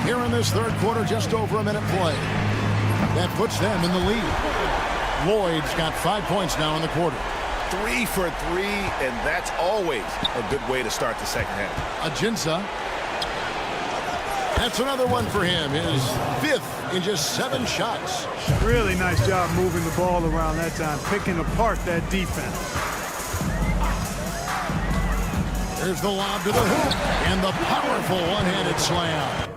Here in this third quarter, just over a minute play. That puts them in the lead. Lloyd's got 5 points now in the quarter. 3 for 3, and that's always a good way to start the second half. Ajinça. That's another one for him. His 5th in just 7 shots. Really nice job moving the ball around that time, picking apart that defense. There's the lob to the hoop, and the powerful one-handed slam.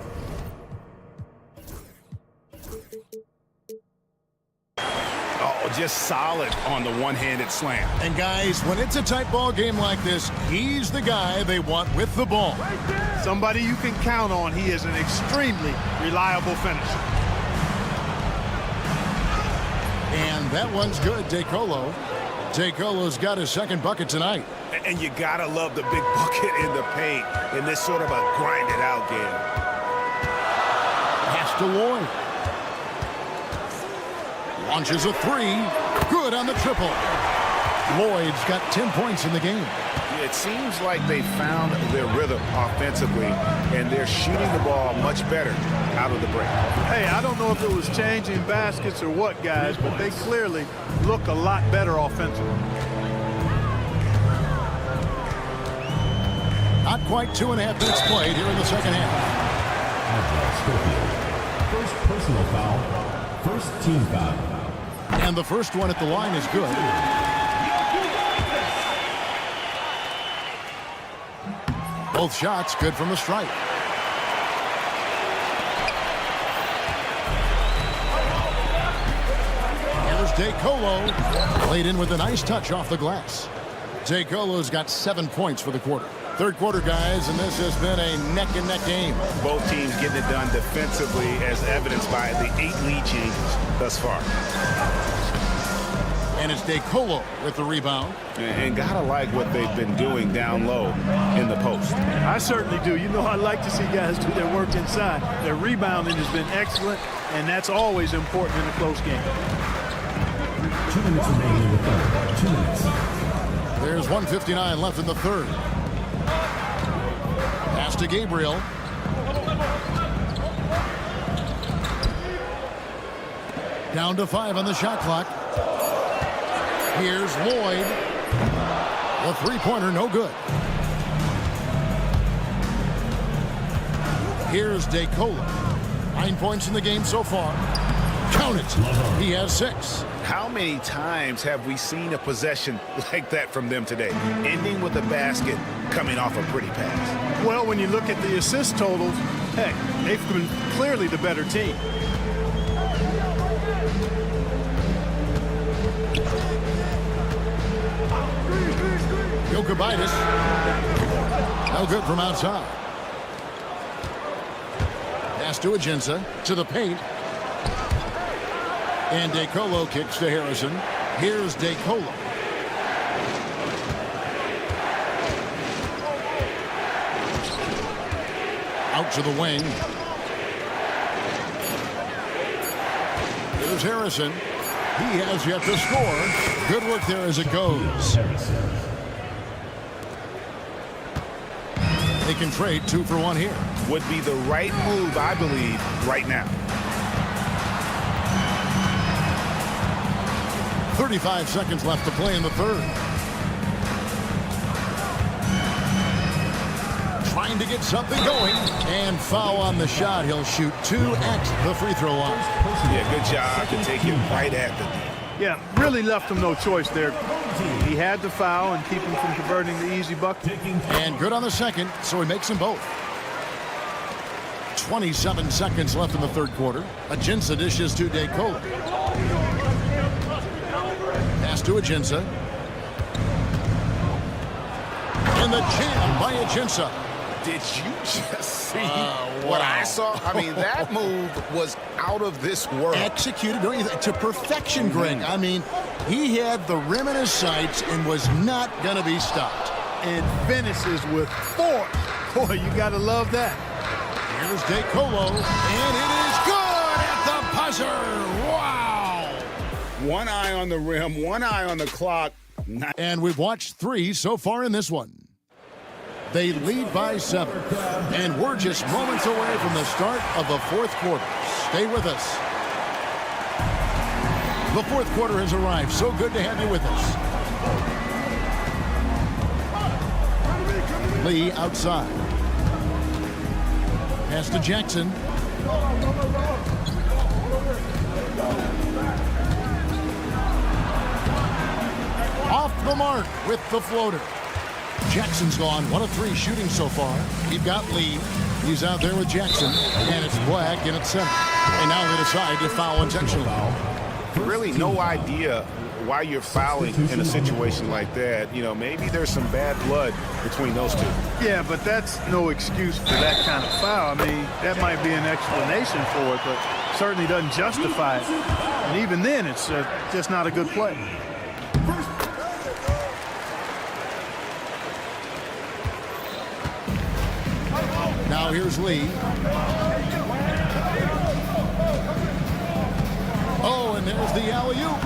Just solid on the one-handed slam. And guys, when it's a tight ball game like this, he's the guy they want with the ball. Somebody you can count on. He is an extremely reliable finisher. And that one's good, DeColo. DeColo's got his second bucket tonight. And you gotta love the big bucket in the paint in this sort of a grinded-out game. Pass to Lloyd. Launches a 3. Good on the triple. Lloyd's got 10 points in the game. It seems like they found their rhythm offensively, and they're shooting the ball much better out of the break. Hey, I don't know if it was changing baskets or what, guys, but they clearly look a lot better offensively. Not quite 2.5 minutes played here in the second half. First personal foul. First team foul. And the first one at the line is good. Both shots good from the stripe. Here's DeColo. Laid in with a nice touch off the glass. DeColo's got 7 points for the quarter. Third quarter, guys, and this has been a neck-and-neck game. Both teams getting it done defensively, as evidenced by the 8 lead changes thus far. And it's DeColo with the rebound. And gotta like what they've been doing down low in the post. I certainly do. You know, I like to see guys do their work inside. Their rebounding has been excellent, and that's always important in a close game. 2 minutes remaining in the third. 2 minutes. There's 1:59 left in the third. Pass to Gabriel. Down to 5 on the shot clock. Here's Lloyd. The three-pointer, no good. Here's DeCola. 9 points in the game so far. Count it. He has 6. How many times have we seen a possession like that from them today, ending with a basket coming off a pretty pass? Well, when you look at the assist totals, heck, they've been clearly the better team. Jokic. No good from outside. Pass to Ajinça, to the paint. And DeColo kicks to Harrison. Here's DeColo. Out to the wing. Here's Harrison. He has yet to score. Good work there as it goes. They can trade 2 for 1 here. Would be the right move, I believe, right now. 35 seconds left to play in the third. Trying to get something going. And foul on the shot. He'll shoot 2 at the free throw line. Yeah, good job to take it right at the net. Yeah, really left him no choice there. He had to foul and keep him from converting the easy bucket. And good on the second, so he makes them both. 27 seconds left in the third quarter. Ajinça dishes to DeColo. Pass to Ajinça. And the jam by Ajinça. Did you just see what I saw? I mean, that move was out of this world. Executed, don't you think, to perfection, Greg. I mean, he had the rim in his sights and was not going to be stopped. And finishes with 4. Boy, you got to love that. Here's DeColo, and it is good at the buzzer. Wow. One eye on the rim, one eye on the clock. And we've watched 3 so far in this one. They lead by 7, and we're just moments away from the start of the fourth quarter. Stay with us. The fourth quarter has arrived. So good to have you with us. Lee outside. Pass to Jackson. Off the mark with the floater. Jackson's gone 1 of 3 shooting so far. We've got Lee. He's out there with Jackson. And it's Black in at center. And now they decide to foul intentionally. Really no idea why you're fouling in a situation like that. You know, maybe there's some bad blood between those two. Yeah, but that's no excuse for that kind of foul. I mean, that might be an explanation for it, but certainly doesn't justify it. And even then, it's just not a good play. Now here's Lee. Oh, and there's the alley-oop.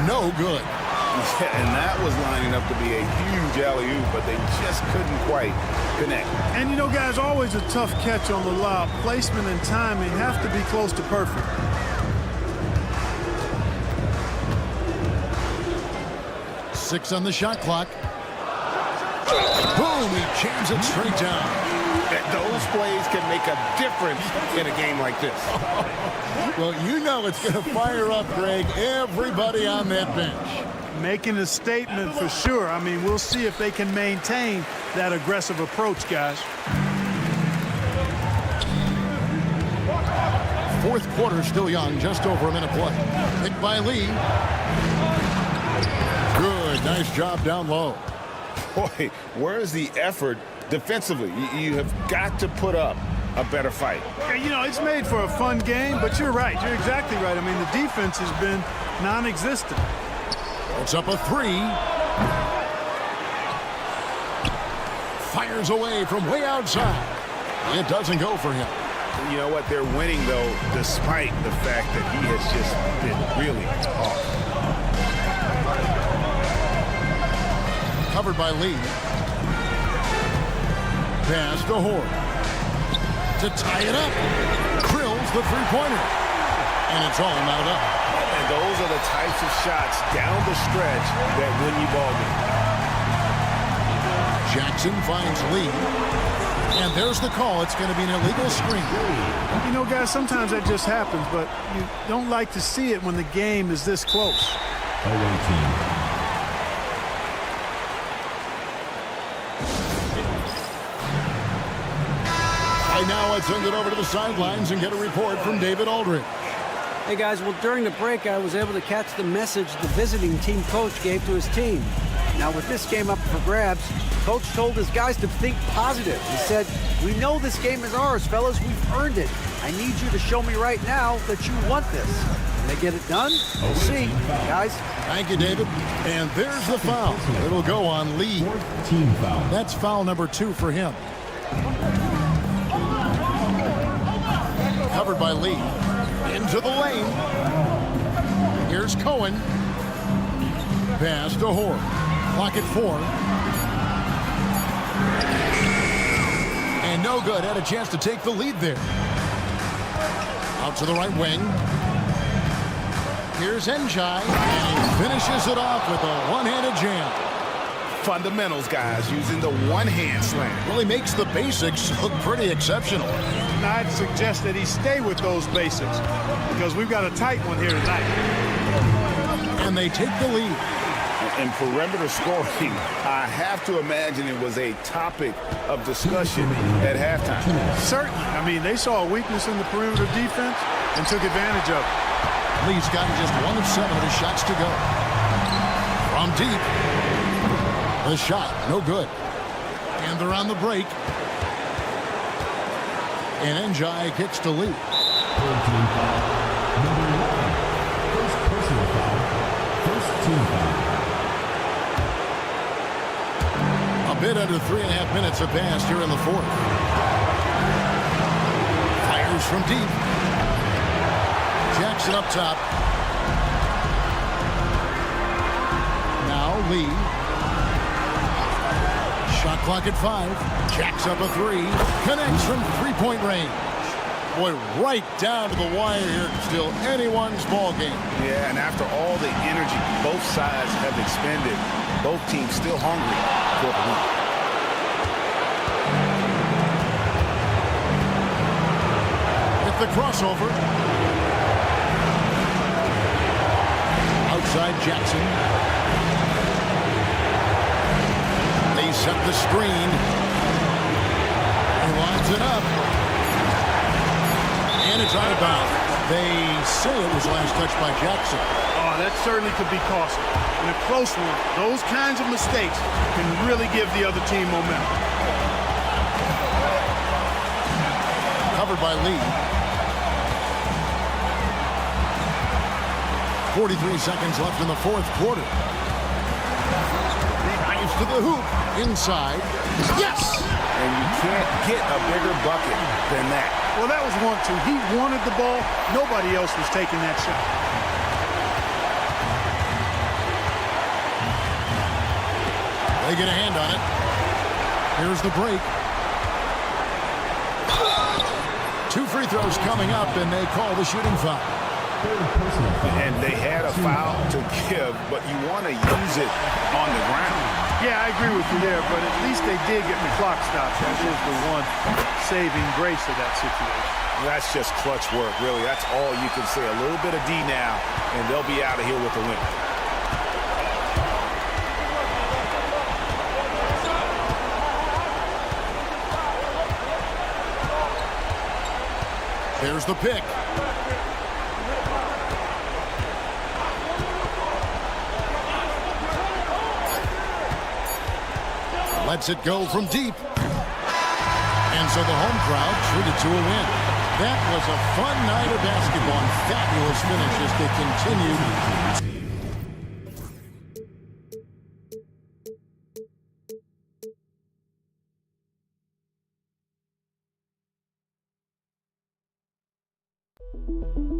No good. And that was lining up to be a huge alley-oop, but they just couldn't quite connect. And, you know, guys, always a tough catch on the lob. Placement and timing have to be close to perfect. Six on the shot clock. Boom, he jams it straight down. Those plays can make a difference in a game like this. Well, you know it's going to fire up, Greg, everybody on that bench. Making a statement for sure. I mean, we'll see if they can maintain that aggressive approach, guys. Fourth quarter still young, just over a minute play. Picked by Lee. Good, nice job down low. Boy, where is the effort defensively? You have got to put up a better fight. Yeah, you know, it's made for a fun game, but you're right. You're exactly right. I mean, the defense has been non-existent. It's up a 3. Fires away from way outside. It doesn't go for him. You know what? They're winning, though, despite the fact that he has just been really off. Covered by Lee. Pass to Horde. To tie it up. Drills the three-pointer. And it's all knotted up. And those are the types of shots down the stretch that win you ball games. Jackson finds Lee. And there's the call. It's going to be an illegal screen. You know, guys, sometimes that just happens, but you don't like to see it when the game is this close. Away team. Right now, let's send it over to the sidelines and get a report from David Aldridge. Hey, guys, well, during the break, I was able to catch the message the visiting team coach gave to his team. Now, with this game up for grabs, coach told his guys to think positive. He said, "We know this game is ours, fellas. We've earned it. I need you to show me right now that you want this." Can they get it done? We'll see, guys. Thank you, David. And there's the foul. It'll go on Lee. Team foul. That's foul number 2 for him. Covered by Lee. Into the lane. Here's Cohen. Pass to Hoare. Clock at 4. And no good. Had a chance to take the lead there. Out to the right wing. Here's Njai. And he finishes it off with a one-handed jam. Fundamentals, guys, using the one-hand slam. Really makes the basics look pretty exceptional. Now, I'd suggest that he stay with those basics because we've got a tight one here tonight. And they take the lead. In perimeter scoring, I have to imagine it was a topic of discussion at halftime. Certainly. I mean, they saw a weakness in the perimeter defense and took advantage of it. Lee's gotten just 1 of 7 of his shots to go. From deep. The shot, no good. And they're on the break. And Njai kicks to Lee. Third team foul. Number 1. First personal foul. First team foul. A bit under 3.5 minutes have passed here in the 4th. Fires from deep. Jackson up top. Now Lee. Shot clock at 5. Jacks up a 3. Connects from three-point range. Boy, right down to the wire here. Still anyone's ball game. Yeah, and after all the energy both sides have expended, both teams still hungry for the win. With the crossover. Outside Jackson. They set the screen. He lines it up. And it's out of bounds. They say it was last touched by Jackson. Oh, that certainly could be costly. In a close one, those kinds of mistakes can really give the other team momentum. Covered by Lee. 43 seconds left in the 4th quarter. Drives to the hoop. Inside. Yes! And you can't get a bigger bucket than that. Well, that was 1-2. He wanted the ball. Nobody else was taking that shot. They get a hand on it. Here's the break. 2 free throws coming up, and they call the shooting foul. And they had a foul to give, but you want to use it on the ground. Yeah, I agree with you there, but at least they did get the clock stopped. That is the one saving grace of that situation. That's just clutch work, really. That's all you can say. A little bit of D now, and they'll be out of here with the win. There's the pick. Lets it go from deep. And so the home crowd treated to a win. That was a fun night of basketball and fabulous finish as they continued.